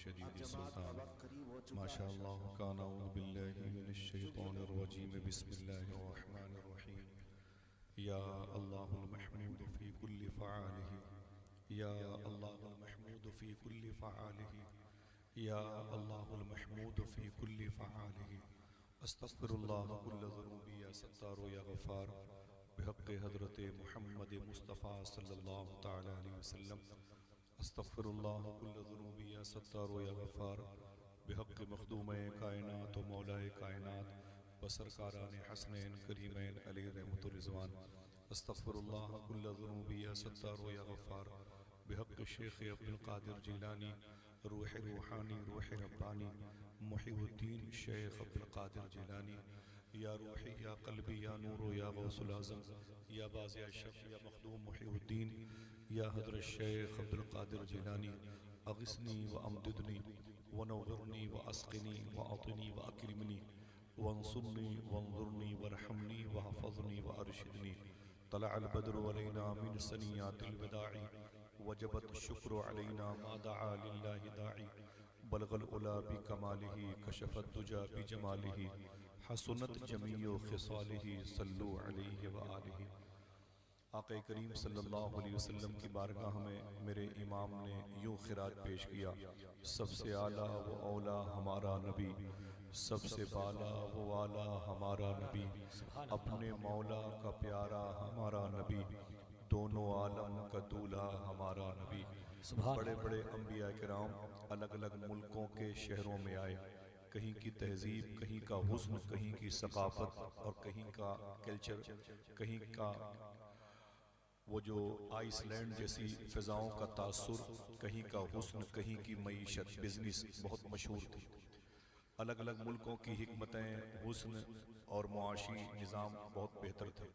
شدید السلطان ما شاء اللہ کان اعوذ باللہ من الشیطان الرجیم بسم اللہ الرحمن الرحیم یا اللہ المحمود فی کل فعالہ یا اللہ المحمود فی کل فعالہ یا اللہ المحمود فی کل فعالہ استغفر اللہ کل ذنوبی یا ستار یا غفار بحق حضرت محمد مصطفیٰ صلی اللہ تعالی علیہ وسلم استغفر اللہ کل ذنوبی یا ستار یا غفار بحق مخدوم کائنات و مولا کائنات و سرکاران حسنین کریمین علی رحمت الرضوان استغفر اللہ کل ذنوبی یا ستار یا غفار بحق شیخ عبد القادر جیلانی روح روحانی روح ربانی محی الدین شیخ عبد القادر جیلانی یا روحی یا قلبی یا نور یا غوث العظم یا باز اشرف یا مخدوم محی الدین یا حضرت شیخ عبد القادر جیلانی اغثنی و امددنی ونورنی و اسقنی و اعطنی و اکرمنی وانصرنی وانظرنی ورحمنی وحفظنی وارشدنی طلع البدر علینا من سنیات الوداع وجبت الشکر علینا ما دعا للہ داعی بلغ العلا بکمالہ کشف الدجا بجمالہ حسنت جمیع خصالہ صلو علیہ وآلہ آقا کریم صلی اللہ علیہ وسلم کی بارگاہ میں میرے امام نے یوں خراج پیش کیا سب سے اعلیٰ و اولا ہمارا نبی سب سے بالا و والا ہمارا نبی اپنے مولا کا پیارا ہمارا نبی دونوں عالم کا دولہا ہمارا نبی بڑے بڑے انبیاء کرام الگ الگ ملکوں کے شہروں میں آئے کہیں کی تہذیب کہیں کا حسن کہیں کی ثقافت اور کہیں کا کلچر کہیں کا وہ جو آئس لینڈ جیسی فضاؤں کا تاثر کہیں کا حسن کہیں کی معیشت بزنس بہت مشہور تھی الگ الگ ملکوں کی حکمتیں حسن اور معاشی نظام بہت بہتر تھے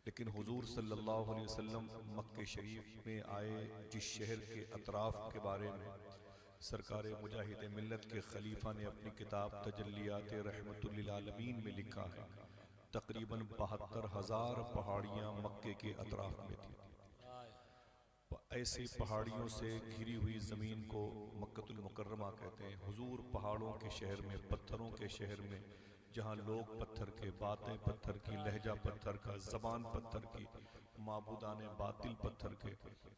لیکن حضور صلی اللہ علیہ وسلم مکہ شریف میں آئے جس شہر کے اطراف کے بارے میں سرکار مجاہد ملت کے خلیفہ نے اپنی کتاب تجلیات رحمت للعالمین میں لکھا ہے تقریباً 72,000 پہاڑیاں مکے کے اطراف میں تھیں ایسی پہاڑیوں سے گھری ہوئی زمین کو مکۃ المکرمہ کہتے ہیں حضور پہاڑوں کے شہر میں پتھروں کے شہر میں جہاں لوگ پتھر کے باتیں پتھر کی لہجہ پتھر کا زبان پتھر کی معبودان باطل پتھر کے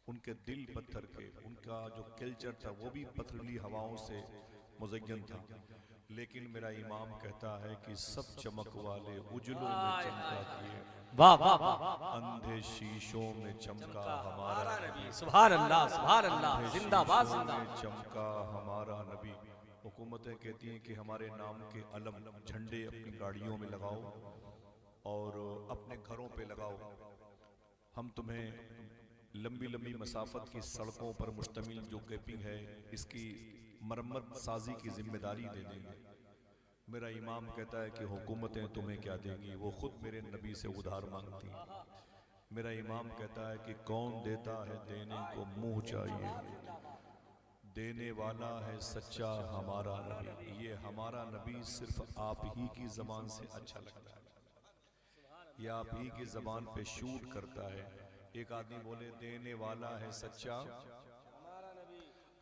ان کے دل پتھر کے ان کا جو کلچر تھا وہ بھی پتھریلی ہواؤں سے مزین تھا لیکن میرا امام کہتا ہے کہ سب چمک والے اجلوں میں چمکا کیے واہ واہ واہ اندھے شیشوں میں چمکا ہمارا نبی سبحان اللہ زندہ باد زندہ میں چمکا ہمارا نبی حکومتیں کہتی ہیں کہ ہمارے نام کے علم جھنڈے اپنی گاڑیوں میں لگاؤ اور اپنے گھروں پہ لگاؤ ہم تمہیں لمبی لمبی مسافت کی سڑکوں پر مشتمل جو گیپنگ ہے اس کی مرمت سازی کی ذمہ داری دے دیں گے میرا امام کہتا ہے کہ حکومتیں تمہیں کیا دیں گی وہ خود میرے نبی سے ادھار مانگتی ہیں میرا امام کہتا ہے کہ کون دیتا ہے دینے کو منہ چاہیے دینے والا ہے سچا ہمارا نبی یہ ہمارا نبی صرف آپ ہی کی زبان سے اچھا لگتا ہے یہ آپ ہی کی زبان پہ شوٹ کرتا ہے ایک آدمی بولے دینے والا ہے سچا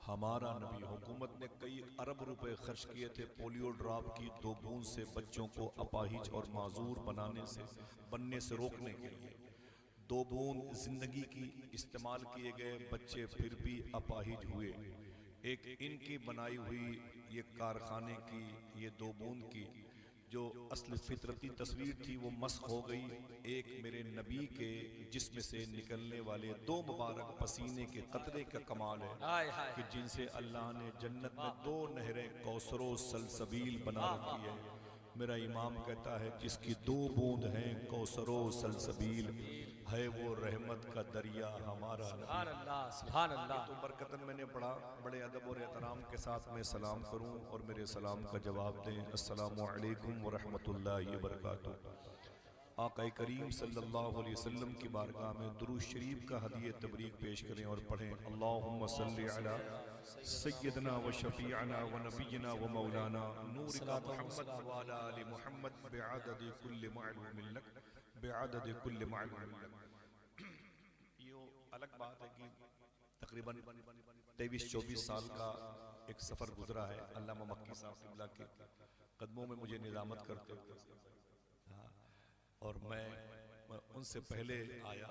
ہمارا نبی حکومت نے کئی ارب روپے خرچ کیے تھے پولیو ڈراپ کی 2 بوند سے بچوں کو اپاہج اور معذور بننے سے روکنے کے لیے 2 بوند زندگی کی استعمال کیے گئے بچے پھر بھی اپاہج ہوئے ایک ان کی بنائی ہوئی یہ کارخانے کی یہ 2 بوند کی جو اصل فطرتی تصویر تھی وہ مسخ ہو گئی ایک میرے نبی کے جسم سے نکلنے والے 2 مبارک پسینے کے قطرے کا کمال ہے کہ جن سے اللہ نے جنت میں 2 نہریں کوثر و سلسبیل بنا رکھی ہے میرا امام کہتا ہے جس کی 2 بوند ہیں کوثر و سلسبیل ہے وہ رحمت کا دریا ہمارا نبی سبحان اللہ تو برکتاً میں نے پڑھا بڑے ادب اور احترام کے ساتھ میں سلام کروں اور میرے سلام کا جواب دیں السلام علیکم ورحمۃ اللہ وبرکاتہ آقا کریم صلی اللہ علیہ وسلم کی بارگاہ میں درود شریف کا ہدیہ تبریک پیش کریں اور پڑھیں اللہم صلی علی سیدنا و شفیعنا و نبینا و مولانا نورک محمد وعلی آل محمد بعدد کل معلوم لک بعدد کل معلوم لک یہ الگ بات ہے کہ تقریباً 23-24 سال کا ایک سفر گزرا ہے علامہ مکی صاحب قبلہ کے قدموں میں مجھے نظامت کرتے ہوئے، اور میں ان سے پہلے آیا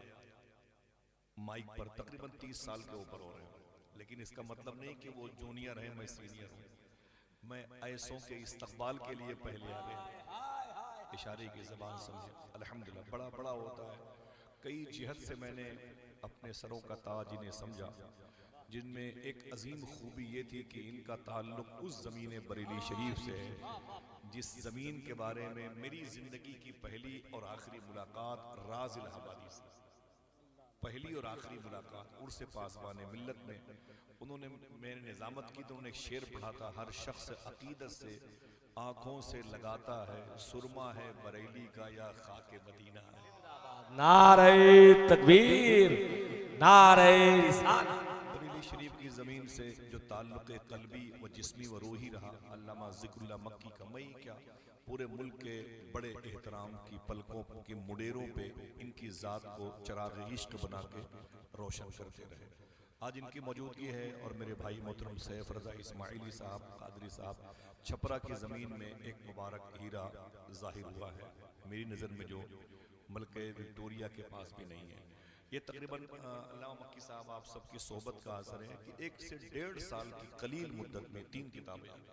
مائک پر، تقریباً 30 سال کے اوپر ہو رہے ہیں، لیکن اس کا مطلب نہیں کہ وہ جونیئر ہیں میں سینئر ہوں، میں ایسوں کے استقبال کے لیے پہلے آ گیا، اشارے کی زبان سمجھے، الحمدللہ بڑا بڑا ہوتا ہے، کئی جہت سے میں نے اپنے سروں کا تاج انہیں سمجھا، جن میں ایک عظیم خوبی یہ تھی کہ ان کا تعلق اس زمین بریلی شریف سے ہے جس زمین کے بارے میں میری زندگی کی پہلی اور آخری ملاقات راز الہ آبادی سے، پہلی اور آخری ملاقات عرس پاسبان ملت میں، انہوں نے میں نے نظامت کی تو انہوں نے ایک شعر پڑھا تھا، ہر شخص عقیدت سے آنکھوں سے لگاتا ہے، سرما ہے بریلی کا یا خاک مدینہ ہے۔ نعرہ تکبیر، نعرہ رسالت۔ بریلی شریف کی زمین سے جو تعلق قلبی و جسمی و روحی رہا، علامہ ذکر اللہ مکی کا، میں کیا پورے ملک کے بڑے احترام کی پلکوں کی مڈیروں پہ ان کی ذات کو چراغ عشق بنا کے روشن کرتے رہے۔ آج ان کی موجودگی ہے، اور میرے بھائی محترم سیف رضا اسماعیلی صاحب قادری صاحب، چھپرا کی زمین میں ایک مبارک ہیرا ظاہر ہوا ہے میری نظر میں، جو ملکہ وکٹوریا کے پاس بھی نہیں ہے۔ یہ تقریباً علامہ مکی صاحب آپ سب کی صحبت کا اثر ہے کہ 1 سے 1.5 سال کی قلیل مدت میں 3 کتابیں آ گئی،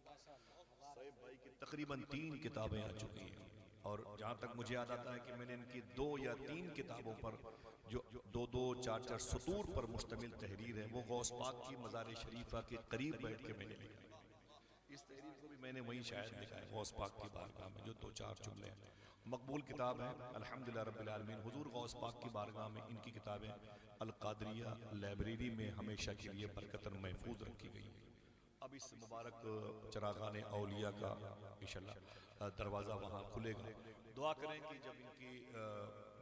صاحب بھائی کی تقریباً 3 کتابیں آ چکی ہیں، اور جہاں تک مجھے یاد آتا ہے کہ میں نے ان کی 2 یا 3 کتابوں پر جو 2-2 4-4 سطور پر مشتمل تحریر ہے، وہ غوث پاک کی مزار شریفہ کے قریب بیٹھ کے میں نے لکھا ہے۔ اس تحریر کو بھی میں نے وہیں شاید لکھا ہے غوث پاک کی بارگاہ میں، جو 2-4 جملے ہیں، مقبول کتاب ہے الحمدللہ رب العالمین۔ حضور غوث پاک کی بارگاہ میں ان کی کتابیں القادریہ لائبریری میں ہمیشہ کے لیے برکتاً محفوظ رکھی گئی ہیں۔ اب اس مبارک چراغان اولیاء کا انشاءاللہ دروازہ وہاں کھلے گا، دعا کریں کہ جب ان کی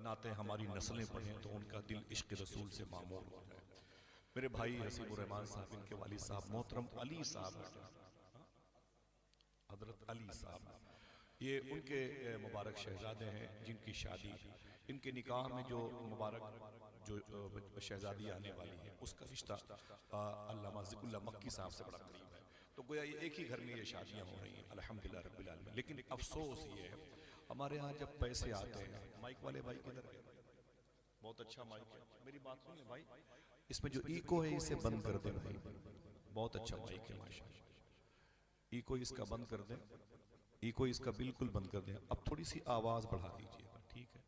نعتیں ہماری نسلیں پڑھیں تو ان کا دل عشق رسول سے معمور ہو جائے۔ میرے بھائی حسیب الرحمان صاحب، ان کے والد صاحب محترم علی صاحب، حضرت علی صاحب، یہ ان کے مبارک شہزادے ہیں جن کی شادی، ان کے نکاح میں جو مبارک جو شہزادی آنے والی ہے اس کا رشتہ علامہ ذکر اللہ مکی صاحب سے بڑا قریب ہے، تو گویا یہ ایک ہی گھر میں یہ شادیاں ہو رہی ہیں الحمدللہ رب العالمین۔ لیکن افسوس یہ ہے ہمارے ہاں جب پیسے آتے ہیں، مائک والے بھائی کدھر گئے؟ بہت اچھا مائک ہے، میری بات سنیں بھائی، اس میں جو ایکو ہے اسے بند کر دیں بھائی، بہت اچھا مائک ہے ماشاءاللہ، ایکو اس کا بند کر دیں، ایکو اس کا بالکل بند کر دیں۔ اب تھوڑی سی آواز بڑھا دیجئے گا، ٹھیک ہے،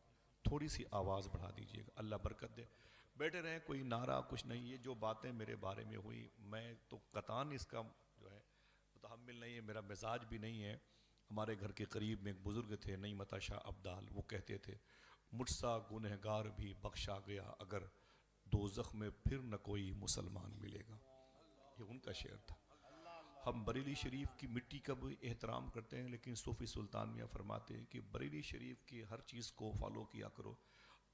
تھوڑی سی آواز بڑھا دیجئے گا، اللہ برکت دے۔ بیٹھے رہیں، کوئی نعرہ کچھ نہیں، یہ جو باتیں میرے بارے میں ہوئی میں تو قطعاً اس کا جو ہے متحمل نہیں ہے، میرا مزاج بھی نہیں ہے۔ ہمارے گھر کے قریب میں ایک بزرگ تھے نعمت شاہ عبدال، وہ کہتے تھے مجھ سا گنہگار بھی بخشا گیا اگر دوزخ میں پھر نہ کوئی مسلمان ملے گا، یہ ان کا شعر تھا۔ ہم بریلی شریف کی مٹی کا بھی احترام کرتے ہیں، لیکن صوفی سلطان میاں فرماتے ہیں کہ بریلی شریف کی ہر چیز کو فالو کیا کرو،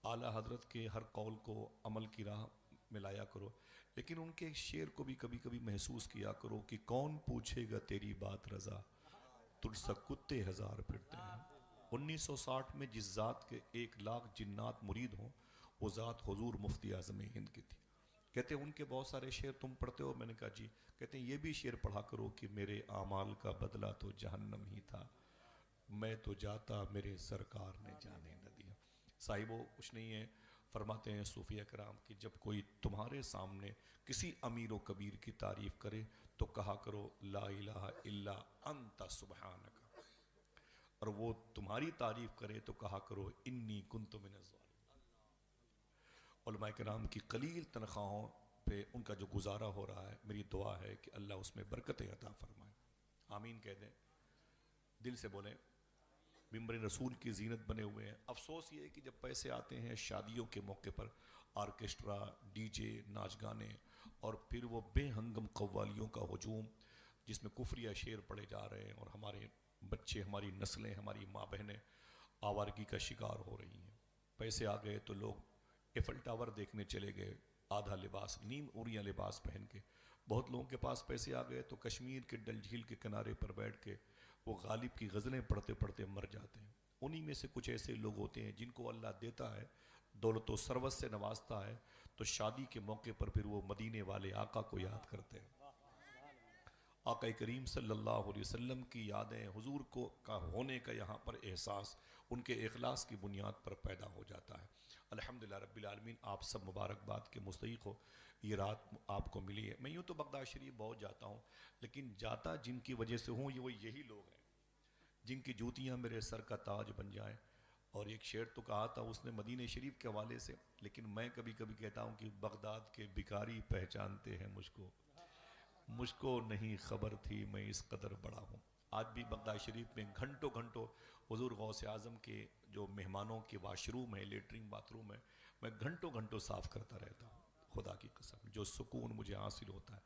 اعلیٰ حضرت کے ہر قول کو عمل کی راہ ملایا کرو، لیکن ان کے شعر کو بھی کبھی کبھی محسوس کیا کرو کہ کون پوچھے گا تیری بات رضا، تجھ سا کتے ہزار پھرتے ہیں۔ 1960 میں جس ذات کے 1,00,000 جنات مرید ہوں، وہ ذات حضور مفتی اعظم ہند کی تھی۔ کہتے ہیں ان کے بہت سارے شعر تم پڑھتے ہو، میں نے کہا جی، کہتے ہیں یہ بھی شعر پڑھا کرو کہ میرے اعمال کا بدلہ تو جہنم ہی تھا، میں تو جاتا میرے سرکار نے جانے نہ دیا۔ صاحبو کچھ نہیں ہے، فرماتے ہیں صوفیہ کرام کہ جب کوئی تمہارے سامنے کسی امیر و کبیر کی تعریف کرے تو کہا کرو لا الہ الا انت سبحانک، اور وہ تمہاری تعریف کرے تو کہا کرو انی کنت من الظالمین۔ علماء کرام کی قلیل تنخواہوں پہ ان کا جو گزارا ہو رہا ہے، میری دعا ہے کہ اللہ اس میں برکتیں عطا فرمائے، آمین کہہ دیں، دل سے بولیں، ممبر رسول کی زینت بنے ہوئے ہیں۔ افسوس یہ ہے کہ جب پیسے آتے ہیں شادیوں کے موقع پر آرکیسٹرا، ڈی جے، ناچ گانے، اور پھر وہ بے ہنگم قوالیوں کا ہجوم جس میں کفریہ شعر پڑے جا رہے ہیں، اور ہمارے بچے، ہماری نسلیں، ہماری ماں بہنیں آوارگی کا شکار ہو رہی ہیں۔ پیسے آ گئے تو لوگ ایفل ٹاور دیکھنے چلے گئے، آدھا لباس، نیم اوریاں لباس پہن کے۔ بہت لوگوں کے پاس پیسے آ گئے تو کشمیر کے ڈل جھیل کے کنارے پر بیٹھ کے وہ غالب کی غزلیں پڑھتے پڑھتے مر جاتے ہیں۔ انہی میں سے کچھ ایسے لوگ ہوتے ہیں جن کو اللہ دیتا ہے، دولت و ثروت سے نوازتا ہے، تو شادی کے موقع پر پھر وہ مدینے والے آقا کو یاد کرتے ہیں۔ آقا کریم صلی اللہ علیہ وسلم کی یادیں، حضور کو کا ہونے کا یہاں پر احساس ان کے اخلاص کی بنیاد پر پیدا ہو جاتا ہے۔ الحمدللہ رب العالمین، آپ سب مبارکباد کے مستحق ہو، یہ رات آپ کو ملی ہے۔ میں یوں تو بغداد شریف بہت جاتا ہوں، لیکن جاتا جن کی وجہ سے ہوں وہ یہی لوگ ہیں جن کی جوتیاں میرے سر کا تاج بن جائیں۔ اور ایک شعر تو کہا تھا اس نے مدینہ شریف کے حوالے سے، لیکن میں کبھی کبھی کہتا ہوں کہ بغداد کے بھکاری پہچانتے ہیں مجھ کو نہیں خبر تھی میں اس قدر بڑا ہوں۔ آج بھی بغداد شریف میں گھنٹوں گھنٹوں حضور غوث اعظم کے جو مہمانوں کے واش روم ہے، لیٹرنگ باتھ روم ہے، میں گھنٹوں گھنٹوں صاف کرتا رہتا ہوں، خدا کی قسم جو سکون مجھے حاصل ہوتا ہے۔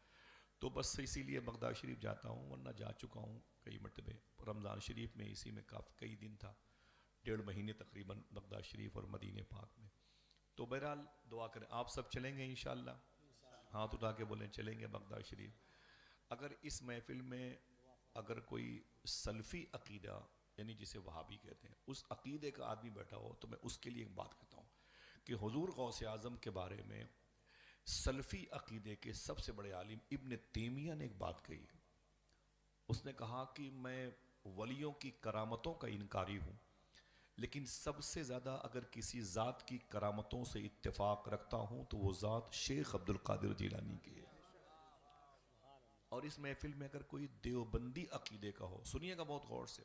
تو بس اسی لیے بغداد شریف جاتا ہوں، ورنہ جا چکا ہوں کئی مرتبے۔ رمضان شریف میں اسی میں کئی دن تھا، 1.5 مہینے تقریباً بغداد شریف اور مدینہ پاک میں۔ تو بہرحال دعا کریں، آپ سب چلیں گے انشاءاللہ؟ ہاتھ اٹھا کے بولیں چلیں گے بغداد شریف۔ اگر اس محفل میں اگر کوئی سلفی عقیدہ، یعنی جسے وہابی کہتے ہیں، اس عقیدے کا آدمی بیٹھا ہو تو میں اس کے لیے ایک بات کہتا ہوں کہ حضور غوث اعظم کے بارے میں سلفی عقیدے کے سب سے بڑے عالم ابن تیمیہ نے ایک بات کہی ہے۔ اس نے کہا کہ میں ولیوں کی کرامتوں کا انکاری ہوں، لیکن سب سے زیادہ اگر کسی ذات کی کرامتوں سے اتفاق رکھتا ہوں تو وہ ذات شیخ عبد القادر جیلانی کی ہے۔ اور اس محفل میں اگر کوئی دیوبندی عقیدے کا ہو، سنیے گا بہت غور سے،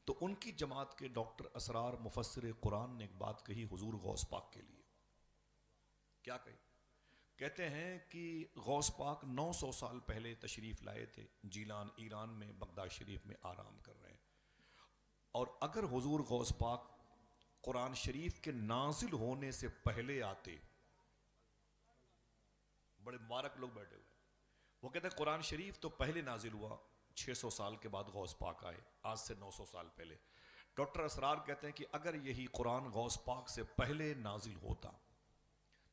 تو ان کی جماعت کے ڈاکٹر اسرار مفسر قرآن نے ایک بات کہی حضور غوث پاک کے لیے۔ کیا کہی؟ کہتے ہیں کہ غوث پاک 900 سال پہلے تشریف لائے تھے جیلان، ایران میں، بغداد شریف میں آرام کر رہے ہیں، اور اگر حضور غوث پاک قرآن شریف کے نازل ہونے سے پہلے آتے، بڑے مبارک لوگ بیٹھے ہوئے، وہ کہتے ہیں قرآن شریف تو پہلے نازل ہوا، 600 سال کے بعد غوث پاک آئے، آج سے 900 سال پہلے۔ ڈاکٹر اسرار کہتے ہیں کہ اگر یہی قرآن غوث پاک سے پہلے نازل ہوتا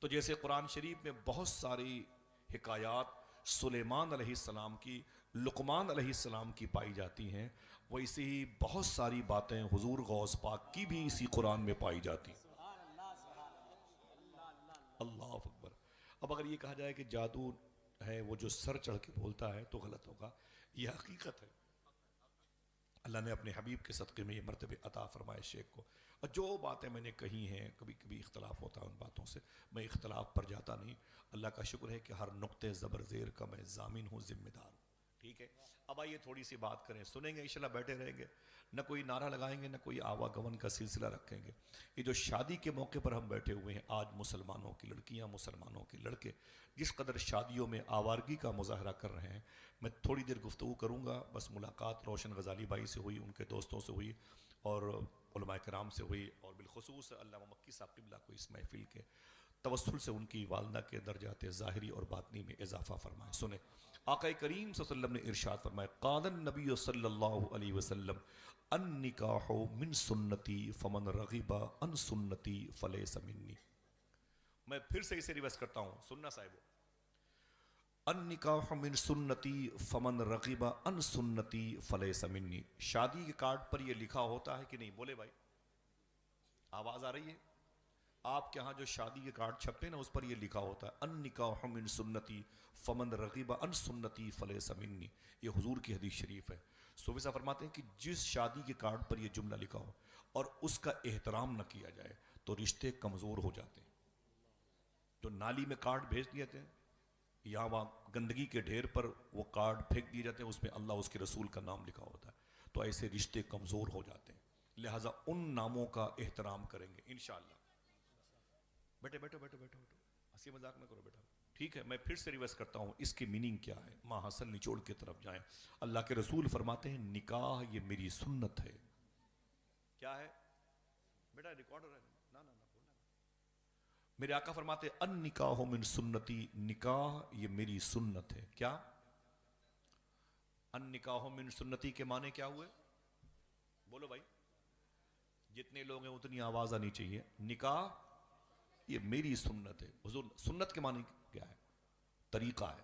تو جیسے قرآن شریف میں بہت ساری حکایات سلیمان علیہ السلام کی، لقمان علیہ السلام کی پائی جاتی ہیں، ویسے ہی بہت ساری باتیں حضور غوث پاک کی بھی اسی قرآن میں پائی جاتی ہیں۔ اللہ اکبر۔ اب اگر یہ کہا جائے کہ جادو ہے، وہ جو سر چڑھ کے بولتا ہے، تو غلط ہوگا، یہ حقیقت ہے۔ اللہ نے اپنے حبیب کے صدقے میں یہ مرتبے عطا فرمائے شیخ کو۔ اور جو باتیں میں نے کہی ہیں، کبھی کبھی اختلاف ہوتا ہے ان باتوں سے، میں اختلاف پر جاتا نہیں، اللہ کا شکر ہے کہ ہر نقطے زبر زیر کا میں ضامن ہوں، ذمہ دار ہوں، ٹھیک ہے۔ اب آئیے تھوڑی سی بات کریں، سنیں گے انشاءاللہ، بیٹھے رہیں گے، نہ کوئی نعرہ لگائیں گے، نہ کوئی آوا گون کا سلسلہ رکھیں گے۔ یہ جو شادی کے موقع پر ہم بیٹھے ہوئے ہیں، آج مسلمانوں کی لڑکیاں، مسلمانوں کے لڑکے جس قدر شادیوں میں آوارگی کا مظاہرہ کر رہے ہیں، میں تھوڑی دیر گفتگو کروں گا، بس ملاقات روشن غزالی بھائی سے ہوئی، ان کے دوستوں سے ہوئی، اور علماء کرام سے ہوئی، اور بالخصوص علامہ مکی صاحب قبلہ کو اس محفل کے توسل سے ان کی والدہ کے درجات ظاہری اور باطنی میں اضافہ فرمائے۔ سنیں، آقا کریم صلی اللہ علیہ وسلم نے ارشاد فرمایا، قال النبی صلی اللہ علیہ وسلم النکاح من سنتی فمن رغب عن سنتی فلیس منی۔ میں پھر سے اسے ریورس کرتا ہوں، سننا صاحبو، النکاح من سنتی فمن رغب عن سنتی فلیس منی۔ شادی کے کارڈ پر یہ لکھا ہوتا ہے کہ نہیں؟ بولے بھائی، آواز آ رہی ہے؟ آپ کے ہاں جو شادی کے کارڈ چھپتے ہیں نا، اس پر یہ لکھا ہوتا ہے النکاح من سنتی فمن رغب عن سنتی فلیس منی۔ یہ حضور کی حدیث شریف ہے۔ صوفی صاحب فرماتے ہیں کہ جس شادی کے کارڈ پر یہ جملہ لکھا ہو اور اس کا احترام نہ کیا جائے تو رشتے کمزور ہو جاتے ہیں۔ جو نالی میں کارڈ بھیج دیے تھے، یا وہاں گندگی کے ڈھیر پر وہ کارڈ پھینک دیے جاتے ہیں، اس میں اللہ اس کے رسول کا نام لکھا ہوتا ہے، تو ایسے رشتے کمزور ہو جاتے ہیں۔ لہٰذا ان ناموں کا احترام کریں گے انشاءاللہ۔ بیٹھے بیٹھے بیٹھے بیٹھے بیٹھے، ہنسی مذاق نہ کرو بیٹا، ٹھیک ہے۔ میں پھر سے ریورس کرتا ہوں، اس کی میننگ کیا ہے، ماں حسن نچوڑ کی طرف جائیں۔ اللہ کے رسول فرماتے ہیں نکاح یہ میری سنت ہے۔ کیا ہے بیٹا؟ ریکارڈ ہو رہا ہے نا، بولنا۔ میرے آقا فرماتے ہیں النکاح من سنتی، نکاح یہ میری سنت ہے۔ کیا النکاح من سنتی کے معنی کیا ہوئے؟ بولو بھائی، جتنے لوگ ہیں اتنی آواز آنی چاہیے۔ نکاح یہ میری سنت ہے۔ حضور سنت کے معنی کیا ہے؟ طریقہ ہے،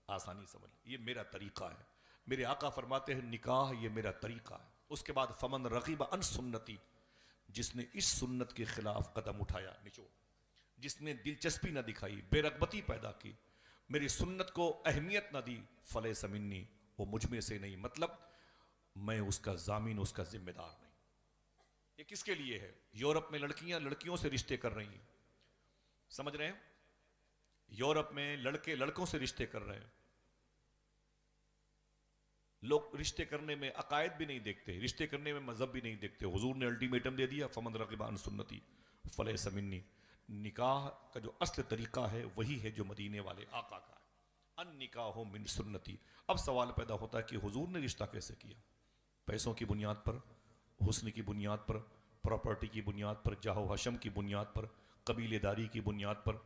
آسانی سمجھ، یہ میرا طریقہ ہے۔ میرے آقا فرماتے ہیں نکاح یہ میرا طریقہ ہے۔ اس کے بعد فمن رغب عن سنتی، جس نے اس سنت کے خلاف قدم اٹھایا، نچوڑ، جس نے دلچسپی نہ دکھائی، بے رغبتی پیدا کی، میری سنت کو اہمیت نہ دی فلیس منی، وہ مجھ میں سے نہیں، مطلب میں اس کا ضامن، اس کا ذمہ دار نہیں۔ یہ کس کے لیے ہے؟ یورپ میں لڑکیاں لڑکیوں سے رشتے کر رہی ہیں، سمجھ رہے ہیں؟ یورپ میں لڑکے لڑکوں سے رشتے کر رہے ہیں، لوگ رشتے کرنے میں عقائد بھی نہیں دیکھتے، رشتے کرنے میں مذہب بھی نہیں دیکھتے۔ حضور نے الٹیمیٹم دے دیا، فمن رغب عن سنتی فلیس منی۔ نکاح کا جو اصل طریقہ ہے وہی ہے جو مدینے والے آقا کا ہے، ان نکاح من سنتی۔ اب سوال پیدا ہوتا ہے کہ حضور نے رشتہ کیسے کیا؟ پیسوں کی بنیاد پر، حسن کی بنیاد پر، پراپرٹی کی بنیاد پر، جاہ و حشم کی بنیاد پر، قبیلے داری کی بنیاد پر،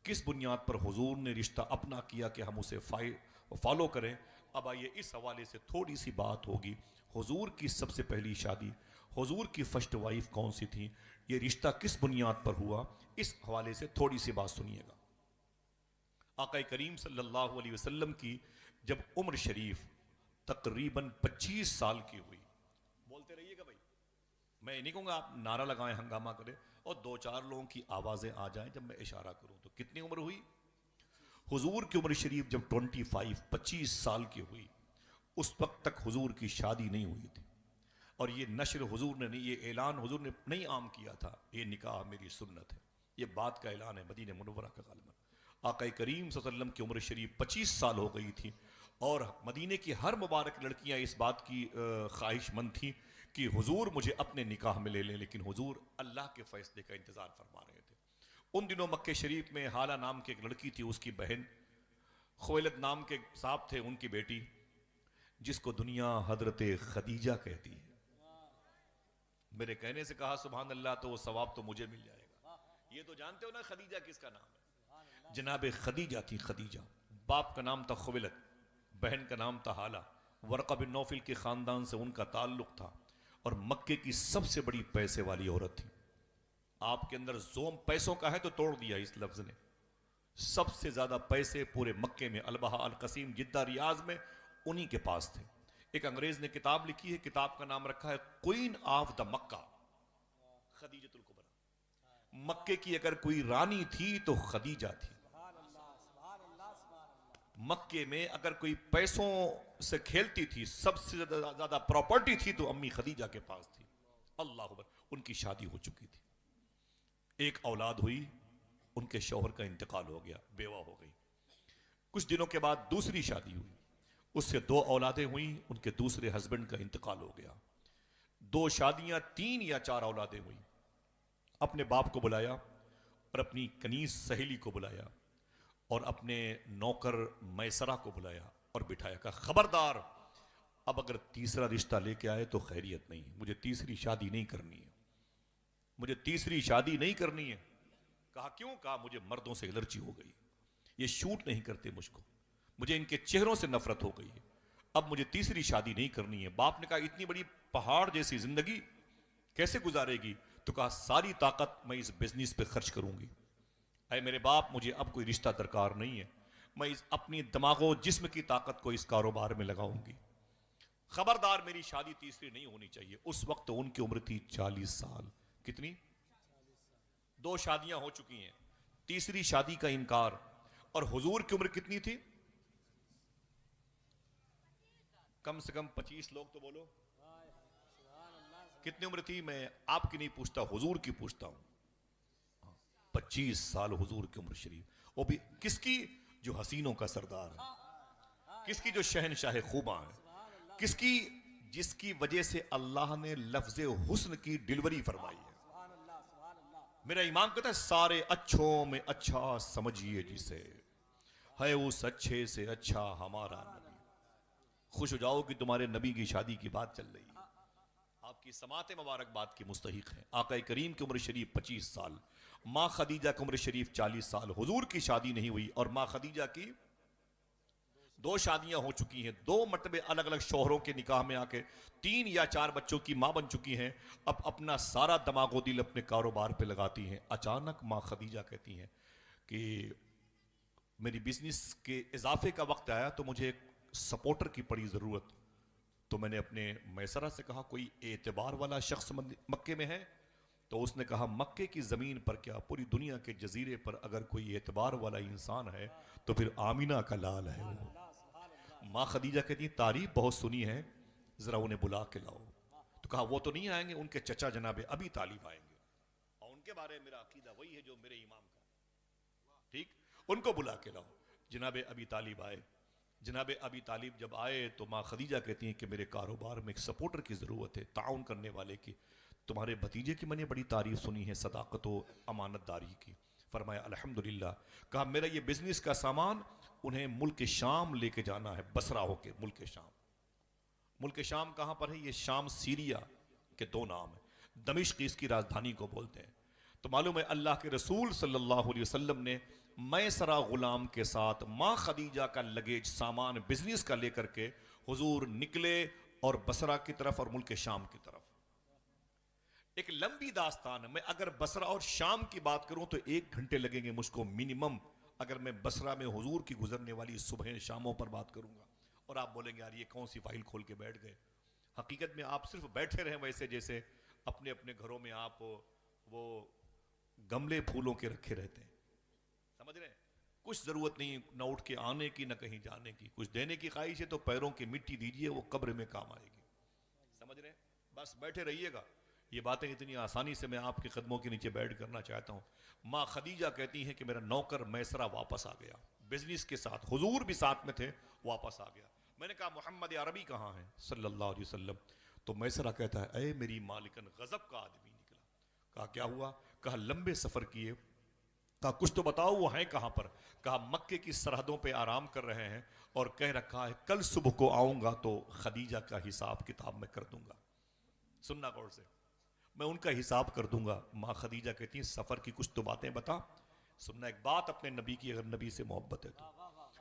کس بنیاد پر حضور نے رشتہ اپنا کیا کہ ہم اسے فالو کریں؟ اب آئیے اس حوالے سے تھوڑی سی بات ہوگی۔ حضور کی سب سے پہلی شادی، حضور کی فرسٹ وائف کون سی تھی؟ یہ رشتہ کس بنیاد پر ہوا؟ اس حوالے سے تھوڑی سی بات سنیے گا۔ آقا کریم صلی اللہ علیہ وسلم کی جب عمر شریف تقریباً 25 سال کی ہوئی، بولتے رہیے گا بھائی، میں نہیں کہوں گا آپ نعرہ لگائیں ہنگامہ کریں اور دو چار لوگوں کی آوازیں آ جائیں جب میں اشارہ کروں تو کتنی عمر ہوئی؟ حضور کی عمر شریف جب 25 سال کی ہوئی، اس وقت تک حضور کی شادی نہیں ہوئی تھی، اور یہ نشر حضور نے نہیں، یہ اعلان حضور نے نہیں عام کیا تھا، یہ نکاح میری سنت ہے، یہ بات کا اعلان ہے مدینہ منورہ کا غالباً۔ آقا کریم صلی اللہ علیہ وسلم کی عمر شریف 25 سال ہو گئی تھی، اور مدینے کی ہر مبارک لڑکیاں اس بات کی خواہش مند تھیں کہ حضور مجھے اپنے نکاح میں لے لیں، لیکن حضور اللہ کے فیصلے کا انتظار فرما رہے تھے۔ ان دنوں مکہ شریف میں حالہ نام کی ایک لڑکی تھی، اس کی بہن خویلد نام کے صاحب تھے، ان کی بیٹی، جس کو دنیا حضرت خدیجہ کہتی ہے۔ میرے کہنے سے کہا سبحان اللہ تو وہ ثواب تو مجھے مل جائے گا۔ یہ تو جانتے ہو نا خدیجہ کس کا نام ہے؟ جناب خدیجہ تھی۔ خدیجہ، باپ کا نام تھا خویلد، بہن کا نام تھا حالہ، ورقہ بن نوفل کے خاندان سے ان کا تعلق تھا، اور مکے کی سب سے بڑی پیسے والی عورت تھی۔ آپ کے اندر زوم پیسوں کا ہے تو توڑ دیا اس لفظ نے۔ سب سے زیادہ پیسے پورے مکے میں، البحا، القصیم، جدہ، ریاض میں انہی کے پاس تھے۔ ایک انگریز نے کتاب لکھی ہے، کتاب کا نام رکھا ہے کوئین آف دا مکہ، خدیجۃ الکبریٰ۔ مکے کی اگر کوئی رانی تھی تو خدیجہ تھی۔ مکے میں اگر کوئی پیسوں سے کھیلتی تھی، سب سے زیادہ پراپرٹی تھی تو امی خدیجہ کے پاس تھی۔ اللہ اکبر۔ ان کی شادی ہو چکی تھی، ایک اولاد ہوئی، ان کے شوہر کا انتقال ہو گیا، بیوہ ہو گئی۔ کچھ دنوں کے بعد دوسری شادی ہوئی، اس سے 2 اولادیں ہوئیں، ان کے دوسرے ہسبینڈ کا انتقال ہو گیا۔ 2 شادیاں، 3 یا 4 اولادیں ہوئیں۔ اپنے باپ کو بلایا اور اپنی کنیز سہیلی کو بلایا اور اپنے نوکر میسرہ کو بلایا اور بٹھایا، کہا خبردار اب اگر تیسرا رشتہ لے کے آئے تو خیریت نہیں، مجھے تیسری شادی نہیں کرنی ہے، مجھے تیسری شادی نہیں کرنی ہے۔ کہا کیوں؟ کہا مجھے مردوں سے الرجی ہو گئی، یہ شوٹ نہیں کرتے مجھ کو، مجھے ان کے چہروں سے نفرت ہو گئی ہے، اب مجھے تیسری شادی نہیں کرنی ہے۔ باپ نے کہا اتنی بڑی پہاڑ جیسی زندگی کیسے گزارے گی؟ تو کہا ساری طاقت میں اس بزنس پہ خرچ کروں گی۔ اے میرے باپ، مجھے اب کوئی رشتہ درکار نہیں ہے، میں اپنی دماغ و جسم کی طاقت کو اس کاروبار میں لگاؤں گی، خبردار میری شادی تیسری نہیں ہونی چاہیے۔ اس وقت ان کی عمر تھی 40 سال۔ کتنی؟ 2 شادیاں ہو چکی ہیں، تیسری شادی کا انکار۔ اور حضور کی عمر کتنی تھی؟ کم سے کم 25 لوگ تو بولو، کتنی عمر تھی؟ میں آپ کی نہیں پوچھتا، حضور کی پوچھتا ہوں۔ 25 سال حضور کی عمر شریف، وہ بھی کس کی؟ جو حسینوں کا سردار ہے، کس کی؟ جو شہنشاہ خوباں ہے، کس کی؟ جس کی وجہ سے اللہ نے لفظ حسن کی ڈیلیوری فرمائی ہے۔ میرا امام کہتا ہے سارے اچھوں میں اچھا سمجھیے جسے، ہے اس اچھے سے اچھا ہمارا نبی۔ خوش ہو جاؤ کہ تمہارے نبی کی شادی کی بات چل رہی ہے، آپ کی سماعت مبارک بات کی مستحق ہے۔ آقا کریم کی عمر شریف 25 سال، ماں خدیجہ کی عمر شریف 40 سال، حضور کی شادی نہیں ہوئی، اور ماں خدیجہ کی 2 شادیاں ہو چکی ہیں، 2 مرتبہ الگ الگ شوہروں کے نکاح میں آ کے 3 یا 4 بچوں کی ماں بن چکی ہیں، اب اپنا سارا دماغ و دل اپنے کاروبار پہ لگاتی ہیں۔ اچانک ماں خدیجہ کہتی ہیں کہ میری بزنس کے اضافے کا وقت آیا تو مجھے ایک سپورٹر کی پڑی ضرورت، تو میں نے اپنے میسرہ سے کہا کوئی اعتبار والا شخص مکے میں ہے؟ تو اس نے کہا مکے کی زمین پر کیا پوری دنیا کے جزیرے پر اگر کوئی اعتبار والا انسان ہے تو پھر آمینہ کا لال ہے وہ۔ ماں خدیجہ کہتی ہیں تعریف بہت سنی ہے، ذرا انہیں بلا کے لاؤ۔ تو کہا وہ تو نہیں آئیں گے، ان کے چچا جناب ابی طالب آئیں گے، اور ان کے بارے میں میرا عقیدہ وہی ہے جو میرے امام کا، ٹھیک، ان کو بلا کے لاؤ۔ جناب ابی طالب آئے۔ جناب ابی طالب جب آئے تو ماں خدیجہ کہتی ہیں کہ میرے کاروبار میں ایک سپورٹر کی ضرورت ہے، تعاون کرنے والے کی۔ تمہارے بھتیجے کی میں نے بڑی تعریف سنی ہے صداقت و امانت داری کی۔ فرمایا الحمدللہ۔ کہا میرا یہ بزنس کا سامان انہیں ملک شام لے کے جانا ہے، بصرہ ہو کے ملک شام۔ ملک شام کہاں پر ہے؟ یہ شام سیریا کے دو نام ہیں، دمشق اس کی راجدھانی کو بولتے ہیں۔ تو معلوم ہے اللہ کے رسول صلی اللہ علیہ وسلم نے میسرہ غلام کے ساتھ ماں خدیجہ کا لگیج سامان بزنس کا لے کر کے حضور نکلے اور بصرہ کی طرف اور ملک شام کی طرف۔ ایک لمبی داستان ہے، میں اگر بصرہ اور شام کی بات کروں تو 1 گھنٹے لگیں گے مجھ کو منیمم، اگر میں بصرہ میں حضور کی گزرنے والی صبح شاموں پر بات کروں گا۔ اور آپ بولیں گے یار یہ کون سی فائل کھول کے بیٹھ گئے؟ حقیقت میں آپ صرف بیٹھے رہیں ویسے جیسے اپنے اپنے گھروں میں آپ وہ گملے پھولوں کے رکھے رہتے ہیں، سمجھ رہے ہیں؟ کچھ ضرورت نہیں نہ اٹھ کے آنے کی نہ کہیں جانے کی، کچھ دینے کی خواہش ہے تو پیروں کی مٹی دیجئے، وہ قبر میں کام آئے گی، سمجھ رہے ہیں؟ بس بیٹھے رہیے گا۔ یہ باتیں اتنی آسانی سے میں آپ کے قدموں کے نیچے بیٹھ کرنا چاہتا ہوں۔ ماں خدیجہ کہتی ہیں کہ میرا نوکر میسرہ واپس آ گیا بزنس کے ساتھ، حضور بھی ساتھ میں تھے، واپس آ گیا۔ میں نے کہا محمد عربی کہاں ہیں صلی اللہ علیہ وسلم؟ تو میسرہ کہتا ہے اے میری مالکن غضب کا آدمی نکلا۔ کہا کیا ہوا؟ کہا لمبے سفر کیے، کہا کچھ تو بتاؤ وہ ہیں کہاں پر؟ کہا مکے کی سرحدوں پہ آرام کر رہے ہیں، اور کہہ رکھا ہے کل صبح کو آؤں گا تو خدیجہ کا حساب کتاب میں کر دوں گا۔ سننا غور سے، میں ان کا حساب کر دوں گا۔ ماں خدیجہ کہتی ہیں سفر کی کچھ تو باتیں بتا۔ سننا ایک بات اپنے نبی کی، اگر نبی سے محبت ہے تو۔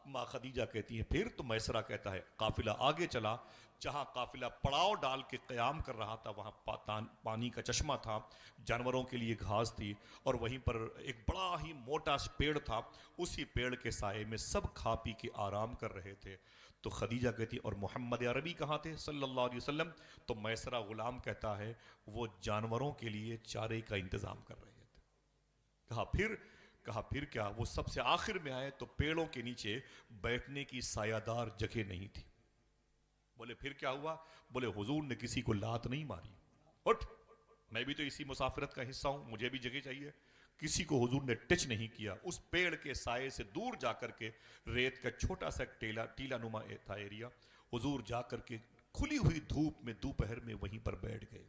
ماں خدیجہ کہتی ہیں پھر تو میسرہ کہتا ہے قافلہ آگے چلا، جہاں قافلہ پڑاؤ ڈال کے قیام کر رہا تھا وہاں پانی کا چشمہ تھا، جانوروں کے لیے گھاس تھی، اور وہیں پر ایک بڑا ہی موٹا پیڑ تھا، اسی پیڑ کے سائے میں سب کھا پی کے آرام کر رہے تھے۔ تو خدیجہ کہتی اور محمد عربی کہاں تھے صلی اللہ علیہ وسلم؟ تو میسرہ غلام کہتا ہے وہ جانوروں کے لیے چارے کا انتظام کر رہے تھے۔ کہا پھر کیا؟ وہ سب سے آخر میں آئے تو پیڑوں کے نیچے بیٹھنے کی سایہ دار جگہ نہیں تھی۔ بولے پھر کیا ہوا؟ بولے حضور نے کسی کو لات نہیں ماری، اٹھ میں بھی تو اسی مسافرت کا حصہ ہوں، مجھے بھی جگہ چاہیے۔ کسی کو حضور نے ٹچ نہیں کیا۔ اس پیڑ کے سائے سے دور جا کر کے ریت کا چھوٹا سا ٹیلا نما تھا ایریا، حضور جا کر کے کھلی ہوئی دھوپ میں دوپہر میں وہیں پر بیٹھ گئے۔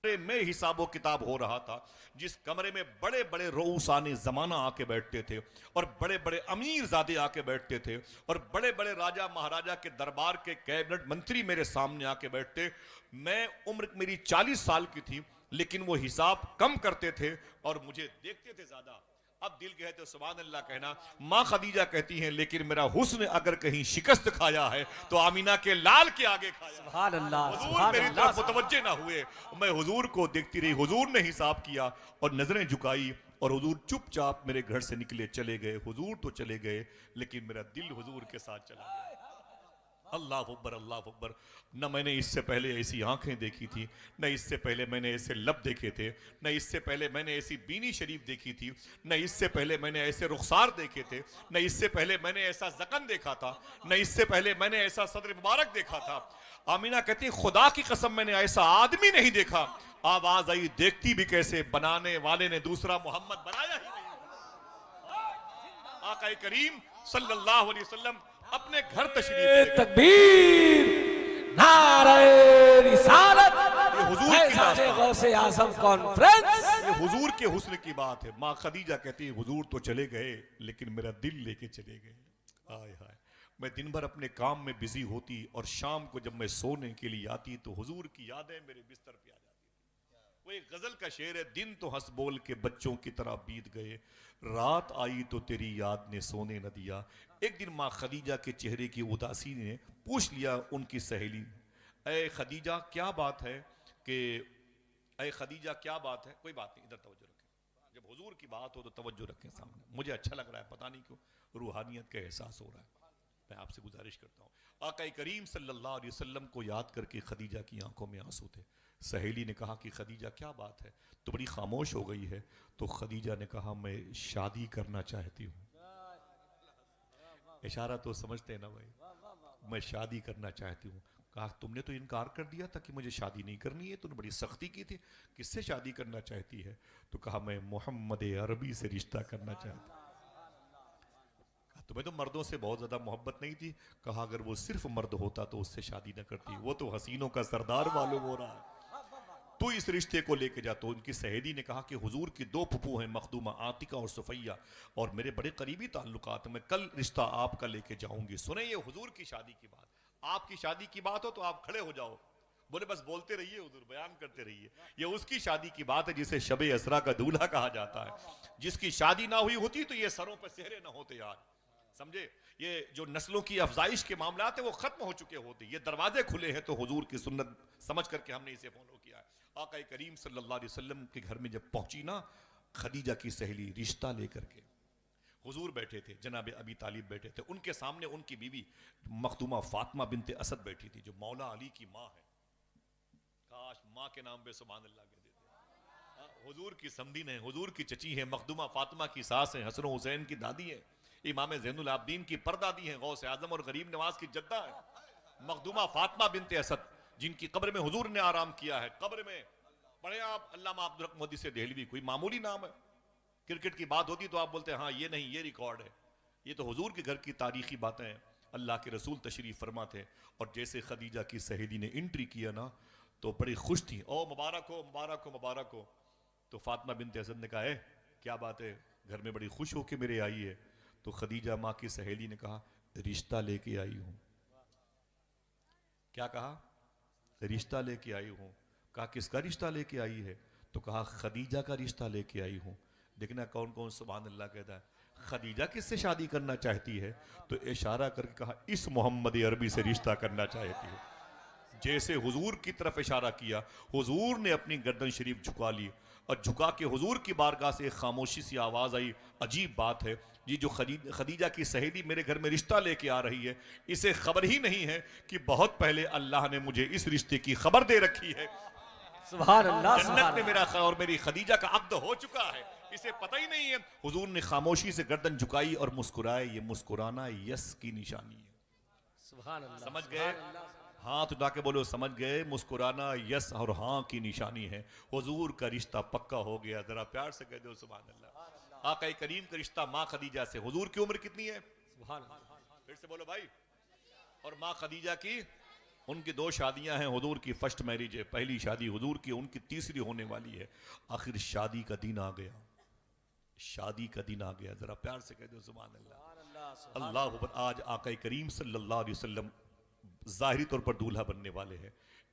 میں حساب و کتاب ہو رہا تھا، جس کمرے میں بڑے بڑے رؤسان زمانہ آ کے بیٹھتے تھے، اور بڑے بڑے امیر زادے آ کے بیٹھتے تھے، اور بڑے بڑے راجہ مہاراجہ کے دربار کے کیبنٹ منتری میرے سامنے آ کے بیٹھتے۔ میں عمر میری 40 سال کی تھی، لیکن وہ حساب کم کرتے تھے اور مجھے دیکھتے تھے زیادہ۔ اب دل کہے تو سبحان اللہ کہنا۔ ماں خدیجہ کہتی ہیں لیکن میرا حسن اگر کہیں شکست کھایا ہے تو آمینہ کے لال کے آگے کھایا۔ سبحان اللہ، حضور میری طرف متوجہ نہ ہوئے، میں حضور کو دیکھتی رہی۔ حضور نے حساب کیا اور نظریں جھکائی، اور حضور چپ چاپ میرے گھر سے نکلے چلے گئے۔ حضور تو چلے گئے لیکن میرا دل حضور کے ساتھ چلا گیا۔ اللہ اکبر، اللہ اکبر۔ نہ میں نے اس سے پہلے ایسی آنکھیں دیکھی تھی، نہ اس سے پہلے میں نے ایسے لب دیکھے تھے، نہ اس سے پہلے میں نے ایسی بینی شریف دیکھی تھی، نہ اس سے پہلے میں نے ایسے رخسار دیکھے تھے، نہ اس سے پہلے میں نے ایسا ذقن دیکھا تھا، نہ اس سے پہلے میں نے ایسا صدر مبارک دیکھا تھا۔ آمینہ کہتی خدا کی قسم میں نے ایسا آدمی نہیں دیکھا۔ آواز آئی دیکھتی بھی کیسے، بنانے والے نے دوسرا محمد بنایا ہی نہیں۔ آقا کریم صلی اللہ علیہ وسلم اپنے گھر تشریف لے گئے۔ تکبیر، نعرہ رسالت، یہ حضور کی داستان، غوث اعظم کانفرنس۔ یہ حضور کے حسن کی بات ہے۔ ماں خدیجہ کہتی ہے حضور تو چلے گئے لیکن میرا دل لے کے چلے گئے۔ آئے ہائے، میں دن بھر اپنے کام میں بزی ہوتی اور شام کو جب میں سونے کے لیے آتی تو حضور کی یادیں میرے بستر پہ آ جاتی۔ وہ ایک غزل کا شعر ہے، دن تو ہنس بول کے بچوں کی طرح بیت گئے، رات آئی تو تیری یاد نے سونے نہ دیا۔ ایک دن ماں خدیجہ کے چہرے کی اداسی نے پوچھ لیا ان کی سہیلی، اے خدیجہ کیا بات ہے؟ کہ اے خدیجہ کیا بات ہے؟ کوئی بات نہیں، ادھر توجہ رکھیں، جب حضور کی بات ہو تو توجہ رکھیں سامنے۔ مجھے اچھا لگ رہا ہے، پتہ نہیں کیوں روحانیت کا احساس ہو رہا ہے۔ میں آپ سے گزارش کرتا ہوں، آقا کریم صلی اللہ علیہ وسلم کو یاد کر کے خدیجہ کی آنکھوں میں آنسو تھے. سہیلی نے کہا کہ خدیجہ کیا بات ہے، تو بڑی خاموش ہو گئی ہے. تو خدیجہ نے کہا میں شادی کرنا چاہتی ہوں. اشارہ تو سمجھتے ہیں نا بھائی، میں شادی کرنا چاہتی ہوں. کہا تم نے تو انکار کر دیا تھا کہ مجھے شادی نہیں کرنی ہے، تم نے بڑی سختی کی تھی، کس سے شادی کرنا چاہتی ہے؟ تو کہا میں محمد عربی سے رشتہ کرنا چاہتی ہوں. تمہیں تو مردوں سے بہت زیادہ محبت نہیں تھی. کہا اگر وہ صرف مرد ہوتا تو اس سے شادی نہ کرتی، وہ تو حسینوں کا سردار معلوم ہو رہا ہے، تو اس رشتے کو لے کے جا. تو ان کی سہیلی نے کہا کہ حضور کی 2 پھپھو ہیں، مخدومہ عاتقہ اور صفیہ، اور میرے بڑے قریبی تعلقات ہیں، میں کل رشتہ آپ کا لے کے جاؤں گی. سنیں یہ حضور کی شادی کی بات، آپ کی شادی کی بات ہو تو آپ کھڑے ہو جاؤ، بولے بس بولتے رہیے حضور، بیان کرتے رہیے. یہ اس کی شادی کی بات ہے جسے شب اسرا کا دولہا کہا جاتا ہے. جس کی شادی نہ ہوئی ہوتی تو یہ سروں پہ سہرے نہ ہوتے یار، سمجھے؟ یہ جو نسلوں کی افزائش کے معاملات ہیں وہ ختم ہو چکے ہوتے، یہ دروازے کھلے ہیں. تو حضور کی سنت سمجھ کر کے ہم نے اسے فالو کیا ہے. آقا کریم صلی اللہ علیہ وسلم کے گھر میں جب پہنچی نا خدیجہ کی سہیلی رشتہ لے کر کے، حضور بیٹھے تھے، جناب ابی طالب بیٹھے تھے، ان کے سامنے ان کی بیوی مخدومہ فاطمہ بنت اسد بیٹھی تھی، جو مولا علی کی ماں ہے. کاش ماں کے نام پہ سبحان اللہ کہہ دیتے. حضور کی سمدین ہے، حضور کی چچی ہے، مخدومہ فاطمہ کی ساس ہیں، حسن و حسین کی دادی ہے، امام زین العابدین کی پردادی ہیں، غوث اعظم اور غریب نواز کی جدہ ہے مخدومہ فاطمہ بنت اسد، جن کی قبر میں حضور نے آرام کیا ہے. قبر میں پڑھے آپ علامہ عبدالرحمن محدث دہلوی، کوئی معمولی نام ہے. کرکٹ کی بات ہوتی تو آپ بولتے ہیں ہاں یہ نہیں، یہ ریکارڈ ہے. یہ تو حضور کے گھر کی تاریخی باتیں ہیں. اللہ کے رسول تشریف فرما تھے، اور جیسے خدیجہ کی سہیلی نے انٹری کیا نا تو بڑی خوش تھی. او مبارک ہو مبارک ہو مبارک ہو. تو فاطمہ بنت اسد نے کہا ہے کیا بات ہے، گھر میں بڑی خوش ہو کے میرے آئی ہے. تو خدیجہ ماں کی سہیلی نے کہا رشتہ لے کے آئی ہوں. کیا کہا؟ رشتہ لے کے آئی ہوں. کہا کس کا رشتہ لے کے آئی ہے؟ تو کہا خدیجہ کا رشتہ لے کے آئی ہوں. دیکھنا کون کون سبحان اللہ کہتا ہے. خدیجہ کس سے شادی کرنا چاہتی ہے؟ تو اشارہ کر کے کہا اس محمد عربی سے رشتہ کرنا چاہتی ہے. جیسے حضور کی طرف اشارہ کیا، حضور نے اپنی گردن شریف جھکا لی، اور جھکا کے حضور کی بارگاہ سے ایک خاموشی سی آواز آئی. عجیب بات ہے، یہ جو خدیجہ کی سہیلی میرے گھر میں رشتہ لے کے آ رہی ہے، اسے خبر ہی نہیں ہے کہ بہت پہلے اللہ نے مجھے اس رشتے کی خبر دے رکھی ہے. سبحان اللہ، جنت میں میرا اور میری خدیجہ کا عقد ہو چکا ہے، اسے پتہ ہی نہیں ہے. حضور نے خاموشی سے گردن جھکائی اور مسکرائے. یہ مسکرانا یس کی نشانی ہے. سبحان اللہ، سمجھ گئے؟ ہاتھ اٹھا کے بولو سمجھ گئے؟ مسکرانا یس اور ہاں کی نشانی ہے. حضور کا رشتہ پکا ہو گیا. ذرا پیار سے کہہ دو سبحان اللہ. آقا کریم کا رشتہ ماں خدیجہ سے. حضور کی عمر کتنی ہے؟ سبحان اللہ. پھر سے بولو بھائی. اور ماں خدیجہ کی، ان کی 2 شادیاں ہیں. حضور کی فرسٹ میرج ہے، پہلی شادی حضور کی، ان کی تیسری ہونے والی ہے. آخر شادی کا دن آ گیا. شادی کا دن آ گیا. ذرا پیار سے کہہ دو سبحان اللہ. اللہ اکبر. آج آقا کریم صلی اللہ علیہ وسلم ظاہری طور پر دولہا بننے والے ہیں.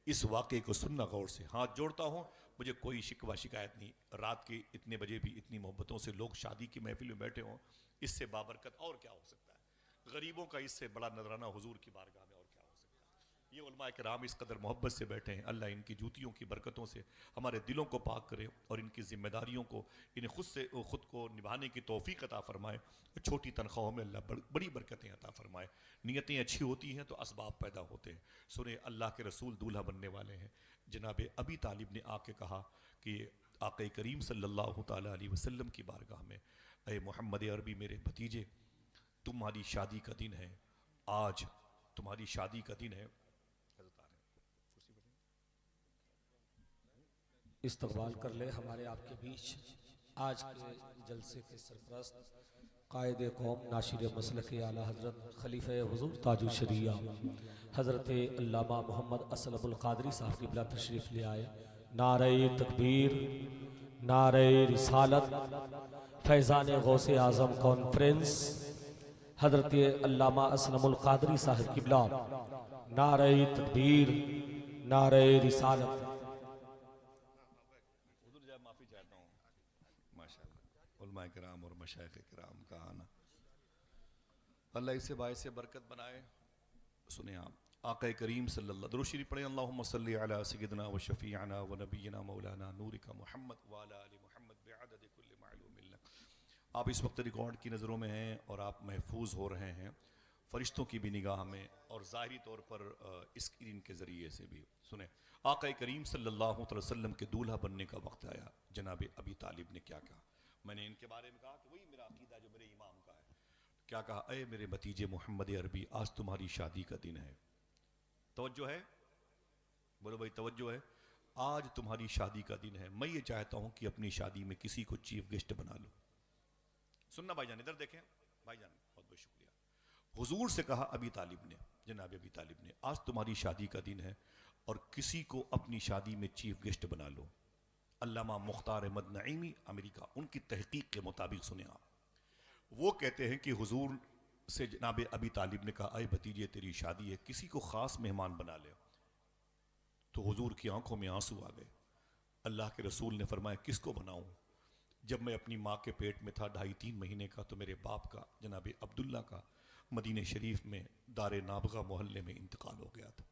اس واقعے کو سننا غور سے. ہاتھ جوڑتا ہوں، مجھے کوئی شکوہ شکایت نہیں. رات کے اتنے بجے بھی اتنی محبتوں سے لوگ شادی کی محفل میں بیٹھے ہوں، اس سے بابرکت اور کیا ہو سکتا ہے؟ غریبوں کا اس سے بڑا نذرانہ حضور کی بارگاہ میں اور کیا ہو سکتا ہے؟ یہ علماء کرام اس قدر محبت سے بیٹھے ہیں. اللہ ان کی جوتیوں کی برکتوں سے ہمارے دلوں کو پاک کرے، اور ان کی ذمہ داریوں کو انہیں خود کو نبھانے کی توفیق عطا فرمائے. چھوٹی تنخواہوں میں اللہ بڑی برکتیں عطا فرمائے. نیتیں اچھی ہوتی ہیں تو اسباب پیدا ہوتے ہیں. سنیں اللہ کے رسول دولہا بننے والے ہیں. جناب ابی طالب نے آ کے کہا کہ آقا کریم صلی اللہ تعالیٰ علیہ وسلم کی بارگاہ میں، اے محمد عربی میرے بھتیجے، تمہاری شادی کا دن ہے. آج تمہاری شادی کا دن ہے. استقبال کر لے ہمارے آپ کے بیچ آج کے جلسے کے سرپرست قائد قوم ناشر مسلک اعلیٰ حضرت خلیفہ حضور تاج الشریعہ حضرت علامہ محمد اسلم القادری صاحب قبلہ تشریف لے آئے. نعرہ تکبیر، نعرہ رسالت. فیضان غوث اعظم کانفرنس حضرت علامہ اسلم القادری صاحب قبلہ. نعرہ تکبیر، نعرہ رسالت. علماء کرام اور مشائخ کرام کا آنا اللہ اسے باعث برکت بنائے. سنیں آپ آقا کریم صلی اللہ درود شریف پڑھیں. اللہم صلی علی سیدنا و شفیعنا و نبینا مولانا نورک محمد وعلی آل محمد بعدد کل معلوم لک. آپ اس وقت ریکارڈ کی نظروں میں ہیں اور آپ محفوظ ہو رہے ہیں. فرشتوں کی بھی نگاہ میں اور ظاہری طور پر اسکرین کے ذریعے سے بھی. سنیں آقا کریم صلی اللہ علیہ وسلم کے دولہا بننے کا وقت آیا. جناب ابی طالب نے کیا کہا؟ میں نے ان کے بارے میں کہا کہ وہی میرا عقیدہ جو میرے امام کا ہے. کیا کہا؟ اے میرے بھتیجے محمد عربی، آج تمہاری شادی کا دن ہے. توجہ ہے؟ بولو بھائی توجہ ہے. آج تمہاری شادی کا دن ہے. میں یہ چاہتا ہوں کہ اپنی شادی میں کسی کو چیف گیسٹ بنا لو. سننا بھائی جان، ادھر دیکھیں بھائی جان، بہت بہت شکریہ. حضور سے کہا ابی طالب نے، جناب ابی طالب نے، آج تمہاری شادی کا دن ہے اور کسی کو اپنی شادی میں چیف گیسٹ بنا لو. علامہ مختار احمد نعیمی امریکہ، ان کی تحقیق کے مطابق سنیں آپ، وہ کہتے ہیں کہ حضور سے جناب ابی طالب نے کہا اے بھتیجے تیری شادی ہے، کسی کو خاص مہمان بنا لے. تو حضور کی آنکھوں میں آنسو آ گئے. اللہ کے رسول نے فرمایا کس کو بناؤں؟ جب میں اپنی ماں کے پیٹ میں تھا 2.5-3 مہینے کا تو میرے باپ کا جناب عبداللہ کا مدینہ شریف میں دار نابغہ محلے میں انتقال ہو گیا تھا.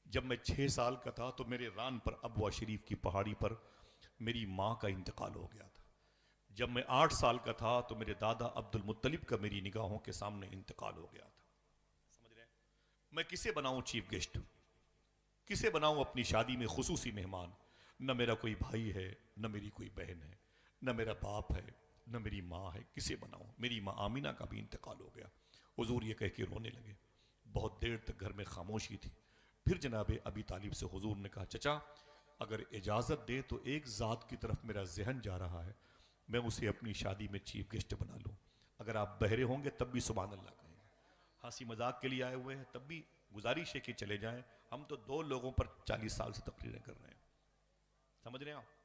جب میں 6 سال کا تھا تو میرے ران پر ابوا شریف کی پہاڑی پر میری ماں کا انتقال ہو گیا تھا. جب میں 8 سال کا تھا تو میرے دادا عبد المطلب کا میری نگاہوں کے سامنے انتقال ہو گیا تھا. سمجھ رہے ہیں؟ میں کسے بناؤں چیف گیسٹ؟ کسے بناؤں اپنی شادی میں خصوصی مہمان؟ نہ میرا کوئی بھائی ہے، نہ میری کوئی بہن ہے، نہ میرا باپ ہے، نہ میری ماں ہے. کسے بناؤں؟ میری ماں آمینہ کا بھی انتقال ہو گیا. حضور یہ کہہ کے رونے لگے. بہت دیر تک گھر میں خاموشی تھی. پھر جناب ابی طالب سے حضور نے کہا چچا اگر اجازت دے تو ایک ذات کی طرف میرا ذہن جا رہا ہے، میں اسے اپنی شادی میں چیف گیسٹ بنا لوں. اگر آپ بہرے ہوں گے تب بھی سبحان اللہ کہیں گے. ہنسی مذاق کے لیے آئے ہوئے ہیں تب بھی گزارش ہے کہ چلے جائیں. ہم تو 2 لوگوں پر 40 سال سے تقریریں کر رہے ہیں. سمجھ رہے ہیں آپ؟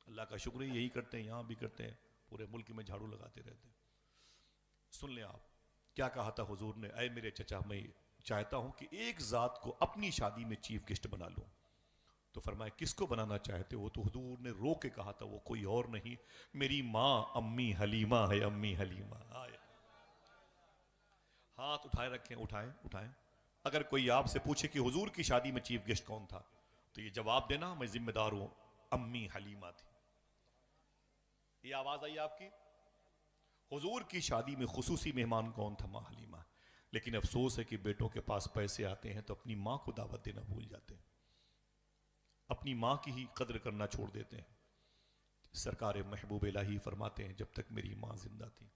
اللہ کا شکر ہے یہی کرتے ہیں، یہاں بھی کرتے ہیں، پورے ملک میں جھاڑو لگاتے رہتے ہیں. سن لیں آپ کیا کہا تھا حضور نے. اے میرے چچا میں چاہتا ہوں کہ ایک ذات کو اپنی شادی میں چیف گیسٹ بنا لوں. تو فرمایا کس کو بنانا چاہتے ہو؟ تو حضور نے رو کے کہا تھا وہ کوئی اور نہیں، میری ماں امی حلیمہ ہے. امی حلیمہ. آئے ہاتھ اٹھائے رکھیں، اٹھائیں اٹھائیں. اگر کوئی آپ سے پوچھے کہ حضور کی شادی میں چیف گیسٹ کون تھا تو یہ جواب دینا میں ذمہ دار ہوں، امی حلیمہ تھی. یہ آواز آئی آپ کی؟ حضور کی شادی میں خصوصی مہمان کون تھا؟ ماں حلیمہ. لیکن افسوس ہے کہ بیٹوں کے پاس پیسے آتے ہیں تو اپنی ماں کو دعوت دینا بھول جاتے ہیں، اپنی ماں کی ہی قدر کرنا چھوڑ دیتے ہیں. سرکار محبوب الہی فرماتے ہیں جب تک میری ماں زندہ تھی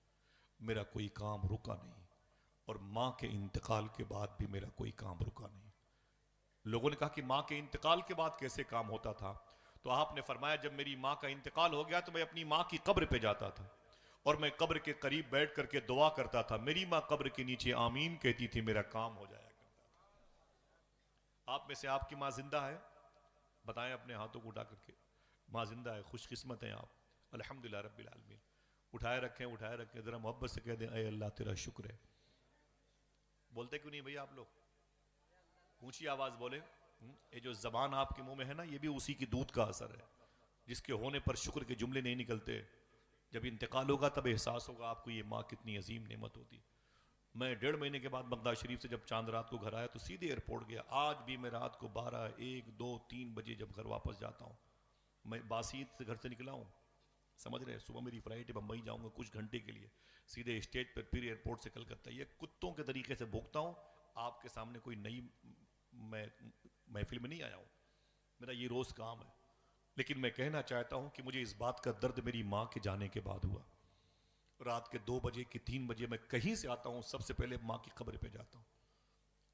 میرا کوئی کام رکا نہیں، اور ماں کے انتقال کے بعد بھی میرا کوئی کام رکا نہیں. لوگوں نے کہا کہ ماں کے انتقال کے بعد کیسے کام ہوتا تھا؟ تو آپ نے فرمایا جب میری ماں کا انتقال ہو گیا تو میں اپنی ماں کی قبر پہ جاتا تھا اور میں قبر کے قریب بیٹھ کر کے دعا کرتا تھا. میری ماں قبر کے نیچے آمین کہتی تھی، میرا کام ہو جایا کرتا تھا. آپ میں سے آپ کی ماں زندہ ہے؟ بتائیں اپنے ہاتھوں کو اٹھا کر کے. ماں زندہ ہے، خوش قسمت ہیں آپ. الحمدللہ رب العالمین. اٹھائے رکھیں اٹھائے رکھیں. ذرا محبت سے کہہ دیں اے اللہ تیرا شکر ہے. بولتے کیوں نہیں بھئی آپ لوگ؟ اونچی آواز بولے. یہ جو زبان آپ کے منہ میں ہے نا یہ بھی اسی کی دودھ کا اثر ہے جس کے ہونے پر شکر کے جملے نہیں نکلتے. جب انتقال ہوگا تب احساس ہوگا آپ کو یہ ماں کتنی عظیم نعمت ہوتی. میں 1.5 مہینے کے بعد بغداد شریف سے جب چاند رات کو گھر آیا تو سیدھے ایئرپورٹ گیا. آج بھی میں رات کو 12, 1, 2, 3 بجے جب گھر واپس جاتا ہوں، میں باسیت سے گھر سے نکلا ہوں، سمجھ رہے ہیں، صبح میری فلائٹ ہے، بمبئی جاؤں گا کچھ گھنٹے کے لیے، سیدھے اسٹیج پر پھر ایئرپورٹ سے کلکتہ. یہ کتوں کے طریقے سے بھوکتا ہوں. آپ کے سامنے کوئی نئی میں محفل میں نہیں آیا ہوں، میرا یہ روز کام ہے. لیکن میں کہنا چاہتا ہوں کہ مجھے اس بات کا درد میری ماں کے جانے کے بعد ہوا. رات کے 2 بجے کہ 3 بجے میں کہیں سے آتا ہوں سب سے پہلے ماں کی قبر پہ جاتا ہوں.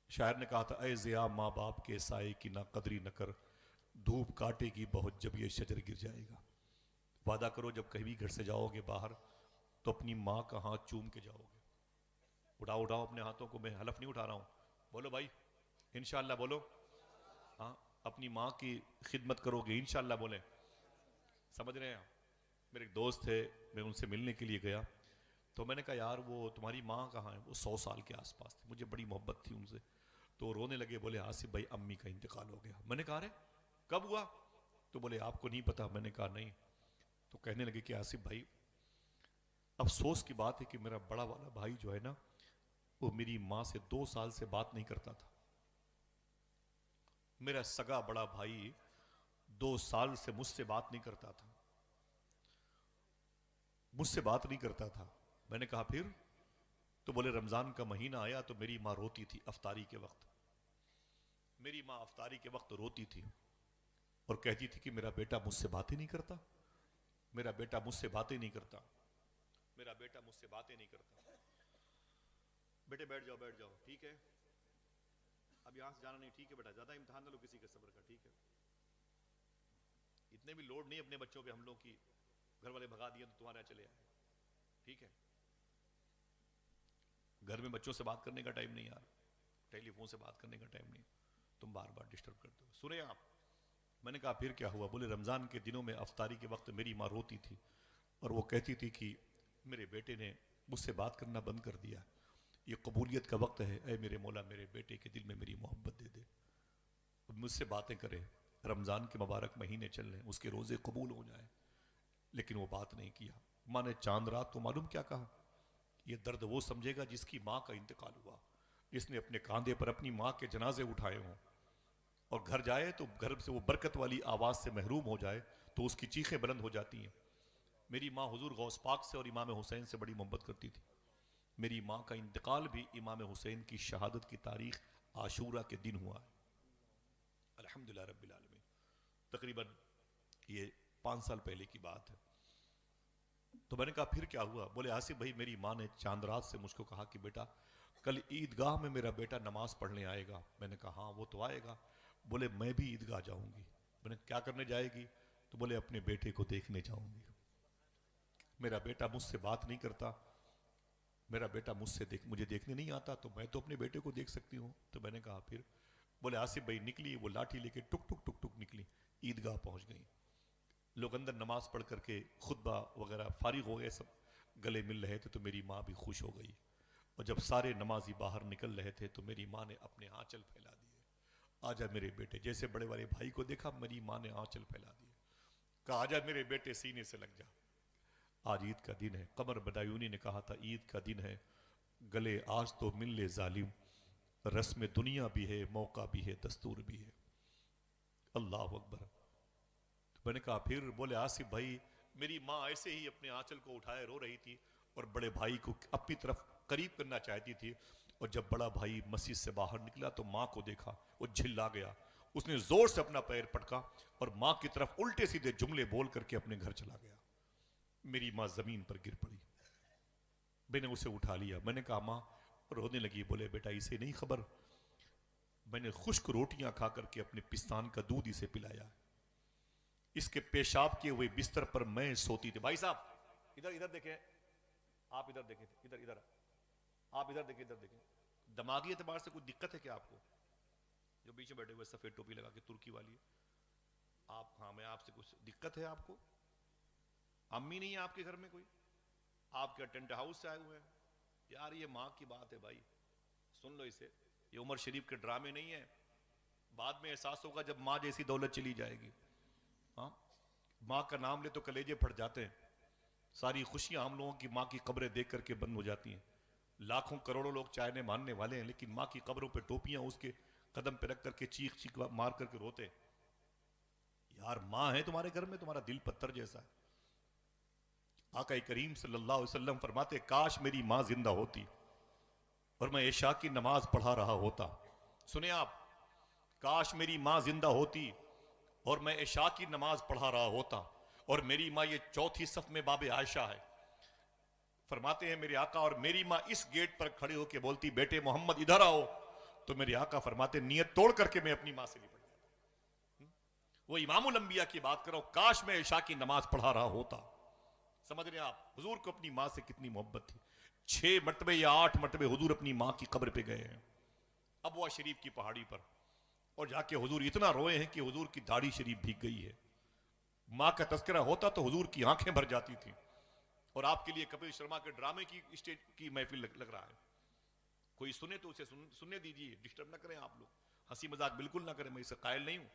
شاعر نے کہا تھا اے ضیا ماں باپ کے سائے کی نہ قدری نہ کر، دھوپ کاٹے گی بہت جب یہ شجر گر جائے گا. وعدہ کرو جب کہیں بھی گھر سے جاؤ گے باہر تو اپنی ماں کا ہاتھ چوم کے جاؤ گے. اٹھاؤ اٹھاؤ اپنے ہاتھوں کو، میں حلف نہیں اٹھا رہا ہوں. بولو بھائی انشاءاللہ بولو. ہاں اپنی ماں کی خدمت کرو گے انشاءاللہ بولیں. سمجھ رہے ہیں آپ؟ میرے ایک دوست تھے، میں ان سے ملنے کے لیے گیا تو میں نے کہا یار وہ تمہاری ماں کہاں ہے؟ وہ 100 سال کے آس پاس تھی، مجھے بڑی محبت تھی ان سے. تو رونے لگے، بولے آصف بھائی امی کا انتقال ہو گیا. میں نے کہا رے کب ہوا؟ تو بولے آپ کو نہیں پتا. میں نے کہا نہیں. تو کہنے لگے کہ آصف بھائی افسوس کی بات ہے کہ میرا بڑا والا بھائی جو ہے نا وہ میری ماں سے 2 سال سے بات نہیں کرتا تھا. میرا سگا بڑا بھائی 2 سال سے مجھ سے بات نہیں کرتا تھا، مجھ سے بات نہیں کرتا تھا. میں نے کہا پھر؟ تو بولے رمضان کا مہینہ آیا تو میری ماں روتی تھی افطاری کے وقت، میری ماں افطاری کے وقت روتی تھی اور کہتی تھی کہ میرا بیٹا مجھ سے باتیں نہیں کرتا، میرا بیٹا مجھ سے باتیں نہیں کرتا، میرا بیٹا مجھ سے باتیں نہیں کرتا۔ بیٹے بیٹھ جاؤ، ٹھیک ہے، اب یہاں سے جانا نہیں، ٹھیک ہے بیٹا، زیادہ امتحان نہ لو کسی کے صبر کا، ٹھیک ہے، اتنے بھی لوڈ نہیں اپنے بچوں پہ ہم لوگ کی، گھر والے بھگا دیے تو تمہارے چلے آئے، ٹھیک ہے، گھر میں بچوں سے بات کرنے کا ٹائم نہیں، یار ٹیلی فون سے بات کرنے کا ٹائم نہیں، تم بار بار ڈسٹرب کرتے ہو۔ سنیں آپ، میں نے کہا پھر کیا ہوا؟ بولے رمضان کے دنوں میں افطاری کے وقت میری ماں روتی تھی اور وہ کہتی تھی کہ میرے بیٹے نے مجھ سے بات کرنا بند کر دیا، یہ قبولیت کا وقت ہے، اے میرے مولا میرے بیٹے کے دل میں میری محبت دے دے، مجھ سے باتیں کرے، رمضان کے مبارک مہینے چل رہے ہیں، اس کے روزے قبول ہو جائیں، لیکن وہ بات نہیں کیا۔ ماں نے چاند رات کو معلوم کیا کہا؟ یہ درد وہ سمجھے گا جس کی ماں کا انتقال ہوا، جس نے اپنے کاندھے پر اپنی ماں کے جنازے اٹھائے ہوں، اور گھر جائے تو گھر سے وہ برکت والی آواز سے محروم ہو جائے تو اس کی چیخیں بلند ہو جاتی ہیں۔ میری ماں حضور غوث پاک سے اور امام حسین سے بڑی محبت کرتی تھی۔ میری ماں کا انتقال بھی امام حسین کی شہادت کی تاریخ عاشورہ کے دن ہوا ہے، الحمدللہ رب العالمین، تقریباً یہ 5 سال پہلے کی بات ہے۔ تو میں نے کہا پھر کیا ہوا؟ بولے آصف بھائی میری ماں نے چاند رات سے مجھ کو کہا کہ بیٹا کل عیدگاہ میں میرا بیٹا نماز پڑھنے آئے گا۔ میں نے کہا ہاں وہ تو آئے گا۔ بولے میں بھی عیدگاہ جاؤں گی۔ میں نے کیا کرنے جائے گی؟ تو بولے اپنے بیٹے کو دیکھنے جاؤں گی، میرا بیٹا مجھ سے بات نہیں کرتا، میرا بیٹا مجھے دیکھنے نہیں آتا، تو میں تو اپنے بیٹے کو دیکھ سکتی ہوں۔ تو میں نے کہا پھر؟ بولے آصف بھائی نکلی، وہ لاٹھی لے کے ٹک ٹک ٹک ٹک نکلی، عیدگاہ پہنچ گئی، لوگ اندر نماز پڑھ کر کے خطبہ وغیرہ فارغ ہو گئے، سب گلے مل رہے تھے، تو میری ماں بھی خوش ہو گئی، اور جب سارے نمازی باہر نکل رہے تھے تو میری ماں نے اپنے آنچل پھیلا دیے، آجا میرے بیٹے، جیسے بڑے والے بھائی کو دیکھا میری ماں نے آنچل پھیلا دیے، کہا آجا میرے بیٹے سینے سے لگ جا، آج عید کا دن ہے۔ قمر بدایونی نے کہا تھا عید کا دن ہے، گلے آج تو مل لے ظالم، رسم دنیا بھی ہے، موقع بھی ہے، دستور بھی ہے، اللہ اکبر۔ میں نے کہا پھر؟ بولے آصف بھائی میری ماں ایسے ہی اپنے آنچل کو اٹھائے رو رہی تھی اور بڑے بھائی کو اپنی طرف قریب کرنا چاہتی تھی، اور جب بڑا بھائی مسجد سے باہر نکلا تو ماں کو دیکھا، وہ جھلا گیا، اس نے زور سے اپنا پیر پٹکا اور ماں کی طرف الٹے سیدھے جملے بول کر کے اپنے گھر چلا گیا۔ میری ماں زمین پر گر پڑی، میں نے اسے اٹھا لیا، میں نے کہا ماں، رونے لگی، بولے بیٹا اسے نہیں خبر، میں نے خشک روٹیاں کھا کر کے اپنے پستان کا دودھ اسے پلایا، اس کے پیشاب کیے ہوئے بستر پر میں سوتی تھی۔ بھائی صاحب ادھر دیکھیں، آپ ادھر دیکھیں، ادھر آپ ادھر دیکھیں، دماغی اعتبار سے کوئی دقت ہے کیا آپ کو؟ جو بیچ میں بیٹھے ہوئے سفید ٹوپی لگا کے ترکی والی ہے، آپ، ہاں میں آپ سے کچھ دقت ہے آپ کو؟ امی نہیں ہے آپ کے گھر میں کوئی؟ آپ کے ٹینٹ ہاؤس سے آئے ہوئے ہیں؟ یار یہ ماں کی بات ہے بھائی، سن لو اسے، یہ عمر شریف کے ڈرامے نہیں ہیں، بعد میں احساس ہوگا جب ماں جیسی دولت چلی جائے گی۔ ہاں ماں کا نام لے تو کلیجے پھٹ جاتے ہیں، ساری خوشیاں ہم لوگوں کی ماں کی قبریں دیکھ کر کے بند ہو جاتی ہیں، لاکھوں کروڑوں لوگ چاہنے ماننے والے ہیں، لیکن ماں کی قبروں پہ ٹوپیاں اس کے قدم پہ رکھ کر کے چیخ چیخ مار کر کے روتے۔ یار ماں ہے تمہارے گھر میں، تمہارا دل پتھر جیسا ہے۔ آقا کریم صلی اللہ علیہ وسلم فرماتے کاش میری ماں زندہ ہوتی اور میں عشاء کی نماز پڑھا رہا ہوتا۔ سنیں آپ، کاش میری ماں زندہ ہوتی اور میں عشاء کی نماز پڑھا رہا ہوتا، اور میری ماں یہ چوتھی صف میں باب عائشہ ہے، فرماتے ہیں میرے آقا، اور میری ماں اس گیٹ پر کھڑے ہو کے بولتی بیٹے محمد ادھر آؤ، تو میرے آقا فرماتے نیت توڑ کر کے میں اپنی ماں سے نپٹ جاتا۔ وہ امام الانبیاء کی بات کرو، کاش میں عشاء کی نماز پڑھا رہا ہوتا۔ سمجھ رہے ہیں آپ حضور کو اپنی ماں سے کتنی محبت تھی؟ 6 مرتبے یا 8 مرتبے حضور اپنی ماں کی قبر پہ گئے ہیں، ابوا شریف کی پہاڑی پر، اور جا کے حضور اتنا روئے ہیں کہ حضور کی داڑھی شریف بھیگ گئی ہے۔ ماں کا تذکرہ ہوتا تو حضور کی آنکھیں بھر جاتی تھیں۔ اور آپ کے لیے کپل شرما کے ڈرامے کی اسٹیج کی محفل لگ رہا ہے، کوئی سنے تو اسے سننے دیجیے، ڈسٹرب نہ کریں آپ لوگ، ہنسی مذاق بالکل نہ کریں، میں اسے قائل نہیں ہوں۔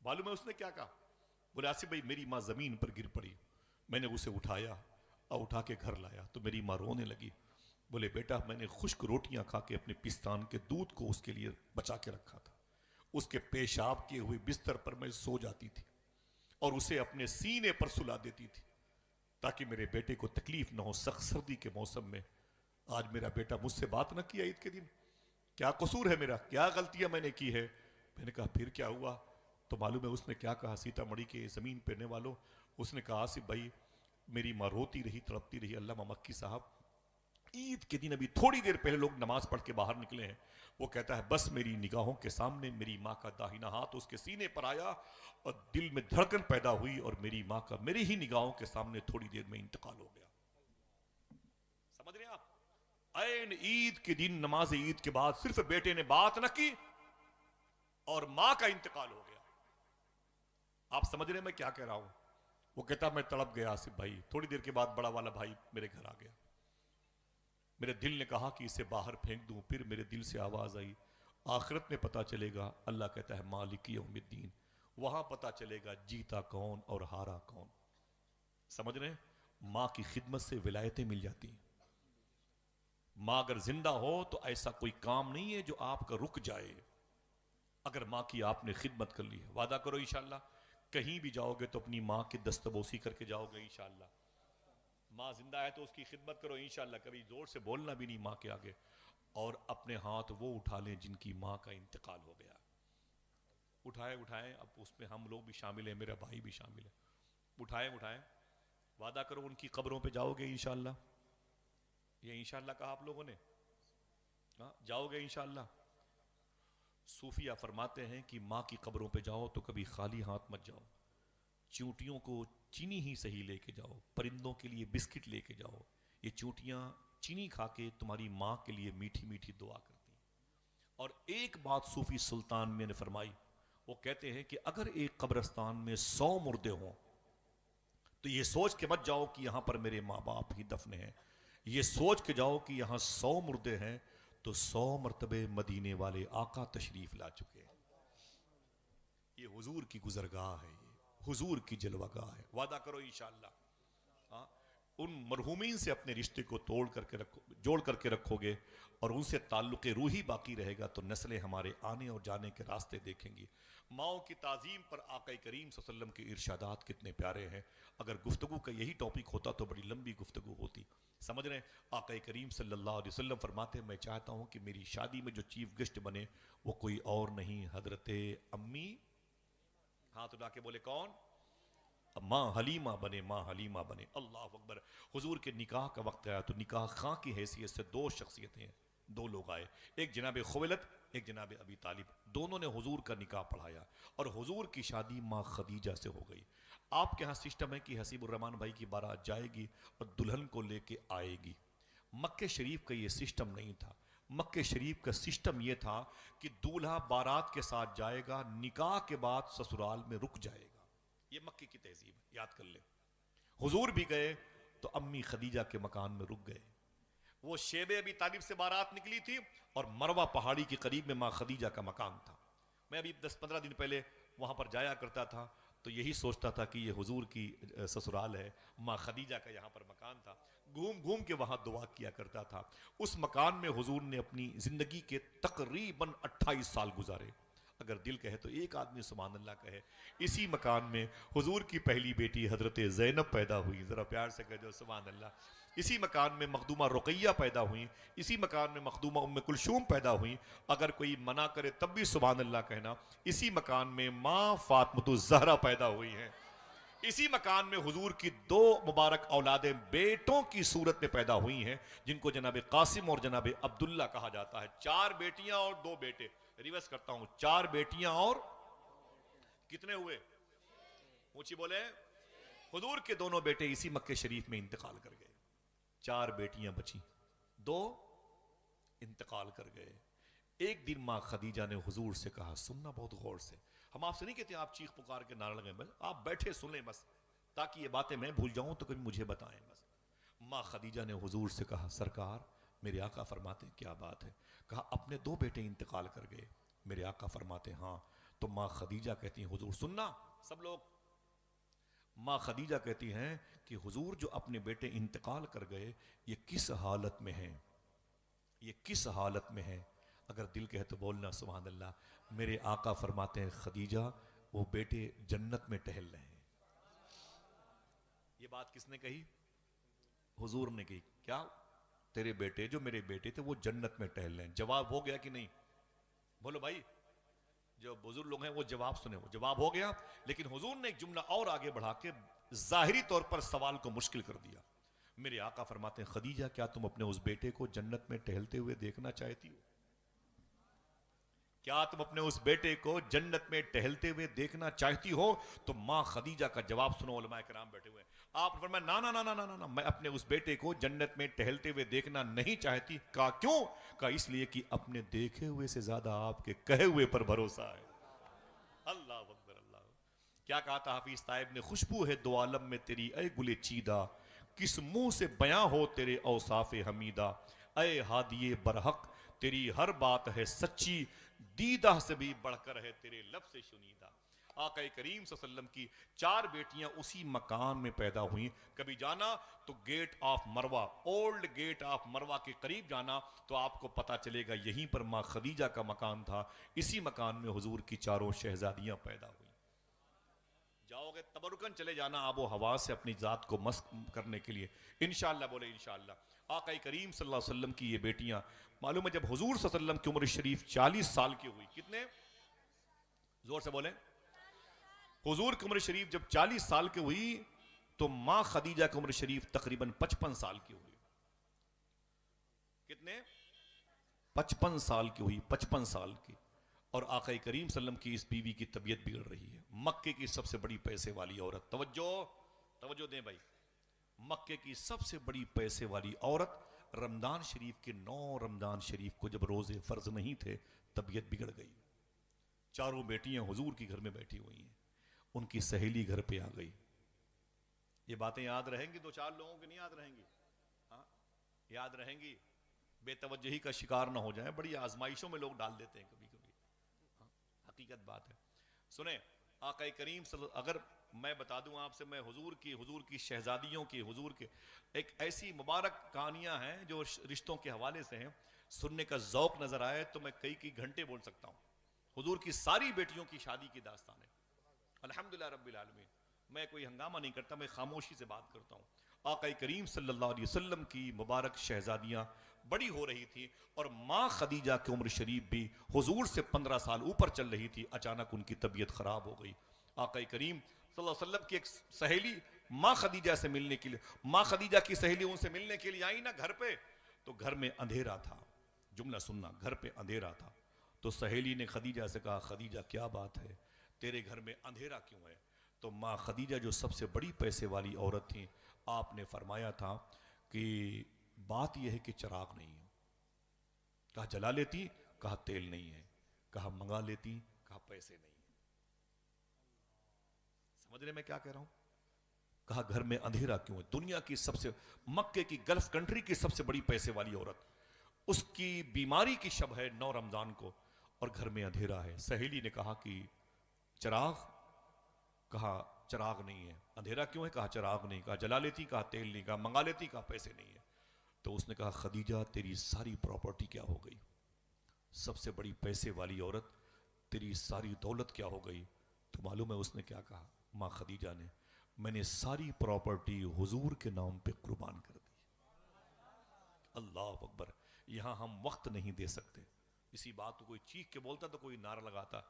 معلوم ہے اس نے کیا کہا؟ بولے آصف بھائی میری ماں زمین پر گر پڑی، میں نے اسے اٹھایا اور اٹھا کے گھر لایا تو میری ماں رونے لگی، بولے بیٹا میں نے خشک روٹیاں کھا کے اپنے پستان کے دودھ کو اس کے لیے بچا کے رکھا تھا، اس کے پیشاب کیے ہوئے بستر پر میں سو جاتی تھی اور اسے اپنے سینے پر سلا دیتی تھی تاکہ میرے بیٹے کو تکلیف نہ ہو، سخت سردی کے موسم میں آج میرا بیٹا مجھ سے بات نہ کیا عید کے دن، کیا قصور ہے میرا، کیا غلطیاں میں نے کی ہے؟ میں نے کہا پھر کیا ہوا؟ تو معلوم ہے اس نے کیا کہا؟ سیتا مڑی کے زمین پہ رہنے والوں، اس نے کہا آصف بھائی میری ماں روتی رہی تڑپتی رہی، علامہ مکی صاحب عید کے دن ابھی تھوڑی دیر پہلے لوگ نماز پڑھ کے باہر نکلے ہیں، وہ کہتا ہے بس میری نگاہوں کے سامنے میری ماں کا داہنا ہاتھ اس کے سینے پر آیا اور دل میں دھڑکن پیدا ہوئی اور میری ماں کا میری ہی نگاہوں کے سامنے تھوڑی دیر میں انتقال ہو گیا۔ سمجھ رہے ہیں آپ؟ عین عید کے دن نماز عید کے بعد صرف بیٹے نے بات نہ کی اور ماں کا انتقال ہو گیا۔ آپ سمجھ رہے ہیں میں کیا کہہ رہا ہوں؟ وہ کہتا میں تڑپ گیا آصف بھائی، تھوڑی دیر کے بعد بڑا والا بھائی میرے گھر آ گیا، میرے دل نے کہا کہ اسے باہر پھینک دوں، پھر میرے دل سے آواز آئی آخرت میں پتا چلے گا، اللہ کہتا ہے مالک یوم الدین، وہاں پتا چلے گا جیتا کون اور ہارا کون۔ سمجھ رہے ہیں؟ ماں کی خدمت سے ولایتیں مل جاتی ہیں۔ ماں اگر زندہ ہو تو ایسا کوئی کام نہیں ہے جو آپ کا رک جائے، اگر ماں کی آپ نے خدمت کر لی ہے۔ وعدہ کرو انشاءاللہ کہیں بھی جاؤ گے تو اپنی ماں کی دستبوسی کر کے جاؤ گے انشاءاللہ۔ ماں زندہ ہے تو اس کی خدمت کرو انشاءاللہ، کبھی زور سے بولنا بھی نہیں ماں کے آگے، اور اپنے ہاتھ وہ اٹھا لیں جن کی ماں کا انتقال ہو گیا۔ اٹھائیں، اب اس میں ہم لوگ بھی شامل ہیں، میرا بھائی بھی شامل ہے، اٹھائیں، وعدہ کرو ان کی قبروں پہ جاؤ گے انشاءاللہ۔ یہ انشاءاللہ کہا آپ لوگوں نے؟ ہاں جاؤ گے انشاءاللہ؟ صوفیہ فرماتے ہیں کہ ماں کی قبروں پہ جاؤ تو کبھی خالی ہاتھ مت جاؤ، چونٹیوں کو چینی ہی صحیح لے کے جاؤ، پرندوں کے لیے بسکٹ لے کے جاؤ، یہ چونٹیاں چینی کھا کے تمہاری ماں کے لیے میٹھی میٹھی دعا کرتی ہیں۔ اور ایک بات صوفی سلطان میں نے فرمائی، وہ کہتے ہیں کہ اگر ایک قبرستان میں 100 مردے ہوں تو یہ سوچ کے مت جاؤ کہ یہاں پر میرے ماں باپ ہی دفن ہیں، یہ سوچ کے جاؤ کہ یہاں 100 مردے ہیں تو 100 مرتبہ مدینے والے آقا تشریف لا چکے ہیں۔ یہ حضور کی گزرگاہ ہے، یہ حضور کی جلوہ گاہ ہے۔ وعدہ کرو انشاءاللہ ہاں ان مرحومین سے اپنے رشتے کو جوڑ کر کے رکھو گے اور ان سے تعلق روحی باقی رہے گا تو نسلیں ہمارے آنے اور جانے کے راستے دیکھیں گی۔ ماؤں کی تعظیم پر آقا کریم صلی اللہ علیہ وسلم کے ارشادات کتنے پیارے ہیں، اگر گفتگو کا یہی ٹاپک ہوتا تو بڑی لمبی گفتگو ہوتی۔ سمجھ رہے ہیں؟ آقا کریم صلی اللہ علیہ وسلم فرماتے ہیں میں چاہتا ہوں کہ میری شادی میں جو چیف گیسٹ بنے وہ کوئی اور نہیں، حضرت امی، ہاتھ اٹھا کے بولے کون؟ ماں حلیمہ بنے، ماں حلیمہ بنے۔ اللہ اکبر۔ حضور کے نکاح کا وقت آیا تو نکاح خاں کی حیثیت سے 2 شخصیتیں ہیں، 2 لوگ آئے، ایک جناب خویلد، ایک جناب ابی طالب، دونوں نے حضور کا نکاح پڑھایا اور حضور کی شادی ماں خدیجہ سے ہو گئی۔ آپ کے ہاں سسٹم ہے کہ حسیب الرحمان بھائی کی بارات جائے گی اور دلہن کو لے کے آئے گی۔ مکہ شریف کا یہ سسٹم نہیں تھا، مکہ شریف کا سسٹم یہ تھا کہ دولہا بارات کے ساتھ جائے گا، نکاح کے بعد سسرال میں رک جائے گا۔ یہ مکے کی تہذیب ہے، یاد کر لیں۔ حضور بھی گئے تو امی خدیجہ کے مکان میں رک گئے۔ وہ شیب ابی طالب سے بارات نکلی تھی اور مروہ پہاڑی کے قریب میں ماں خدیجہ کا مکان تھا۔ میں ابھی 10-15 دن پہلے وہاں پر جایا کرتا تھا تو یہی سوچتا تھا کہ یہ حضور کی سسرال ہے، ماں خدیجہ کا یہاں پر مکان تھا، گھوم گھوم کے وہاں دعا کیا کرتا تھا۔ اس مکان میں حضور نے اپنی زندگی کے تقریباً 28 سال گزارے۔ اگر دل کہے تو ایک آدمی سبحان اللہ کہے۔ اسی مکان میں حضور کی پہلی بیٹی حضرت زینب پیدا ہوئی، ذرا پیار سے کہہ دو سبحان اللہ۔ اسی مکان میں مخدومہ رقیہ پیدا ہوئی، اسی مکان میں مخدومہ ام کلثوم پیدا ہوئی، اگر کوئی منع کرے تب بھی سبحان اللہ کہنا۔ اسی مکان میں ماں فاطمہ الزہرا پیدا ہوئی ہیں، اسی مکان میں حضور کی 2 مبارک اولادیں بیٹوں کی صورت میں پیدا ہوئی ہیں جن کو جناب قاسم اور جناب عبداللہ کہا جاتا ہے۔ 4 بیٹیاں اور 2 بیٹے، ریورس کرتا ہوں، 4 بیٹیاں اور کتنے ہوئے؟ اونچی بولے۔ حضور کے دونوں بیٹے اسی مکہ شریف میں انتقال کر گئے، 4 بیٹیاں بچیں، 2 انتقال کر گئے۔ ایک دن ماں خدیجہ نے حضور سے کہا، سننا بہت غور سے، ہم آپ سے نہیں کہتے آپ چیخ پکار کے نعرہ لگائیں، بس آپ بیٹھے سنیں بس، تاکہ یہ باتیں میں بھول جاؤں تو کبھی مجھے بتائیں بس۔ ماں خدیجہ نے حضور سے کہا، سرکار میرے آقا فرماتے ہیں کیا بات ہے؟ کہا اپنے 2 بیٹے انتقال کر گئے۔ میرے آقا فرماتے ہاں۔ تو ماں خدیجہ کہتی ہیں حضور، سننا سب لوگ، ماں خدیجہ کہتی ہیں کہ حضور جو اپنے بیٹے انتقال کر گئے یہ کس حالت میں ہیں، یہ کس حالت میں ہیں؟ اگر دل کہے تو بولنا سبحان اللہ۔ میرے آقا فرماتے ہیں خدیجہ وہ بیٹے جنت میں ٹہل رہے ہیں۔ یہ بات کس نے کہی؟ حضور نے کہی۔ کیا تیرے بیٹے جو میرے بیٹے تھے وہ جنت میں ٹہل رہے ہیں. جواب ہو گیا کہ نہیں؟ بولو بھائی. جو بزرگ لوگ ہیں وہ جواب سنیں. وہ جواب ہو گیا. لیکن حضور نے ایک جملہ اور آگے بڑھا کے ظاہری طور پر سوال کو مشکل کر دیا. میرے آقا فرماتے ہیں خدیجہ کیا تم اپنے اس بیٹے کو جنت میں ٹہلتے ہوئے دیکھنا چاہتی ہو؟ کیا تم اپنے اس بیٹے کو جنت میں ٹہلتے ہوئے دیکھنا چاہتی ہو؟ تو ماں خدیجہ کا جواب سنو. علماء کرام بیٹھے ہوئے. آپ فرمایا نا نا نا نا نا نا میں اپنے اس بیٹے کو جنت میں ٹہلتے ہوئے دیکھنا نہیں چاہتی. کہا کیوں؟ کہا اس لیے کہ اپنے دیکھے ہوئے سے زیادہ آپ کے کہے ہوئے پر بھروسہ ہے. اللہ اکبر. اللہ. کیا کہا تھا حفیظ صاحب نے؟ خوشبو ہے دو عالم میں تیری اے گلے چیدہ، کس منہ سے بیاں ہو تیرے اوصاف حمیدہ. اے ہادی برحق تیری ہر بات ہے سچی، دیدہ سے بھی بڑھ کر ہے تیرے لب سے شنیدہ. آقا کریم صلی اللہ علیہ وسلم کی 4 بیٹیاں اسی مکان میں پیدا ہوئیں. کبھی جانا تو gate of Marwah, old gate of Marwah کے قریب جانا تو آپ کو پتا چلے گا یہیں پر ماں خدیجہ کا مکان تھا. اسی مکان میں حضور کی 4 شہزادیاں پیدا ہوئیں. جاؤ گے تبرکن چلے جانا آب و ہوا سے اپنی ذات کو مسک کرنے کے لیے انشاءاللہ. بولے انشاءاللہ. آقا کریم صلی اللہ علیہ وسلم کی یہ بیٹیاں معلوم ہے جب حضور صلی اللہ علیہ وسلم کی عمر شریف 40 سال کی ہوئی. کتنے؟ زور سے بولیں. حضور کی عمر شریف جب 40 سال کی ہوئی تو ماں خدیجہ کی عمر شریف تقریباً 55 سال کی ہوئی. کتنے؟ 55 سال کی ہوئی. 55 سال کی. اور آقا کریم صلی اللہ علیہ وسلم کی اس بیوی کی طبیعت بگڑ رہی ہے. مکے کی سب سے بڑی پیسے والی عورت. توجہ دیں بھائی. مکے کی سب سے بڑی پیسے والی عورت رمضان شریف کے 9 رمضان شریف کو جب روزے فرض نہیں تھے طبیعت بگڑ گئی. 4 بیٹیاں حضور کی گھر میں بیٹھی ہوئی ہیں. ان کی سہیلی گھر پہ آ گئی. یہ باتیں یاد رہیں گی 2-4 لوگوں کی نہیں یاد رہیں گی؟ ہاں یاد رہیں گی. بے توجہی کا شکار نہ ہو جائیں. بڑی آزمائشوں میں لوگ ڈال دیتے ہیں کبھی کبھی. حقیقت بات ہے. سنیں آقا کریم اگر میں بتا دوں آپ سے میں حضور کی شہزادیوں کی حضور کے ایک ایسی مبارک کہانیاں ہیں جو رشتوں کے حوالے سے ہیں. سننے کا ذوق نظر آئے تو میں کئی گھنٹے بول سکتا ہوں. حضور کی ساری بیٹیوں کی شادی کی داستان ہے. الحمدللہ رب العالمین. میں کوئی ہنگامہ نہیں کرتا, میں خاموشی سے بات کرتا ہوں. آقا کریم صلی اللہ علیہ وسلم کی مبارک شہزادیاں بڑی ہو رہی تھی اور ماں خدیجہ کی عمر شریف بھی حضور سے 15 سال اوپر چل رہی تھی. اچانک ان کی طبیعت خراب ہو گئی. آقا کریم صلی اللہ علیہ وسلم کی ایک سہیلی ماں خدیجہ سے ملنے کے لیے, ماں خدیجہ کی سہیلی ان سے ملنے کے لیے آئی نا گھر پہ, تو گھر میں اندھیرا تھا. جملہ سننا, گھر پہ اندھیرا تھا. تو سہیلی نے خدیجہ سے کہا خدیجہ کیا بات ہے, تیرے گھر میں اندھیرا کیوں ہے؟ تو ماں خدیجہ جو سب سے بڑی پیسے والی عورت تھی, آپ نے فرمایا تھا کہ بات یہ ہے کہ چراغ نہیں ہے. کہا جلا لیتی, کہا تیل نہیں ہے. کہا منگا لیتی, کہا پیسے نہیں ہے. سمجھ رہے میں کیا کہہ رہا ہوں؟ کہا گھر میں اندھیرا کیوں ہے؟ دنیا کی سب سے, مکے کی گلف کنٹری کی سب سے بڑی پیسے والی عورت, اس کی بیماری کی شب ہے 9 رمضان کو اور گھر میں اندھیرا ہے. سہیلی نے کہا کہ چراغ, کہا چراغ نہیں ہے. اندھیرا کیوں ہے؟ کہا چراغ نہیں. کہا جلا لیتی, کہا تیل نہیں. کہا منگا لیتی, کہا پیسے نہیں ہے. تو اس نے کہا خدیجہ تیری ساری پراپرٹی کیا ہو گئی؟ سب سے بڑی پیسے والی عورت, تیری ساری دولت کیا ہو گئی؟ تو معلوم ہے اس نے کیا کہا ماں خدیجہ نے؟ میں نے ساری پراپرٹی حضور کے نام پہ قربان کر دی. اللہ اکبر. یہاں ہم وقت نہیں دے سکتے. اسی بات کو کوئی چیخ کے بولتا تو کوئی نعرہ لگاتا.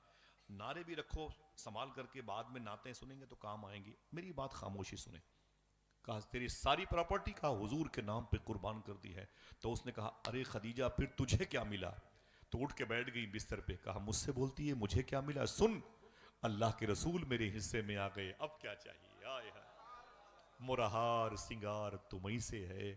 نعرے بھی رکھو سنبھال کر کے, بعد میں نعتیں سنیں گے تو کام آئیں گی. میری بات خاموشی سنیں. کہا تیری ساری پراپرٹی کا حضور کے نام پہ قربان کر دی ہے. تو اس نے کہا ارے خدیجہ پھر تجھے کیا ملا؟ تو اٹھ کے بیٹھ گئی بستر پہ. کہا مجھ سے بولتی ہے مجھے کیا ملا؟ سن, اللہ کے رسول میرے حصے میں آ گئے, اب کیا چاہیے؟ آئے ہے مرہار سنگار تمہیں سے ہے,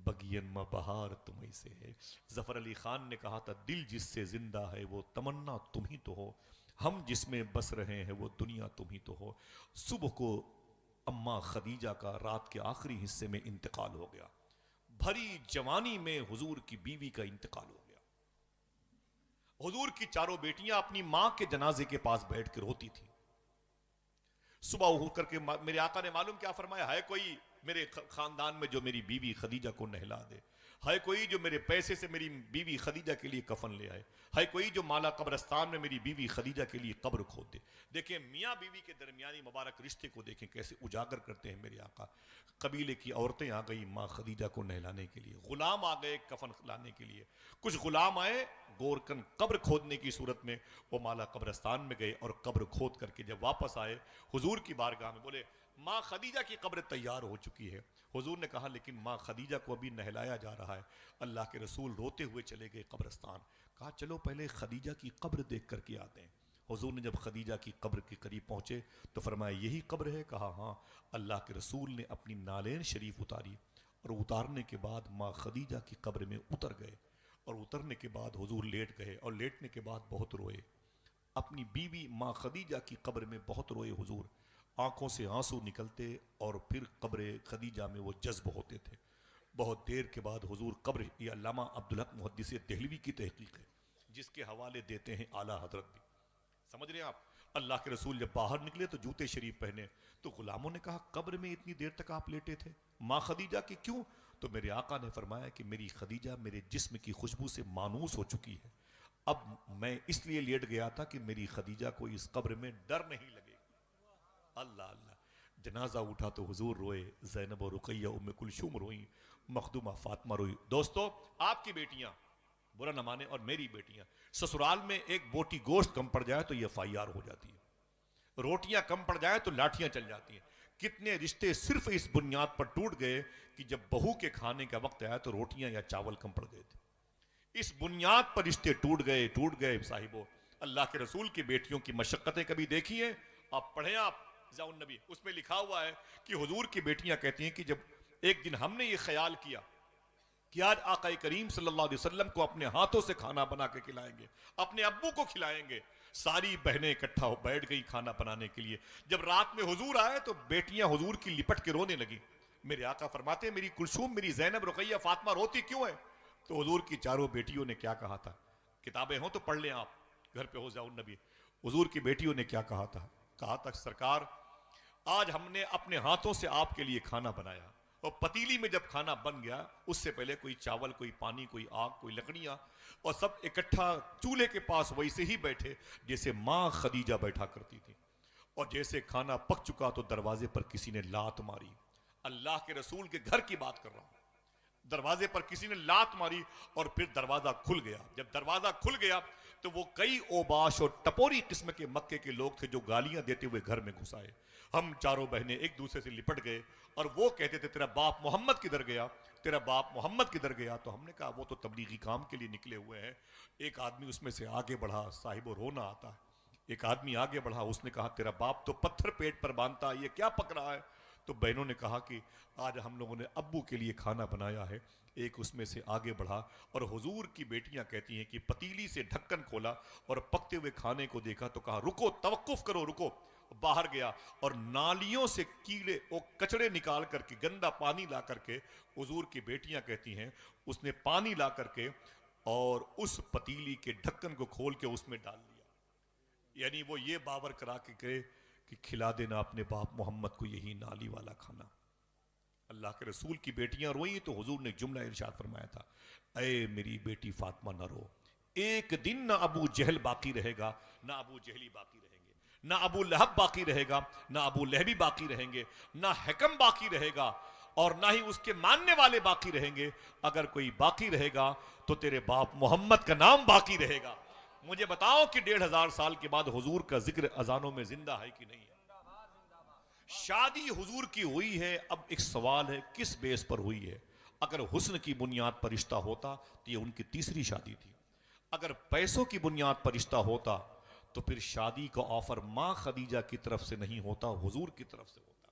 بگین میں بہار تمہیں سے ہے. ظفر علی خان نے کہا تھا دل جس سے زندہ ہے وہ تمنا تم ہی تو ہو, ہم جس میں بس رہے ہیں وہ دنیا تم ہی تو ہو. صبح کو اماں خدیجہ کا رات کے آخری حصے میں انتقال ہو گیا. بھری جوانی میں حضور کی بیوی کا انتقال ہو گیا. حضور کی 4 بیٹیاں اپنی ماں کے جنازے کے پاس بیٹھ کے روتی تھی. صبح اٹھ کر کے میرے آقا نے معلوم کیا فرمایا, ہے کوئی میرے خاندان میں جو میری بیوی خدیجہ کو نہلا دے، ہے کوئی جو میرے پیسے سے میری بیوی خدیجہ کے لیے کفن لے آئے، ہے کوئی جو مالا قبرستان میں میری بیوی خدیجہ کے لیے قبر کھود دے۔ دیکھیں میاں بیوی کے درمیانی مبارک رشتے کو دیکھیں کیسے اجاگر کرتے ہیں میرے آقا۔ قبیلے کی عورتیں آ گئی ماں خدیجہ کو نہلانے کے لیے، غلام آ گئے کفن لانے کے لیے، کچھ غلام آئے گورکن قبر کھودنے کی صورت میں، وہ مالا قبرستان میں گئے اور قبر کھود کر کے جب واپس آئے حضور کی بارگاہ میں بولے ماں خدیجہ کی قبر تیار ہو چکی ہے۔ حضور نے کہا لیکن ماں خدیجہ کو ابھی نہلایا جا رہا ہے۔ اللہ کے رسول روتے ہوئے چلے گئے قبرستان، کہا چلو پہلے خدیجہ کی قبر دیکھ کر کے آتے ہیں۔ حضور نے جب خدیجہ کی قبر کے قریب پہنچے تو فرمایا یہی قبر ہے؟ کہا ہاں۔ اللہ کے رسول نے اپنی نالین شریف اتاری اور اتارنے کے بعد ماں خدیجہ کی قبر میں اتر گئے، اور اترنے کے بعد حضور لیٹ گئے اور لیٹنے کے بعد بہت روئے۔ اپنی بیوی ماں خدیجہ کی قبر میں بہت روئے حضور، آنکھوں سے آنسو نکلتے اور پھر قبر خدیجہ میں وہ جذب ہوتے تھے۔ بہت دیر کے بعد حضور قبر، یہ علامہ عبدالحق محدث دہلوی کی تحقیق ہے جس کے حوالے دیتے ہیں اعلیٰ حضرت بھی، سمجھ رہے ہیں آپ؟ اللہ کے رسول جب باہر نکلے تو جوتے شریف پہنے، تو غلاموں نے کہا قبر میں اتنی دیر تک آپ لیٹے تھے ماں خدیجہ کی، کیوں؟ تو میرے آقا نے فرمایا کہ میری خدیجہ میرے جسم کی خوشبو سے مانوس ہو چکی ہے، اب میں اس لیے لیٹ گیا تھا کہ میری خدیجہ کو اس قبر میں ڈر نہیں لگے۔ اللہ اللہ، جنازہ اٹھا تو حضور روئے، زینب و رقیہ ام کلثوم روئیں، مخدومہ فاطمہ روئی۔ دوستو آپ کی بیٹیاں برا نہ مانے اور میری بیٹیاں، سسرال میں ایک بوٹی گوشت کم پڑ جائے تو یہ FIR ہو جاتی ہے، روٹیاں کم پڑ جائے تو لاٹھیاں چل جاتی ہیں۔ کتنے رشتے صرف اس بنیاد پر ٹوٹ گئے کہ جب بہو کے کھانے کا وقت آیا تو روٹیاں یا چاول کم پڑ گئے تھے، اس بنیاد پر رشتے ٹوٹ گئے صاحبوں۔ اللہ کے رسول کی بیٹیوں کی مشقتیں کبھی دیکھی ہیں؟ آپ پڑھیں، آپ ضیاء النبی، اس میں لکھا ہوا ہے کہ حضور کی بیٹیاں کہتی ہیں کہ جب ایک دن ہم نے یہ خیال کیا کہ آج آقا کریم صلی اللہ علیہ وسلم کو اپنے ہاتھوں سے کھانا بنا کے کھلائیں گے، اپنے ابو کو کھلائیں گے، ساری بہنیں اکٹھا ہو بیٹھ گئی کھانا بنانے کے لیے۔ جب رات میں حضور آئے تو بیٹیاں حضور کی لپٹ کے رونے لگی۔ میرے آقا فرماتے ہیں میری کلثوم، میری زینب، رقیہ، فاطمہ روتی کیوں ہے؟ تو حضور کی چاروں بیٹیوں نے کیا کہا تھا، کتابیں ہوں تو پڑھ لیں آپ، گھر پہ ہو ضیاء النبی۔ حضور کی بیٹیوں نے کیا کہا تھا؟ کہا تھا سرکار آج ہم نے اپنے ہاتھوں سے آپ کے لیے کھانا بنایا، اور پتیلی میں جب کھانا بن گیا اس سے پہلے کوئی چاول، کوئی پانی، کوئی آگ، کوئی لکڑیاں، اور سب اکٹھا چولہے کے پاس ویسے ہی بیٹھے جیسے ماں خدیجہ بیٹھا کرتی تھی، اور جیسے کھانا پک چکا تو دروازے پر کسی نے لات ماری۔ اللہ کے رسول کے گھر کی بات کر رہا ہوں، دروازے پر کسی نے لات ماری اور پھر دروازہ کھل گیا۔ جب دروازہ کھل گیا تو وہ کئی اوباش اور ٹپوری قسم کے مکے کے لوگ تھے جو گالیاں دیتے ہوئے گھر میں گھس آئے۔ ہم چاروں بہنیں ایک دوسرے سے لپٹ گئے اور وہ کہتے تھے تیرا باپ محمد کدھر گیا، تیرا باپ محمد کدھر گیا؟ تو ہم نے کہا وہ تو تبلیغی کام کے لیے نکلے ہوئے ہیں۔ ایک آدمی اس میں سے آگے بڑھا، صاحب و رونا آتا ہے، ایک آدمی آگے بڑھا، اس نے کہا تیرا باپ تو پتھر پیٹ پر باندھتا ہے، یہ کیا پک رہا ہے؟ تو بہنوں نے کہا کہ آج ہم لوگوں نے ابو کے لیے کھانا بنایا ہے۔ ایک اس میں سے آگے بڑھا اور حضور کی بیٹیاں کہتی ہیں کہ پتیلی سے ڈھکن کھولا اور پکتے ہوئے کھانے کو دیکھا تو کہا رکو، توقف کرو، رکو۔ باہر گیا اور نالیوں سے کیڑے اور کچڑے نکال کر کے، گندا پانی لا کر کے، حضور کی بیٹیاں کہتی ہیں اس نے پانی لا کر کے اور اس پتیلی کے ڈھکن کو کھول کے اس میں ڈال دیا، یعنی وہ یہ باور کرا کے کہے کہ کھلا دینا اپنے باپ محمد کو یہی نالی والا کھانا۔ اللہ کے رسول کی بیٹیاں روئیں تو حضور نے جملہ ارشاد فرمایا تھا، اے میری بیٹی فاطمہ نہ رو، ایک دن نہ ابو جہل باقی رہے گا، نہ ابو جہلی باقی رہیں گے، نہ ابو لہب باقی رہے گا، نہ ابو لہبی باقی رہیں گے، نہ حکم باقی رہے گا، اور نہ ہی اس کے ماننے والے باقی رہیں گے۔ اگر کوئی باقی رہے گا تو تیرے باپ محمد کا نام باقی رہے گا۔ مجھے بتاؤ کہ 1500 سال کے بعد حضور کا ذکر اذانوں میں زندہ ہے کہ نہیں ہے؟ شادی حضور کی ہوئی ہے، اب ایک سوال ہے کس بیس پر ہوئی ہے؟ اگر حسن کی بنیاد پر رشتہ ہوتا تو یہ ان کی تیسری شادی تھی، اگر پیسوں کی بنیاد پر رشتہ ہوتا تو پھر شادی کا آفر ماں خدیجہ کی طرف سے نہیں ہوتا، حضور کی طرف سے ہوتا۔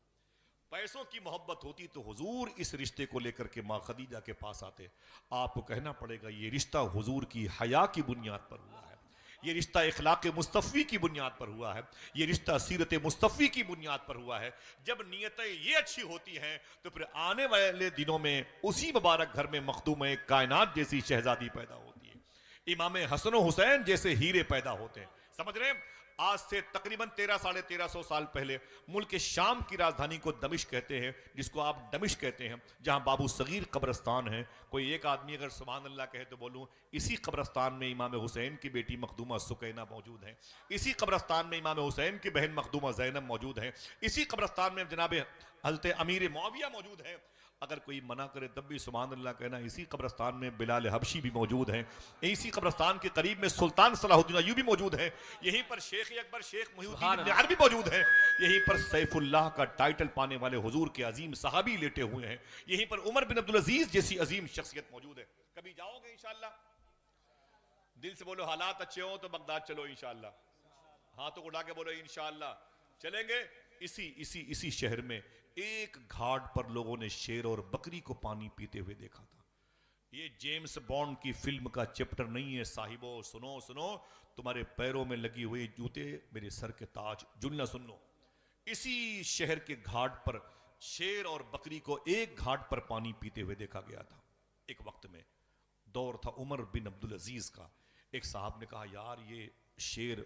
پیسوں کی محبت ہوتی تو حضور اس رشتے کو لے کر کے ماں خدیجہ کے پاس آتے۔ آپ کو کہنا پڑے گا یہ رشتہ حضور کی حیا کی بنیاد پر ہوا ہے، یہ رشتہ اخلاق مصطفی کی بنیاد پر ہوا ہے، یہ رشتہ سیرت مصطفی کی بنیاد پر ہوا ہے۔ جب نیتیں یہ اچھی ہوتی ہیں تو پھر آنے والے دنوں میں اسی مبارک گھر میں مخدومہ کائنات جیسی شہزادی پیدا ہوتی ہے، امام حسن و حسین جیسے ہیرے پیدا ہوتے ہیں۔ سمجھ رہے ہیں؟ آج سے تقریباً 1300 سال پہلے ملک شام کی راجدھانی کو دمشق کہتے ہیں، جس کو آپ دمشق کہتے ہیں، جہاں بابو صغیر قبرستان ہے. کوئی ایک آدمی اگر سبحان اللہ کہے تو بولوں، اسی قبرستان میں امام حسین کی بیٹی مخدومہ سکینہ موجود ہیں، اسی قبرستان میں امام حسین کی بہن مخدومہ زینب موجود ہیں، اسی قبرستان میں جناب حضرت امیر معاویہ موجود ہیں. اگر کوئی منع کرے تب بھی سبحان اللہ کہنا. اسی قبرستان میں بلال حبشی بھی موجود ہیں، اسی قبرستان کے قریب میں سلطان صلاح الدین ایوبی موجود ہیں، یہیں پر شیخ اکبر شیخ محی الدین ابن عربی موجود ہیں، یہیں پر سیف اللہ کا ٹائٹل پانے والے حضور کے عظیم صحابی لیٹے ہوئے ہیں، یہیں پر عمر بن عبدالعزیز جیسی عظیم شخصیت موجود ہے. کبھی جاؤ گے انشاءاللہ؟ دل سے بولو حالات اچھے ہوں تو بغداد چلو انشاءاللہ. ہاتھوں کو اٹھا کے بولو انشاءاللہ چلیں گے. اسی شہر میں ایک گھاٹ پر لوگوں نے شیر اور بکری کو پانی پیتے ہوئے دیکھا تھا. یہ جیمز بانڈ کی فلم کا چیپٹر نہیں ہے صاحبو. سنو تمہارے پیروں میں لگی ہوئی جوتے میرے سر کے تاج. جملہ سن لو. اسی شہر کے گھاٹ پر شیر اور بکری کو ایک گھاٹ پر پانی پیتے ہوئے دیکھا گیا تھا. ایک وقت میں دور تھا عمر بن عبدالعزیز کا. ایک صاحب نے کہا یار یہ شیر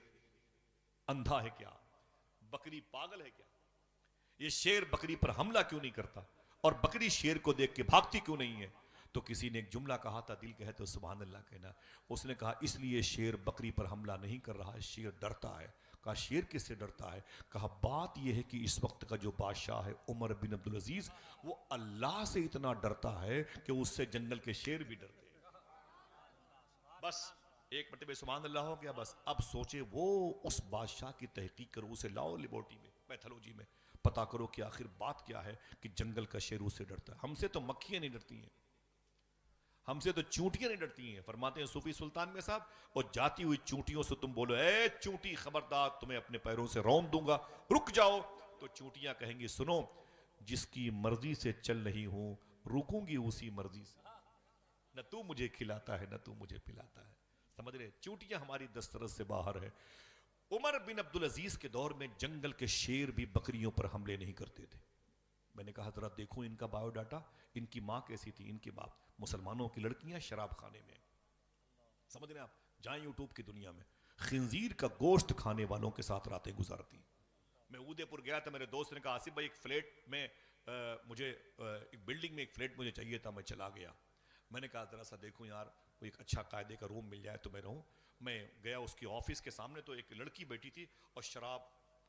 اندھا ہے کیا؟ بکری پاگل ہے کیا؟ یہ شیر بکری پر حملہ کیوں نہیں کرتا؟ اور بکری شیر کو دیکھ کے بھاگتی کیوں نہیں ہے؟ تو کسی نے ایک جملہ کہا تھا، دل کہے تو سبحان اللہ کہنا. اس نے کہا اس لیے شیر بکری پر حملہ نہیں کر رہا ہے، شیر ڈرتا ہے. کہا شیر کس سے ڈرتا ہے؟ کہا بات یہ ہے کہ اس وقت کا جو بادشاہ ہے عمر بن عبدالعزیز، وہ اللہ سے اتنا ڈرتا ہے کہ اس سے جنگل کے شیر بھی ڈرتے ہیں. بس ایک مرتبہ سبحان اللہ ہو گیا. بس اب سوچے وہ اس بادشاہ کی تحقیق کرو، اسے لاؤ لیبورٹری میں، پیتھولوجی میں، پتا کرو کہ آخر بات کیا ہے کہ جنگل کا شیر اس سے ڈرتا ہے. ہم سے تو مکھیاں نہیں ڈرتی ہیں، ہم سے تو چونٹیاں نہیں ڈرتی ہیں. فرماتے ہیں صوفی سلطان میں صاحب، اور جاتی ہوئی چونٹیوں سے تم بولو اے چونٹی خبردار تمہیں اپنے پیروں سے رون دوں گا، رک جاؤ. تو چونٹیاں کہیں گی سنو، جس کی مرضی سے چل رہی ہوں رکوں گی اسی مرضی سے. نہ تو مجھے کھلاتا ہے نہ تو مجھے پلاتا ہے. سمجھ رہے؟ چونٹیاں ہماری دسترس سے باہر ہے. عمر بن عبدالعزیز کے دور میں جنگل کے شیر بھی بکریوں پر حملے نہیں کرتے تھے. میں نے کہا ذرا دیکھوں ان کا بایو ڈاٹا. ان کی ماں کیسی تھی؟ ان کی باپ مسلمانوں کی لڑکیاں شراب خانے میں. سمجھ رہے ہیں آپ؟ جائیں یوٹیوب کی دنیا میں، خنزیر کا گوشت کھانے والوں کے ساتھ راتیں گزارتی. میں اودے پور گیا تھا، میرے دوست نے کہا آصف بھائی ایک فلیٹ میں مجھے ایک بلڈنگ میں ایک فلیٹ مجھے چاہیے تھا. میں چلا گیا. میں نے کہا ذرا سا دیکھوں یار کوئی ایک اچھا قاعدے کا روم مل جائے تو میں رہوں. میں گیا اس کی آفس کے سامنے تو ایک لڑکی بیٹھی تھی اور شراب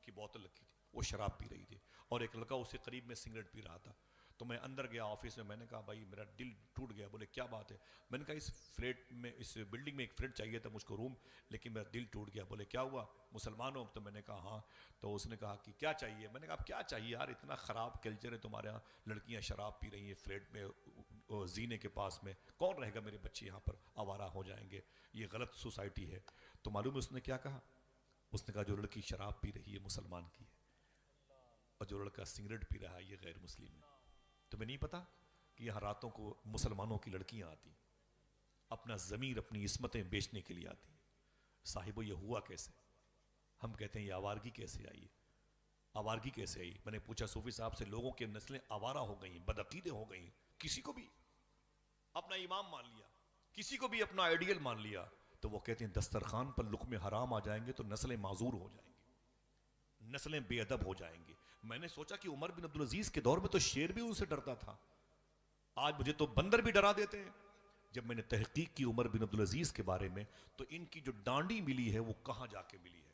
کی بوتل رکھی تھی، وہ شراب پی رہی تھی، اور ایک لڑکا اس کے قریب میں سگریٹ پی رہا تھا. تو میں اندر گیا آفس میں نے کہا بھائی میرا دل ٹوٹ گیا. بولے کیا بات ہے؟ میں نے کہا اس فلیٹ میں اس بلڈنگ میں ایک فلیٹ چاہیے تھا مجھ کو روم، لیکن میرا دل ٹوٹ گیا. بولے کیا ہوا؟ مسلمان ہو؟ تو میں نے کہا ہاں. تو اس نے کہا کہ کیا چاہیے؟ میں نے کہا کیا چاہیے یار، اتنا خراب کلچر ہے تمہارے یہاں، لڑکیاں شراب پی رہی ہیں فلیٹ میں زینے کے پاس میں، کون رہے گا؟ میرے بچے یہاں پر آوارہ ہو جائیں گے، یہ غلط سوسائٹی ہے. تو معلوم ہے اس نے کیا کہا؟ اس نے کہا جو لڑکی شراب پی رہی ہے مسلمان کی ہے، اور جو لڑکا سگریٹ پی رہا ہے یہ غیر مسلم ہے. تمہیں نہیں پتا کہ یہاں راتوں کو مسلمانوں کی لڑکیاں آتی، اپنا ضمیر اپنی عصمتیں بیچنے کے لیے آتی. صاحبو یہ ہوا کیسے؟ ہم کہتے ہیں یہ آوارگی کیسے آئی؟ آوارگی کیسے آئی؟ میں نے پوچھا صوفی صاحب سے، لوگوں کی نسلیں آوارہ ہو گئیں، بدعقیدے ہو گئیں. کسی کو بھی اپنا امام مان لیا، کسی کو بھی اپنا آئیڈیل مان لیا، تو وہ کہتے ہیں دسترخوان پر لقمے حرام آ جائیں گے تو نسلیں معذور ہو جائیں گی، نسلیں بے ادب ہو جائیں گی. میں نے سوچا کہ عمر بن عبدالعزیز کے دور میں تو شیر بھی ان سے ڈرتا تھا، آج مجھے تو بندر بھی ڈرا دیتے ہیں. جب میں نے تحقیق کی عمر بن عبدالعزیز کے بارے میں تو ان کی جو ڈانڈی ملی ہے وہ کہاں جا کے ملی ہے.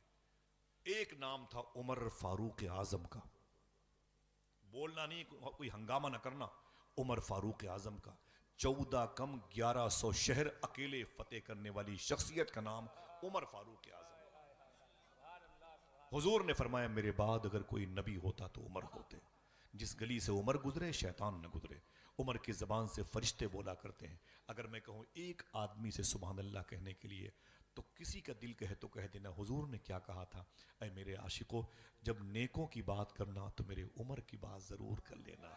ایک نام تھا عمر فاروق اعظم کا، بولنا نہیں، کوئی ہنگامہ نہ کرنا. عمر فاروق اعظم کا 14 کم 1100 شہر اکیلے فتح کرنے والی شخصیت کا نام عمر فاروق اعظم. حضور نے فرمایا میرے بعد اگر کوئی نبی ہوتا تو عمر ہوتے. جس گلی سے عمر گزرے شیطان نہ گزرے. عمر کی زبان سے فرشتے بولا کرتے ہیں. اگر میں کہوں ایک آدمی سے سبحان اللہ کہنے کے لیے تو کسی کا دل کہے تو کہہ دینا حضور نے کیا کہا تھا، اے میرے عاشقو جب نیکوں کی بات کرنا تو میرے عمر کی بات ضرور کر لینا.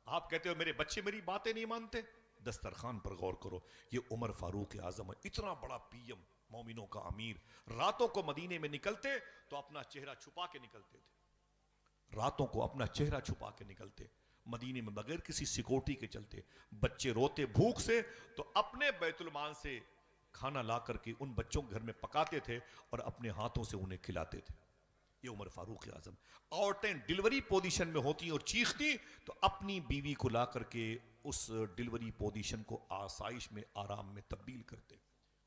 آپ کہتے ہو میرے بچے میری باتیں نہیں مانتے، دسترخوان پر غور کرو، یہ عمر فاروق اعظم ہے، اتنا بڑا پی ایم، مومنوں کا امیر. راتوں کو مدینے میں نکلتے تو اپنا چہرہ چھپا کے نکلتے تھے، راتوں کو اپنا چہرہ چھپا کے نکلتے، مدینے میں بغیر کسی سیکورٹی کے چلتے. بچے روتے بھوک سے تو اپنے بیت المال سے کھانا لا کر کے ان بچوں کے گھر میں پکاتے تھے اور اپنے ہاتھوں سے انہیں کھلاتے تھے. یہ عمر فاروق اعظم. عورتیں ڈیلیوری پوزیشن میں ہوتی اور چیختی تو اپنی بیوی کو لا کر کے اس ڈیلیوری پوزیشن کو آسائش میں آرام میں تبدیل کرتے.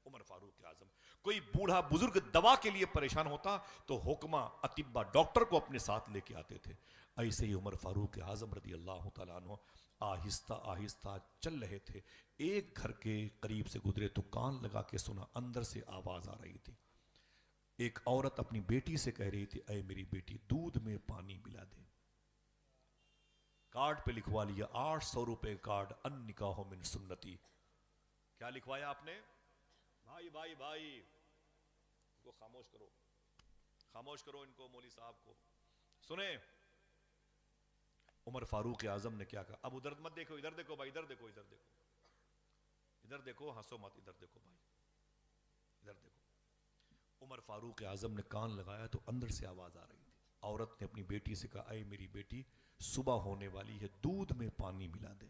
عمر فاروق اعظم. کوئی بوڑھا بزرگ دوا کے لیے پریشان ہوتا تو حکمہ اطباء ڈاکٹر کو اپنے ساتھ لے کے آتے تھے. ایسے ہی عمر فاروق اعظم رضی اللہ تعالیٰ عنہ آہستہ آہستہ چل رہے تھے. ایک گھر کے قریب سے گزرے تو کان لگا کے سنا, اندر سے آواز آ رہی تھی. ایک عورت اپنی بیٹی سے کہہ رہی تھی, اے میری بیٹی دودھ میں پانی ملا دے. کارڈ پہ لکھوا لیا 800 روپے کارڈ, ان نکاح من سنتی. کیا لکھوایا آپ نے؟ بھائی بھائی بھائی ان کو خاموش کرو, خاموش کرو ان کو, مولوی صاحب کو سنیں. عمر فاروق اعظم نے کیا کہا؟ اب ادھر مت دیکھو, ادھر دیکھو بھائی, ادھر دیکھو, ادھر دیکھو, ادھر دیکھو, ہنسو مت, ادھر دیکھو بھائی, ادھر دیکھو. عمر فاروق اعظم نے کان لگایا تو اندر سے آواز آ رہی تھی. عورت نے اپنی بیٹی سے کہا, اے میری بیٹی صبح ہونے والی ہے, دودھ میں پانی ملا دے,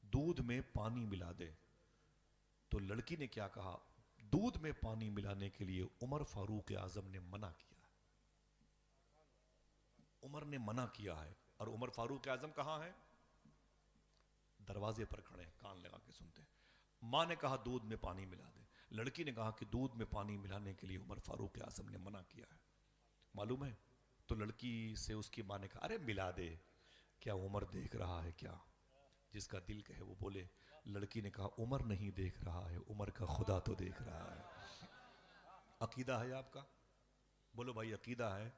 دودھ میں پانی ملا دے. تو لڑکی نے کیا کہا؟ دودھ میں پانی ملانے کے لیے عمر فاروق اعظم نے منع کیا ہے. عمر نے منع کیا ہے. اور عمر فاروق اعظم کہاں ہے؟ دروازے پر کھڑے ہیں, کان لگا کے سنتے ہیں. ماں نے کہا دودھ میں پانی ملا دے. لڑکی نے کہا کہ دودھ میں پانی ملانے کے لیے عمر فاروق اعظم نے منع کیا ہے. معلوم ہے؟ تو لڑکی سے اس کی ماں نے کہا, ارے ملا دے, کیا عمر دیکھ رہا ہے کیا؟ جس کا دل کہے وہ بولے. لڑکی نے کہا عمر نہیں دیکھ رہا ہے, عمر کا خدا تو دیکھ رہا ہے. عقیدہ ہے آپ کا؟ بولو بھائی عقیدہ ہے.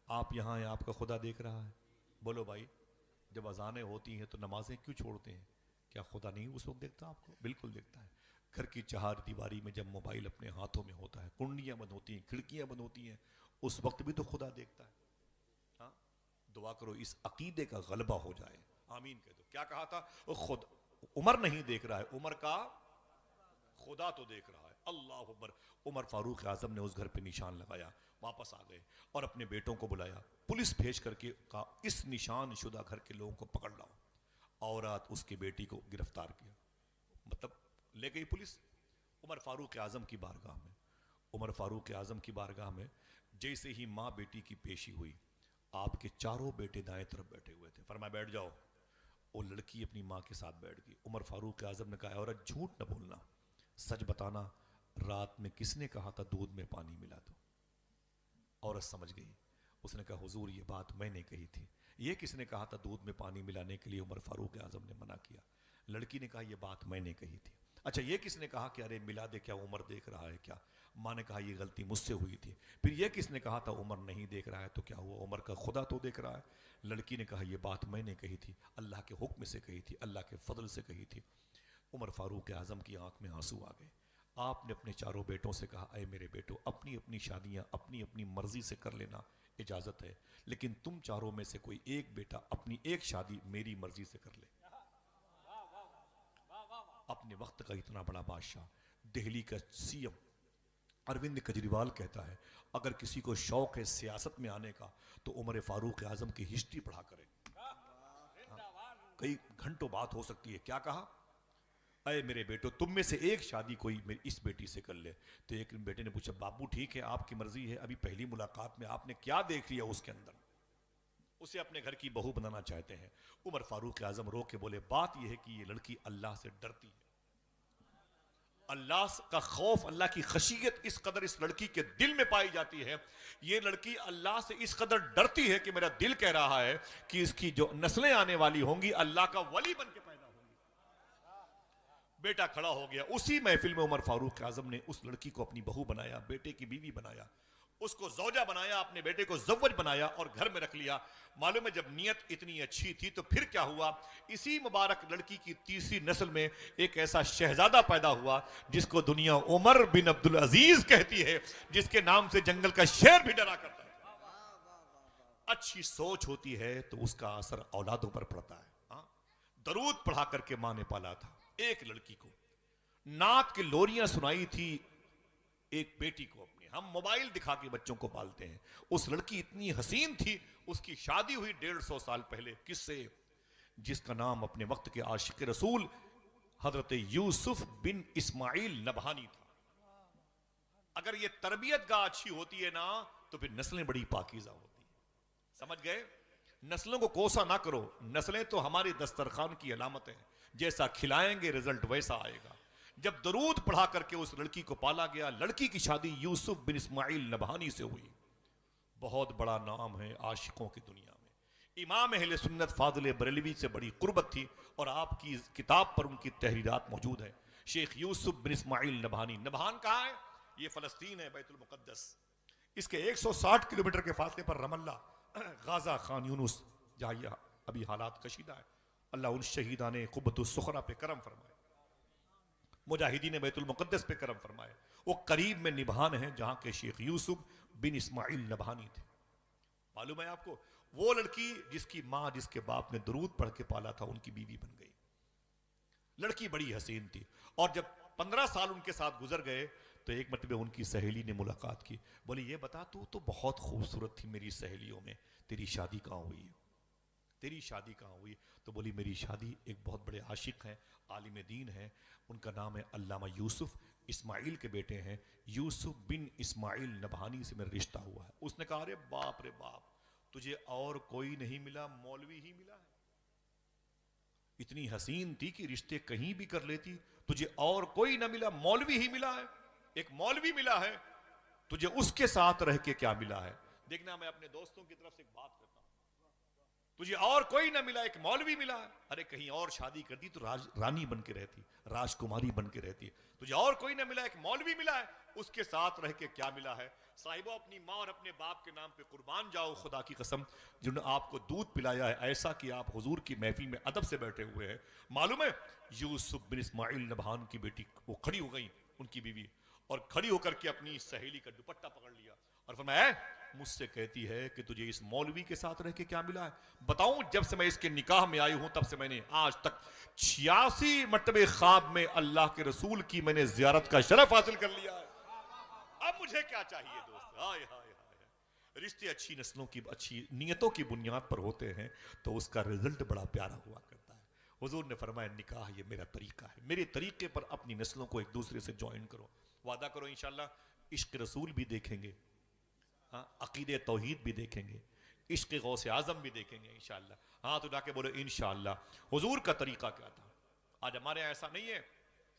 آپ یہاں ہیں, آپ کا خدا دیکھ رہا ہے؟ بولو بھائی. جب اذانیں ہوتی ہیں تو نمازیں کیوں چھوڑتے ہیں؟ کیا خدا نہیں اس وقت دیکھتا آپ کو؟ بالکل دیکھتا ہے. گھر کی چہار دیواری میں جب موبائل اپنے ہاتھوں میں ہوتا ہے, کنڈیاں بند ہوتی ہیں, کھڑکیاں بند ہوتی ہیں, اس وقت بھی تو خدا دیکھتا ہے. ہاں, دعا کرو اس عقیدے کا غلبہ ہو جائے. آمین کہہ دو. کیا کہا تھا؟ خود عمر نہیں دیکھ رہا ہے, عمر کا خدا تو دیکھ رہا ہے. اللہ اکبر. عمر فاروق اعظم نے اس گھر پہ نشان لگایا, واپس آ گئے اور اپنے بیٹوں کو بلایا, پولیس بھیج کر کے کہا اس نشان شدہ گھر کے لوگوں کو پکڑ لاؤ. عورت اس کی بیٹی کو گرفتار کیا, مطلب لے گئی پولیس عمر فاروق اعظم کی بارگاہ میں. عمر فاروق اعظم کی بارگاہ میں جیسے ہی ماں بیٹی کی پیشی ہوئی, آپ کے چاروں بیٹے دائیں طرف بیٹھے ہوئے تھے. فرمایا بیٹھ جاؤ. وہ لڑکی اپنی ماں کے ساتھ بیٹھ گئی. عمر فاروق اعظم نے کہا عورت جھوٹ نہ بولنا, سچ بتانا, رات میں کس نے کہا تھا دودھ میں پانی ملا دو؟ عورت سمجھ گئی. اس نے کہا حضور یہ بات میں نے کہی تھی. یہ کس نے کہا تھا دودھ میں پانی ملانے کے لیے عمر فاروق اعظم نے منع کیا؟ لڑکی نے کہا یہ بات میں نے کہی تھی. اچھا یہ کس نے کہا کہ ارے ملا دے, کیا عمر دیکھ رہا ہے کیا؟ ماں نے کہا یہ غلطی مجھ سے ہوئی تھی. پھر یہ کس نے کہا تھا عمر نہیں دیکھ رہا ہے, تو کیا ہوا عمر کا خدا تو دیکھ رہا ہے؟ لڑکی نے کہا یہ بات میں نے کہی تھی, اللہ کے حکم سے کہی تھی, اللہ کے فضل سے کہی تھی. عمر فاروق اعظم کی آنکھ میں آنسو آ گئے. آپ نے اپنے چاروں بیٹوں سے کہا اے میرے بیٹوں, اپنی اپنی شادیاں اپنی اپنی مرضی سے کر لینا, اجازت ہے, لیکن تم چاروں میں سے کوئی ایک بیٹا اپنی ایک شادی میری مرضی سے کر لے. اپنے وقت کا اتنا بڑا بادشاہ, دہلی کا سی ایم اروند کیجریوال کہتا ہے اگر کسی کو شوق ہے سیاست میں آنے کا تو عمر فاروق اعظم کی ہسٹری پڑھا کرے. کئی گھنٹوں بات ہو سکتی ہے. کیا کہا؟ اے میرے بیٹو تم میں سے ایک شادی کوئی اس بیٹی سے کر لے. تو ایک بیٹے نے پوچھا بابو ٹھیک ہے آپ کی مرضی ہے, ابھی پہلی ملاقات میں آپ نے کیا دیکھ لیا اس کے اندر؟ اسے اپنے گھر کی بہو بنانا چاہتے ہیں. عمر فاروق اعظم رو کے بولے بات یہ ہے کہ یہ لڑکی اللہ سے ڈرتی ہے, اللہ کا خوف, اللہ کی خشیت اس قدر اس لڑکی کے دل میں پائی جاتی ہے. یہ لڑکی اللہ سے اس قدر ڈرتی ہے کہ میرا دل کہہ رہا ہے کہ اس کی جو نسلیں آنے والی ہوں گی اللہ کا ولی بن کے پیدا ہوں گی. بیٹا کھڑا ہو گیا. اسی محفل میں عمر فاروق اعظم نے اس لڑکی کو اپنی بہو بنایا, بیٹے کی بیوی بنایا, اس کو زوجہ بنایا, اپنے بیٹے کو زوج بنایا اور گھر میں رکھ لیا. معلوم ہے جب نیت اتنی اچھی تھی تو پھر کیا ہوا, اسی مبارک لڑکی کی تیسری نسل میں ایک ایسا شہزادہ پیدا ہوا جس کو دنیا عمر بن عبدالعزیز کہتی ہے, جس کے نام سے جنگل کا شیر بھی ڈرا کرتا ہے. اچھی سوچ ہوتی ہے تو اس کا اثر اولادوں پر پڑتا ہے. درود پڑھا کر کے ماں نے پالا تھا. ایک لڑکی کو نعت کی لوریاں سنائی تھی ایک بیٹی کو اپنی. ہم موبائل دکھا کے بچوں کو پالتے ہیں. اس لڑکی اتنی حسین تھی, اس کی شادی ہوئی 150 سال پہلے. کس سے؟ جس کا نام اپنے وقت کے عاشق رسول حضرت یوسف بن اسماعیل نبہانی تھا. اگر یہ تربیت گاہ اچھی ہوتی ہے نا تو پھر نسلیں بڑی پاکیزہ ہوتی ہیں. سمجھ گئے؟ نسلوں کو کوسا نہ کرو. نسلیں تو ہماری دسترخوان کی علامت ہیں. جیسا کھلائیں گے رزلٹ ویسا آئے گا. جب درود پڑھا کر کے اس لڑکی کو پالا گیا, لڑکی کی شادی یوسف بن اسماعیل نبہانی سے ہوئی. بہت بڑا نام ہے عاشقوں کی دنیا میں. امام اہل سنت فاضل بریلوی سے بڑی قربت تھی اور آپ کی کتاب پر ان کی تحریرات موجود ہیں. شیخ یوسف بن اسماعیل نبہانی. نبہان کہاں ہے؟ یہ فلسطین ہے, بیت المقدس. اس کے 160 کلومیٹر کے فاصلے پر رم اللہ, غازہ خان یونس, جہاں یہ ابھی حالات کشیدہ ہے. اللہ ان شہیدان قبۃ الصخرہ پہ کرم فرمائے, مجاہدین بیت المقدس پہ کرم فرمائے. وہ قریب میں نبہان ہیں جہاں کے شیخ یوسف بن اسماعیل نبہانی تھے. معلوم ہے آپ کو, وہ لڑکی جس کی ماں جس کے باپ نے درود پڑھ کے پالا تھا ان کی بیوی بن گئی. لڑکی بڑی حسین تھی. اور جب 15 سال ان کے ساتھ گزر گئے تو ایک مرتبہ ان کی سہیلی نے ملاقات کی. بولی یہ بتا, تو بہت خوبصورت تھی میری سہیلیوں میں, تیری شادی کہاں ہوئی؟ تیری شادی کہاں ہوئی؟ تو بولی میری شادی ایک بہت بڑے عاشق ہیں, عالم دین ہیں, ان کا نام ہے علامہ یوسف, اسماعیل کے بیٹے ہیں, یوسف بن اسماعیل نبہانی سے میرا رشتہ ہوا ہے. اس نے کہا ارے باپ رے باپ, تجھے اور کوئی نہیں ملا, مولوی ہی ملا ہے. اتنی حسین تھی کہ رشتے کہیں بھی کر لیتی. تجھے اور کوئی نہ ملا, مولوی ہی ملا ہے. ایک مولوی ملا ہے, تجھے اس کے ساتھ رہ کے کیا ملا ہے. دیکھنا میں اپنے دوستوں کی طرف سے ایک بات کرتا ہوں. تجھے اور کوئی نہ ملا, ایک مولوی ملا ہے. ارے کہیں اور شادی کرتی تو رانی بن کے رہتی, راجکماری بن کے رہتی. تجھے اور کوئی نہ ملا, ایک مولوی ملا ہے, اس کے ساتھ رہ کے کیا ملا ہے. صاحبہ اپنی ماں اور اپنے باپ کے نام پہ قربان جاؤ, خدا کی قسم جنہوں نے آپ کو دودھ پلایا ہے ایسا کہ آپ حضور کی محفل میں ادب سے بیٹھے ہوئے ہیں. معلوم ہے یوسف بن اسماعیل نبہان کی بیٹی وہ کھڑی ہو گئی, ان کی بیوی, اور کھڑی ہو کر کے اپنی سہیلی کا دوپٹہ پکڑ لیا اور فرمایا مجھ سے کہتی ہے کہ تجھے اس مولوی کے ساتھ رہ کے کیا ملا ہے. بتاؤں, جب سے میں اس کے نکاح میں آئی ہوں تب سے میں نے آج تک 86 مرتبہ خواب میں اللہ کے رسول کی میں نے زیارت کا شرف حاصل کر لیا ہے. اب مجھے کیا چاہیے دوست. ہائے ہائے ہائے. رشتے اچھی نسلوں کی اچھی نیتوں کی بنیاد پر ہوتے ہیں تو اس کا رزلٹ بڑا پیارا ہوا کرتا ہے. حضور نے فرمایا نکاح یہ میرا طریقہ ہے, میرے طریقے پر اپنی نسلوں کو ایک دوسرے سے جوائن کرو. وعدہ کرو انشاءاللہ عشق رسول بھی دیکھیں گے, عقید توحید بھی دیکھیں گے, عشق غوث اعظم بھی دیکھیں گے انشاءاللہ. ہاتھ اٹھا کے بولو انشاءاللہ. حضور کا طریقہ کیا تھا؟ آج ہمارے یہاں ایسا نہیں ہے.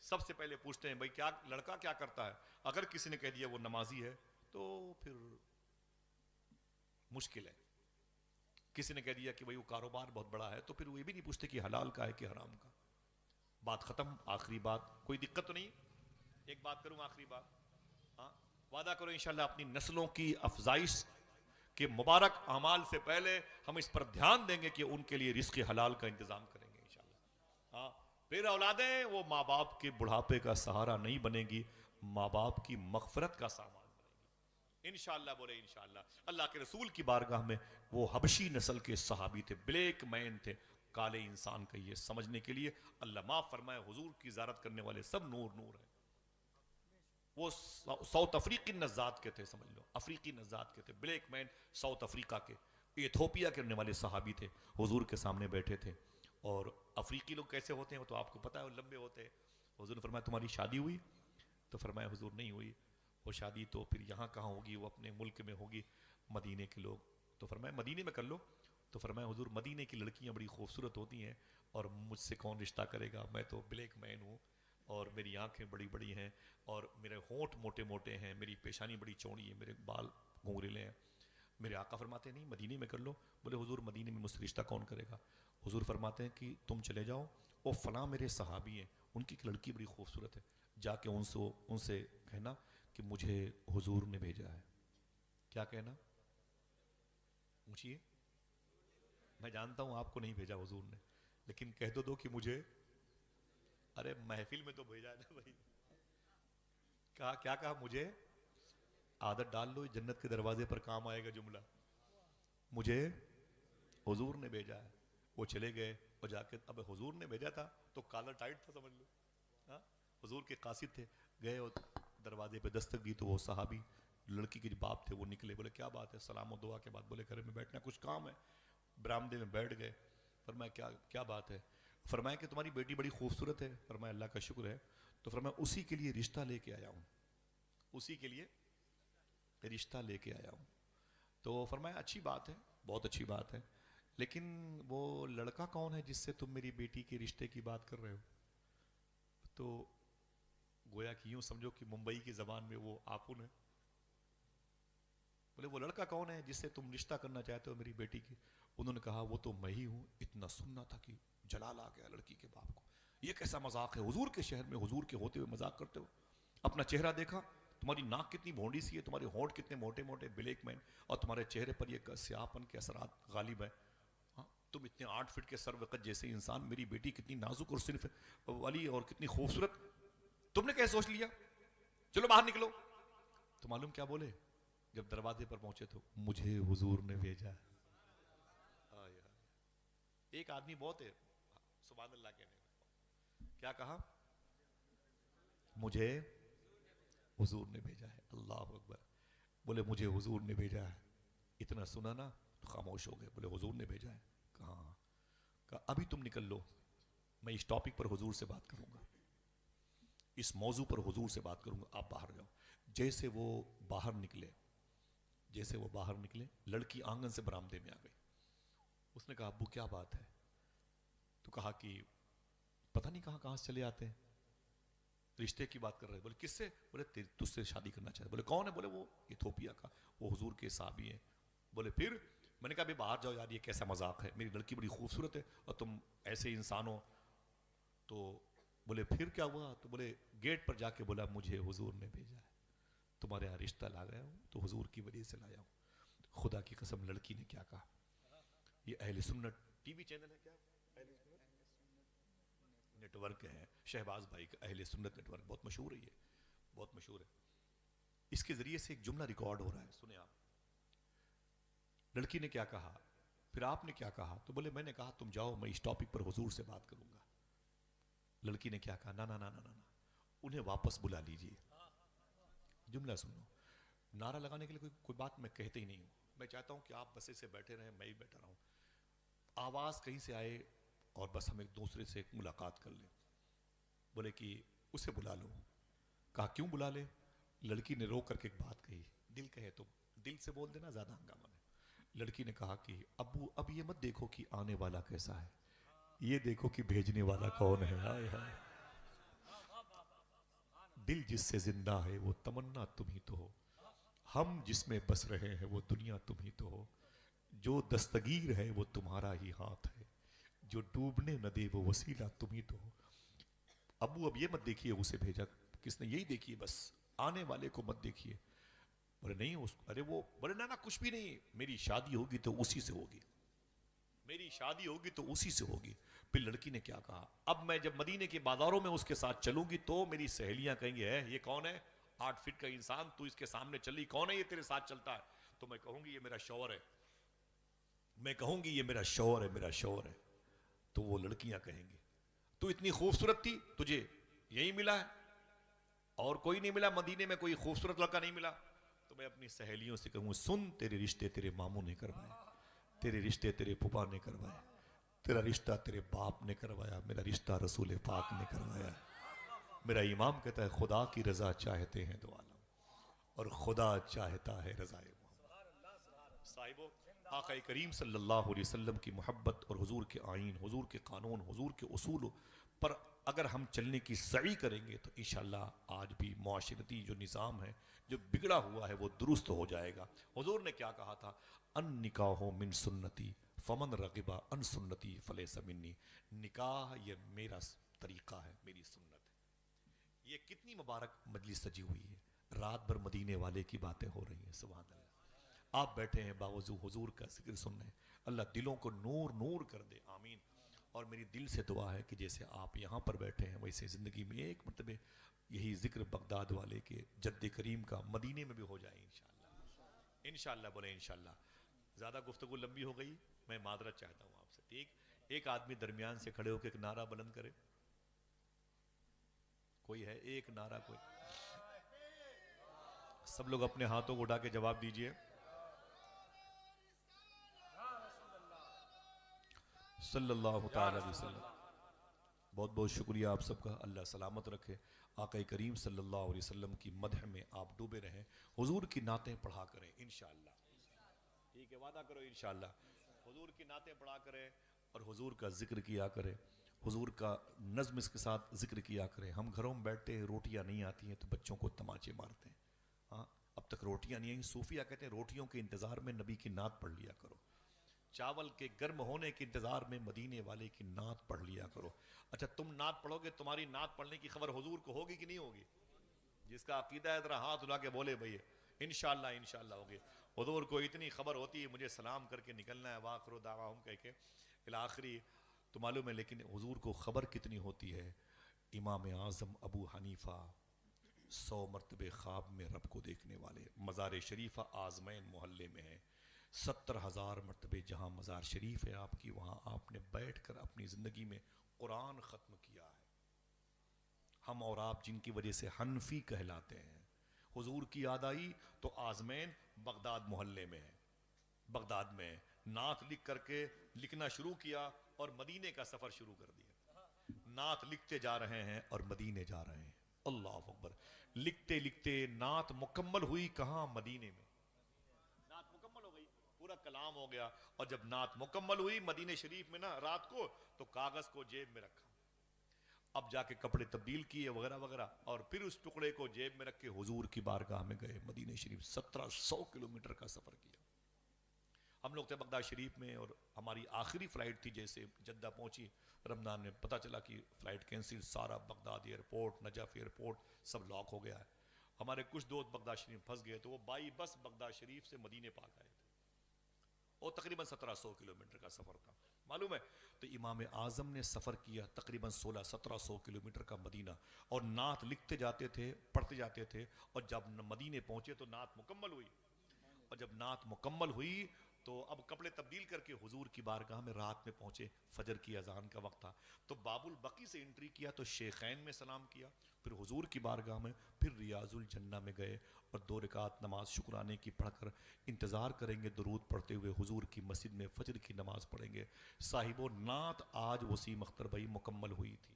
سب سے پہلے پوچھتے ہیں بھائی کیا لڑکا کیا کرتا ہے. اگر کسی نے کہہ دیا وہ نمازی ہے تو پھر مشکل ہے. کسی نے کہہ دیا کہ بھائی وہ کاروبار بہت بڑا ہے تو پھر وہ یہ بھی نہیں پوچھتے کہ حلال کا ہے کہ حرام کا. بات ختم. آخری بات, کوئی دقت تو نہیں؟ ایک بات کروں آخری بات. وعدہ کرو انشاءاللہ اپنی نسلوں کی افزائش کے مبارک اعمال سے پہلے ہم اس پر دھیان دیں گے کہ ان کے لیے رزق حلال کا انتظام کریں گے انشاءاللہ. پھر اولادیں وہ ماں باپ کے بڑھاپے کا سہارا نہیں بنے گی, ماں باپ کی مغفرت کا سامان بنے گی انشاءاللہ. بولے انشاءاللہ. اللہ کے رسول کی بارگاہ میں وہ حبشی نسل کے صحابی تھے, بلیک مین تھے, کالے انسان کا یہ سمجھنے کے لیے اللہ معاف فرمائے حضور کی زیارت کرنے والے سب نور نور ہیں. وہ ساؤتھ افریقی نژاد کے تھے, سمجھ لو افریقی نژاد کے تھے, بلیک مین ساؤتھ افریقہ کے, ایتھوپیا کے رہنے والے صحابی تھے. حضور کے سامنے بیٹھے تھے. اور افریقی لوگ کیسے ہوتے ہیں وہ تو آپ کو پتہ ہے, وہ لمبے ہوتے ہیں. حضور نے فرمایا تمہاری شادی ہوئی؟ تو فرمایا حضور نہیں ہوئی. وہ شادی تو پھر یہاں کہاں ہوگی, وہ اپنے ملک میں ہوگی, مدینے کے لوگ. تو فرمایا مدینے میں کر لو. تو فرمایا حضور مدینے کی لڑکیاں بڑی خوبصورت ہوتی ہیں اور مجھ سے کون رشتہ کرے گا, میں تو بلیک مین ہوں اور میری آنکھیں بڑی بڑی ہیں اور میرے ہونٹ موٹے موٹے ہیں, میری پیشانی بڑی چوڑی ہے, میرے بال گھنگریلے ہیں. میرے آقا فرماتے ہیں نہیں مدینے میں کر لو. بولے حضور مدینے میں مجھ سے رشتہ کون کرے گا؟ حضور فرماتے ہیں کہ تم چلے جاؤ, وہ فلاں میرے صحابی ہیں, ان کی ایک لڑکی بڑی خوبصورت ہے, جا کے ان سے کہنا کہ مجھے حضور نے بھیجا ہے. کیا کہنا؟ پوچھئے. میں جانتا ہوں آپ کو نہیں بھیجا حضور نے, لیکن کہہ دو کہ مجھے, ارے محفل میں تو بھیجا ہے نا بھائی. کہا کیا کہا؟ مجھے عادت ڈال لو, جنت کے دروازے پر کام آئے گا جملہ, مجھے حضور نے بھیجا ہے. وہ چلے گئے اور جا کے, اب حضور نے بھیجا تھا تو کالر ٹائٹ تھا سمجھ لو, حضور کے قاصد تھے. گئے اور دروازے پہ دستک دی تو وہ صحابی لڑکی کے جو باپ تھے وہ نکلے. بولے کیا بات ہے؟ سلام و دعا کے بعد بولے گھر میں بیٹھنا, کچھ کام ہے. برآمدے میں بیٹھ گئے. فرمایا کیا بات ہے؟ فرمایا کہ تمہاری بیٹی بڑی خوبصورت ہے. فرمایا اللہ کا شکر ہے. تو فرمایا اسی کے لیے رشتہ لے کے آیا ہوں, اسی کے لیے رشتہ لے کے آیا ہوں. تو فرمایا اچھی بات ہے, بہت اچھی بات ہے, لیکن وہ لڑکا کون ہے جس سے تم میری بیٹی کے رشتے کی بات کر رہے ہو؟ تو گویا کہ یوں سمجھو کہ ممبئی کی زبان میں وہ آپن ہے. بولے وہ لڑکا کون ہے جس سے تم رشتہ کرنا چاہتے ہو میری بیٹی کی؟ انہوں نے کہا وہ تو میں ہی ہوں. اتنا سننا تھا کہ جلال آ گیا لڑکی کے باپ کو. یہ کیسا مذاق ہے, حضور کے شہر میں حضور کے ہوتے ہوئے مذاق کرتے ہو؟ اپنا چہرہ دیکھا, تمہاری ناک کتنی بھونڈی سی ہے, تمہارے ہونٹ کتنے موٹے موٹے بلیک مین, اور تمہارے چہرے پر یہ سیاہ پن کے اثرات غالب ہیں. ہاں, تم اتنے 8 فٹ کے سر وقت جیسے انسان, میری بیٹی کتنی نازک اور صنف والی اور کتنی خوبصورت, تم نے کیسے سوچ لیا؟ چلو باہر نکلو. تو معلوم کیا بولے جب دروازے پر پہنچے تو؟ مجھے حضور نے بھیجا. ایک آدمی بہت ہے سبحان اللہ کہنے میں, کیا کہا؟ مجھے حضور نے بھیجا ہے. اللہ اکبر. بولے مجھے حضور نے بھیجا ہے. اتنا سنا نا تو خاموش ہو گئے. بولے حضور نے بھیجا ہے؟ کہاں؟ کہا ابھی تم نکل لو, میں اس ٹاپک پر حضور سے بات کروں گا, اس موضوع پر حضور سے بات کروں گا, آپ باہر جاؤ. جیسے وہ باہر نکلے, جیسے وہ باہر نکلے, لڑکی آنگن سے برآمدے میں آ گئی. اس نے کہا ابو کیا بات ہے؟ تو کہا کہ پتہ نہیں کہاں کہاں سے چلے آتے ہیں, رشتے کی بات کر رہے. بولے کس سے؟ بولے تجھ سے شادی کرنا چاہتے. بولے کون ہے؟ بولے وہ ایتھوپیا کا, وہ حضور کے صحابی ہیں. بولے پھر؟ میں نے کہا ابھی باہر جاؤ یار, یہ کیسا مذاق ہے, میری لڑکی بڑی خوبصورت ہے اور تم ایسے انسان ہو. تو بولے پھر کیا ہوا؟ تو بولے گیٹ پر جا کے بولا مجھے حضور نے بھیجا ہے, تمہارے یہاں رشتہ لا گیا ہوں تو حضور کی وجہ سے لایا ہوں. خدا کی قسم لڑکی نے کیا کہا, یہ اہل سنت ٹی وی چینل ہے کیا, نیٹ ورک ہے شہباز بھائی کا, اہل سنت نیٹ ورک, بہت مشہور ہے, یہ بہت مشہور ہے. اس کے ذریعے سے ایک جملہ ریکارڈ ہو رہا ہے, سنیں آپ. لڑکی نے کیا کہا, پھر آپ نے کیا کہا؟ تو بولے میں نے کہا تم جاؤ, میں اس ٹاپک پر حضور سے بات کروں گا. لڑکی نے کیا کہا, نا نا نا نا نا, انہیں واپس بلا لیجیے. جملہ سنو, نعرہ لگانے کے لیے کوئی بات میں کہتے ہی نہیں ہوں. میں چاہتا ہوں کہ آپ بسے سے بیٹھے رہیں, میں ہی بیٹھا رہوں, آواز کہیں سے آئے اور بس ہم ایک دوسرے سے ملاقات کر لیں. بولے کہ اسے بلا لو. کہا کیوں بلا لے؟ لڑکی نے رو کر کے ایک بات کہی, دل کہے تو دل سے بول دینا, زیادہ ہنگامہ نہیں. لڑکی نے کہا کہ ابو اب یہ مت دیکھو کہ آنے والا کیسا ہے, یہ دیکھو کہ بھیجنے والا کون ہے. ہائے ہائے, دل جس سے زندہ ہے وہ تمنا تم ہی تو ہو, ہم جس میں بس رہے ہیں وہ دنیا تم ہی تو ہو, جو دستگیر ہے وہ تمہارا ہی ہاتھ ہے, جو ڈوبنے نہ دے وہ وسیلہ تم ہی تو ہو. ابو اب یہ مت دیکھیے اسے بھیجا کس نے, یہی دیکھیے بس, آنے والے کو مت دیکھیے. بولے نہیں اس, ارے وہ بولے نا کچھ بھی نہیں, میری شادی ہوگی تو اسی سے ہوگی, میری شادی ہوگی تو اسی سے ہوگی. پھر لڑکی نے کیا کہا, اب میں جب مدینے کے بازاروں میں اس کے ساتھ چلوں گی تو میری سہیلیاں کہیں گے یہ کون ہے, 8 فٹ کا انسان, تو اس کے سامنے چلی, کون ہے یہ تیرے ساتھ چلتا ہے؟ تو میں کہوں گی یہ میرا شوہر ہے, میں کہوں گی یہ میرا شوہر ہے, میرا شوہر ہے. تو وہ لڑکیاں کہیں گی تو اتنی خوبصورت تھی, تجھے یہی ملا ہے اور کوئی نہیں ملا, مدینے میں کوئی خوبصورت لڑکا نہیں ملا. تو میں اپنی سہیلیوں سے کہوں سن, تیرے رشتے تیرے ماموں نے کروائے, تیرے رشتے تیرے پھپھا نے کروائے, تیرا رشتہ تیرے باپ نے کروایا, میرا رشتہ رسول پاک نے کروایا. میرا امام کہتا ہے خدا کی رضا چاہتے ہیں دو عالم, اور خدا چاہتا ہے رضا محمد. صاحبو, آقا کریم صلی اللہ علیہ وسلم کی محبت اور حضور کے آئین, حضور کے قانون, حضور کے اصول پر اگر ہم چلنے کی سعی کریں گے تو انشاءاللہ آج بھی معاشرتی جو نظام ہے جو بگڑا ہوا ہے وہ درست ہو جائے گا. حضور نے کیا کہا تھا, ان نکاح من سنتی فمن رغبا ان سنتی فلیس منی, نکاح یہ میرا طریقہ ہے, میری سنت ہے. یہ کتنی مبارک مجلس سجی ہوئی ہے, رات بھر مدینے والے کی باتیں ہو رہی ہیں. سبحان اللہ, آپ بیٹھے ہیں باوضو حضور کا ذکر سننے, اللہ دلوں کو نور نور کر دے, آمین. اور میری دل سے دعا ہے کہ جیسے آپ یہاں پر بیٹھے ہیں ویسے زندگی میں ایک مرتبہ یہی ذکر بغداد والے کے جد کریم کا مدینے میں بھی ہو جائے انشاءاللہ. انشاءاللہ بولے انشاءاللہ. زیادہ گفتگو لمبی ہو گئی, میں معذرت چاہتا ہوں آپ سے. ٹھیک, ایک آدمی درمیان سے کھڑے ہو کے ایک نعرہ بلند کرے, کوئی ہے ایک نعرہ, کوئی؟ سب لوگ اپنے ہاتھوں کو اٹھا کے جواب دیجئے. صلی اللہ تعالی علیہ وسلم. بہت بہت شکریہ آپ سب کا، اللہ سلامت رکھے، آقا کریم صلی اللہ علیہ وسلم کی مدح میں آپ ڈوبے رہیں، حضور کی نعتیں پڑھا کریں انشاءاللہ، ٹھیک ہے، وعدہ کرو انشاءاللہ، حضور کی نعتیں پڑھا کریں اور حضور کا ذکر کیا کریں، حضور کا نظم اس کے ساتھ ذکر کیا کریں۔ ہم گھروں میں بیٹھتے ہیں، روٹیاں نہیں آتی ہیں تو بچوں کو تماچے مارتے ہیں، ہاں اب تک روٹیاں نہیں آئیں، صوفیہ کہتے ہیں روٹیوں کے انتظار میں نبی کی نعت پڑھ لیا کرو، چاول کے گرم ہونے کے انتظار میں مدینے والے کی نعت پڑھ لیا کرو۔ اچھا تم نعت پڑھو گے، تمہاری نعت پڑھنے کی خبر حضور کو ہوگی کہ نہیں ہوگی؟ جس کا عقیدہ ہے ذرا ہاتھ اٹھا کے بولے بھئی انشاءاللہ انشاءاللہ ہوگی۔ حضور کو اتنی خبر ہوتی ہے مجھے سلام کر کے نکلنا ہے، واخر دعواہم کہہ کے الآخری، تو معلوم ہے لیکن حضور کو خبر کتنی ہوتی ہے۔ امام اعظم ابو حنیفہ 100 مرتبے خواب میں رب کو دیکھنے والے، مزار شریفہ آزمین محلے میں ہے، 70,000 مرتبے جہاں مزار شریف ہے آپ کی، وہاں آپ نے بیٹھ کر اپنی زندگی میں قرآن ختم کیا ہے۔ ہم اور آپ جن کی وجہ سے حنفی کہلاتے ہیں، حضور کی یاد آئی تو آزمین بغداد محلے میں ہے، بغداد میں نعت لکھ کر کے لکھنا شروع کیا اور مدینے کا سفر شروع کر دیا۔ نعت لکھتے جا رہے ہیں اور مدینے جا رہے ہیں، اللہ اکبر، لکھتے لکھتے نعت مکمل ہوئی کہاں؟ مدینے میں نعت مکمل ہو گئی، پورا کلام ہو گیا، اور جب نعت مکمل ہوئی مدینے شریف میں نا رات کو، تو کاغذ کو جیب میں رکھا، اب جا کے کپڑے تبدیل کیے وغیرہ وغیرہ، اور پھر اس ٹکڑے کو جیب میں رکھ کے حضور کی بارگاہ میں گئے، مدینہ شریف 1700 کلومیٹر کا سفر کیا۔ ہم لوگ تھے بغداد شریف میں، اور ہماری آخری فلائٹ تھی، جیسے جدہ پہنچی رمضان میں پتہ چلا کہ فلائٹ کینسل، سارا بغداد ایئرپورٹ، نجف ایئرپورٹ سب لاک ہو گیا ہے۔ ہمارے کچھ دوست بغداد شریف پھنس گئے تو وہ بائی بس بغداد شریف سے مدینے پاک آئے تھے، اور تقریباً 1700 کلومیٹر کا سفر تھا، معلوم ہے؟ تو امام اعظم نے سفر کیا تقریباً 1600-1700 کلومیٹر کا مدینہ، اور نعت لکھتے جاتے تھے، پڑھتے جاتے تھے، اور جب مدینے پہنچے تو نعت مکمل ہوئی، اور جب نعت مکمل ہوئی تو اب کپڑے تبدیل کر کے حضور کی بارگاہ میں رات میں پہنچے، فجر کی اذان کا وقت تھا، تو باب البقی سے انٹری کیا تو شیخین میں سلام کیا، پھر حضور کی بارگاہ میں، پھر ریاض الجنہ میں گئے، اور 2 رکعت نماز شکرانے کی پڑھ کر انتظار کریں گے درود پڑھتے ہوئے حضور کی مسجد میں فجر کی نماز پڑھیں گے۔ صاحب و نعت آج وسیم اختر بھائی مکمل ہوئی تھی،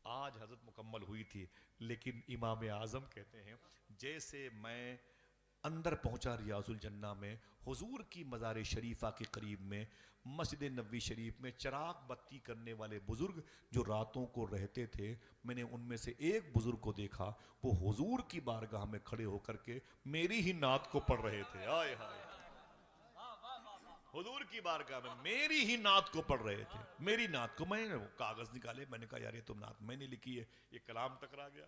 آج حضرت مکمل ہوئی تھی، لیکن امام اعظم کہتے ہیں جیسے میں اندر پہنچا ریاض الجنہ میں، حضور کی مزار شریفہ کے قریب میں مسجد نبوی شریف میں چراغ بتی کرنے والے بزرگ جو راتوں کو رہتے تھے، میں نے ان میں سے ایک بزرگ کو دیکھا، وہ حضور کی بارگاہ میں کھڑے ہو کر کے میری ہی نعت کو پڑھ رہے تھے، آئے ہائے، حضور کی بارگاہ میں میری ہی نعت کو پڑھ رہے تھے، میری نعت کو، میں نے وہ کاغذ نکالے، میں نے کہا یار یہ تو نعت میں نے لکھی ہے، یہ کلام ٹکرا گیا،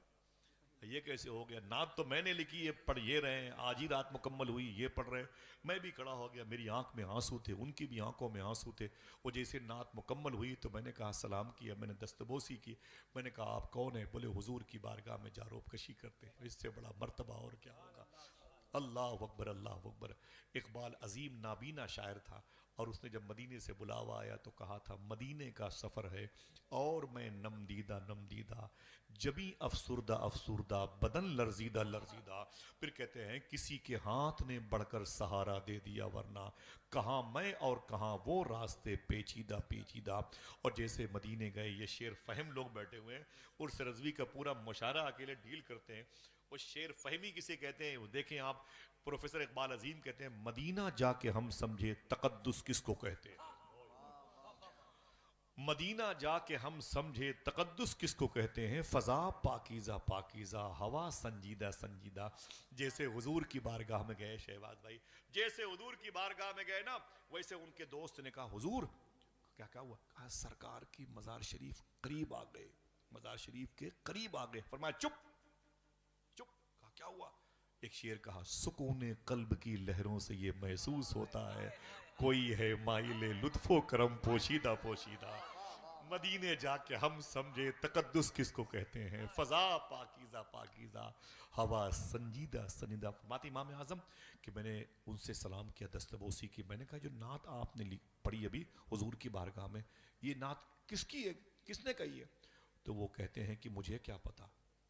یہ کیسے ہو گیا؟ نعت تو میں نے لکھی ہے، پڑھ یہ رہے ہیں، آج ہی رات مکمل ہوئی، یہ پڑھ رہے ہیں۔ میں بھی کھڑا ہو گیا، میری آنکھ میں آنسو تھے، ان کی بھی آنکھوں میں آنسو تھے، وہ جیسے نعت مکمل ہوئی تو میں نے کہا سلام کیا، میں نے دستبوسی کی، میں نے کہا آپ کون ہیں؟ بولے حضور کی بارگاہ میں جاروب کشی کرتے ہیں، اس سے بڑا مرتبہ اور کیا ہوگا؟ اللہ اکبر، اللہ اکبر۔ اقبال عظیم نابینا شاعر تھا، اور اس نے جب مدینے سے بلاوا آیا تو کہا تھا مدینے کا سفر ہے اور میں نم دیدہ نم دیدہ، جبیں افسردہ افسردہ بدن لرزیدہ لرزیدہ، پھر کہتے ہیں کسی کے ہاتھ نے بڑھ کر سہارا دے دیا، ورنہ کہاں میں اور کہاں وہ راستے پیچیدہ پیچیدہ۔ اور جیسے مدینے گئے، یہ شعر فہم لوگ بیٹھے ہوئے ہیں، عرس رضوی کا پورا مشاعرہ اکیلے ڈیل کرتے ہیں، وہ شعر فہمی کسے کہتے ہیں وہ دیکھیں آپ، پروفیسر اقبال عظیم کہتے ہیں مدینہ جا کے ہم سمجھے تقدس کس کو کہتے ہیں، مدینہ جا کے ہم سمجھے تقدس کس کو کہتے ہیں، فضا پاکیزہ پاکیزہ، ہوا سنجیدہ سنجیدہ۔ جیسے حضور کی بارگاہ میں گئے شہباز بھائی، جیسے حضور کی بارگاہ میں گئے نا، ویسے ان کے دوست نے کہا حضور کیا کیا ہوا؟ کہا سرکار کی مزار شریف قریب آ گئے، مزار شریف کے قریب آ گئے، فرمایا چپ چپ، کہا کیا ہوا؟ ایک شعر کہا سکون قلب کی لہروں سے یہ محسوس ہوتا ہے کوئی ہے مائل لطف و کرم پوشیدہ پوشیدہ، مدینے جا کے ہم سمجھے تقدس کس کو کہتے ہیں، فضا پاکیزہ پاکیزہ، ہوا سنجیدہ سنجیدہ۔ فرماتے امام اعظم کہ میں نے ان سے سلام کیا، دستبوسی کی، میں نے کہا جو نعت آپ نے پڑھی ابھی حضور کی بارگاہ میں، یہ نعت کس کی ہے، کس نے کہی ہے؟ تو وہ کہتے ہیں کہ مجھے کیا پتا،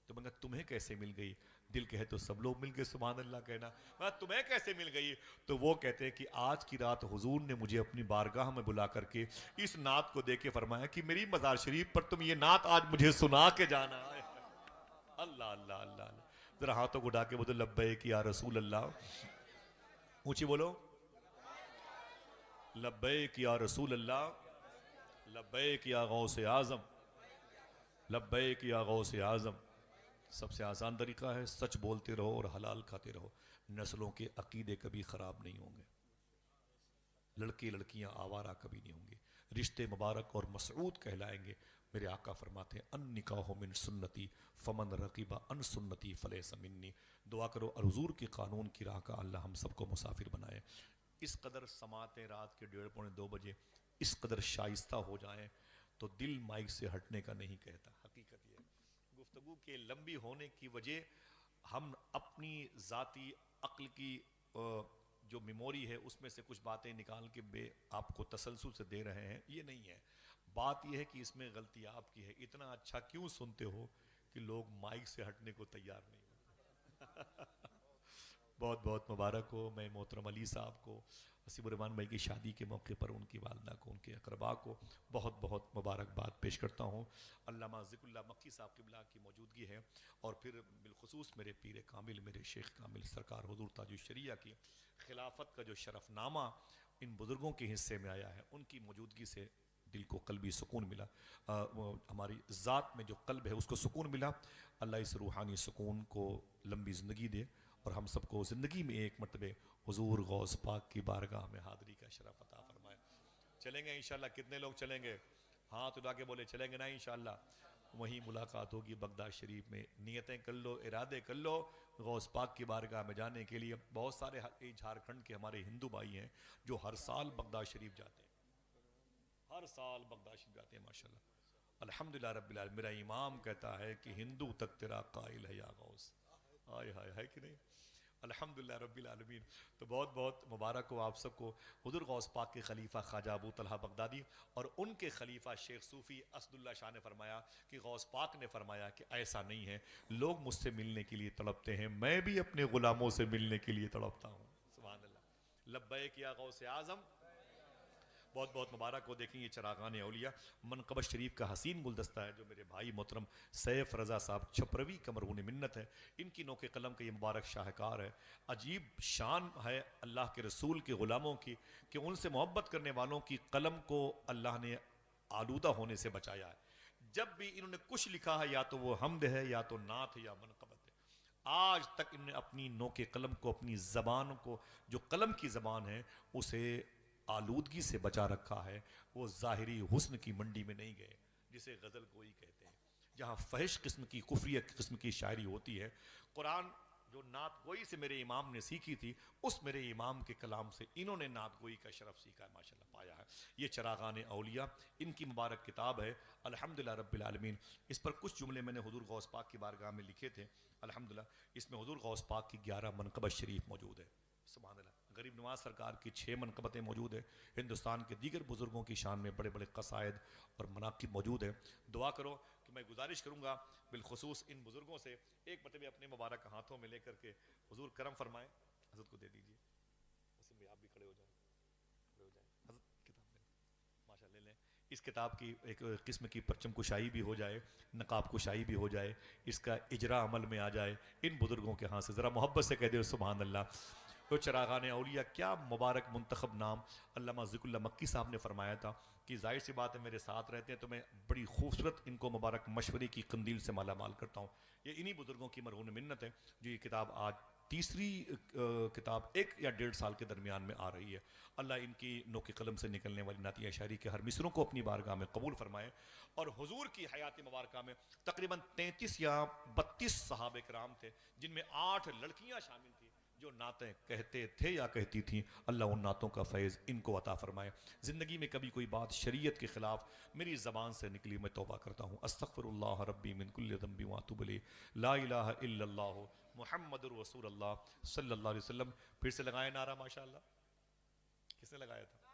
تو میں نے کہا تمہیں کیسے مل گئی؟ دل کہے تو سب لوگ مل کے سبحان اللہ کہنا. میں تمہیں کیسے مل گئی؟ تو وہ کہتے ہیں کہ آج کی رات حضور نے مجھے اپنی بارگاہ میں بلا کر کے اس نعت کو دے کے فرمایا کہ میری مزار شریف پر تم یہ نعت آج مجھے سنا کے جانا ہے. اللہ اللہ اللہ اللہ. ذرا ہاتھوں کو اٹھا کے بولو لبیک یا رسول اللہ. اونچی بولو لبیک یا رسول اللہ، لبیک یا غوث اعظم، لبیک یا غوث اعظم. سب سے آسان طریقہ ہے سچ بولتے رہو اور حلال کھاتے رہو. نسلوں کے عقیدے کبھی خراب نہیں ہوں گے، لڑکے لڑکیاں آوارہ کبھی نہیں ہوں گے، رشتے مبارک اور مسعود کہلائیں گے. میرے آقا فرماتے ہیں ان نکاح من سنتی فمن رغب عن سنتی فلیس منی. دعا کرو اور حضور کے قانون کی راہ کا اللہ ہم سب کو مسافر بنائے. اس قدر سماعتیں رات کے 1:30 پونے 2 بجے اس قدر شائستہ ہو جائیں تو دل مائک سے ہٹنے کا نہیں کہتا. حقیقت یہ گفتگو کے لمبی ہونے کی وجہ ہم اپنی ذاتی عقل کی جو میموری ہے اس میں سے کچھ باتیں نکال کے آپ کو تسلسل سے دے رہے ہیں، یہ نہیں ہے. بات یہ ہے کہ اس میں غلطی آپ کی ہے. اتنا اچھا کیوں سنتے ہو کہ لوگ مائک سے ہٹنے کو تیار نہیں ہوتے. بہت بہت مبارک ہو. میں محترم علی صاحب کو، حسیب الرحمان بھائی کی شادی کے موقع پر ان کی والدہ کو، ان کے اقرباء کو بہت بہت مبارکباد پیش کرتا ہوں. علامہ ذکر اللہ مکی صاحب قبلہ کی موجودگی ہے، اور پھر بالخصوص میرے پیر کامل، میرے شیخ کامل سرکار حضور تاج الشریعہ کی خلافت کا جو شرف نامہ ان بزرگوں کے حصے میں آیا ہے، ان کی موجودگی سے دل کو قلبی سکون ملا. ہماری ذات میں جو قلب ہے اس کو سکون ملا. اللہ اس روحانی سکون کو لمبی زندگی دے اور ہم سب کو زندگی میں ایک مرتبہ حضور غوث پاک کی بارگاہ میں حاضری کا شرف عطا فرمائے. چلیں گے انشاءاللہ؟ کتنے لوگ چلیں گے؟ ہاتھ اٹھا کے بولے چلیں گے نا انشاءاللہ. وہیں ملاقات ہوگی بغداد شریف میں. نیتیں کر لو، ارادے کر لو غوث پاک کی بارگاہ میں جانے کے لیے. بہت سارے جھارکھنڈ کے ہمارے ہندو بھائی ہیں جو ہر سال بغداد شریف جاتے ہیں، ہر سال بغداد شریف جاتے ہیں ماشاءاللہ. الحمدللہ رب العالمین. میرا امام کہتا ہے کہ ہندو تک تیرا قائل ہے یا غوث. آئے ہائے، ہے کہ نہیں؟ الحمدللہ رب العالمین. تو بہت بہت مبارک ہو آپ سب کو. حضور غوث پاک کے خلیفہ خواجہ ابو طلحہ بغدادی اور ان کے خلیفہ شیخ صوفی اسد اللہ شاہ نے فرمایا کہ غوث پاک نے فرمایا کہ ایسا نہیں ہے، لوگ مجھ سے ملنے کے لیے تڑپتے ہیں، میں بھی اپنے غلاموں سے ملنے کے لیے تڑپتا ہوں. سبحان اللہ. لبیک یا غوث اعظم. بہت بہت مبارک ہو. دیکھیں یہ چراغان اولیاء منقبت شریف کا حسین گلدستہ ہے جو میرے بھائی محترم سیف رضا صاحب چھپروی کا مرہون منت ہے. ان کی نوک قلم کا یہ مبارک شاہکار ہے. عجیب شان ہے اللہ کے رسول کے غلاموں کی کہ ان سے محبت کرنے والوں کی قلم کو اللہ نے آلودہ ہونے سے بچایا ہے. جب بھی انہوں نے کچھ لکھا ہے یا تو وہ حمد ہے یا تو نعت ہے یا منقبت ہے. آج تک انہوں نے اپنی نوک قلم کو، اپنی زبان کو، جو قلم کی زبان ہے، اسے آلودگی سے بچا رکھا ہے. وہ ظاہری حسن کی منڈی میں نہیں گئے جسے غزل گوئی کہتے ہیں، جہاں فحش قسم کی کفریہ قسم کی شاعری ہوتی ہے. قرآن جو نعت گوئی سے میرے امام نے سیکھی تھی، اس میرے امام کے کلام سے انہوں نے نعت گوئی کا شرف سیکھا ہے، ماشاءاللہ پایا ہے. یہ چراغان اولیاء ان کی مبارک کتاب ہے الحمدللہ رب العالمین. اس پر کچھ جملے میں نے حضور غوث پاک کی بارگاہ میں لکھے تھے الحمدللہ. اس میں حضور غوث پاک کی 11 منقبت شریف موجود ہے. سبحان اللہ. غریب نواز سرکار کی 6 منقبتیں موجود ہیں. ہندوستان کے دیگر بزرگوں کی شان میں بڑے بڑے قصائد اور مناقب موجود ہیں. دعا کرو کہ میں گزارش کروں گا بالخصوص ان بزرگوں سے ایک مرتبہ اپنے مبارک ہاتھوں میں لے کر کے حضور کرم فرمائیں. حضرت کو دے دیجیے. وسیم بھائی آپ بھی کھڑے ہو جائیں، کھڑے ہو جائیں. حضرت کتاب لیں، ماشاء لے لیں. اس کتاب کی ایک قسم کی پرچم کشائی بھی ہو جائے، نقاب کشائی بھی ہو جائے، اس کا اجرا عمل میں آ جائے ان بزرگوں کے ہاں سے. ذرا محبت سے کہہ دے سبحان اللہ. تو چراغان اولیاء کیا مبارک منتخب نام. علامہ ذکر اللہ مکی صاحب نے فرمایا تھا کہ ظاہر سی بات ہے میرے ساتھ رہتے ہیں تو میں بڑی خوبصورت ان کو مبارک مشورے کی قندیل سے مالا مال کرتا ہوں. یہ انہی بزرگوں کی مرہون منت ہے جو یہ کتاب آج تیسری کتاب 1 یا 1.5 سال کے درمیان میں آ رہی ہے. اللہ ان کی نوک قلم سے نکلنے والی نعتیہ شاعری کے ہر مصروں کو اپنی بارگاہ میں قبول فرمائے. اور حضور کی حیات مبارکہ میں تقریباً 33 یا 32 صحابہ کرام تھے جن میں 8 لڑکیاں شامل تھیں جو نعتیں کہتے تھے یا کہتی تھیں. اللہ ان نعتوں کا فیض ان کو عطا فرمائے. زندگی میں کبھی کوئی بات شریعت کے خلاف میری زبان سے نکلی میں توبہ کرتا ہوں. استغفر اللہ ربی من کل ذنب واتوب الیہ. لا الہ الا اللہ محمد رسول اللہ صلی اللہ علیہ وسلم. پھر سے لگائے نعرہ ماشاءاللہ. کس نے لگایا تھا؟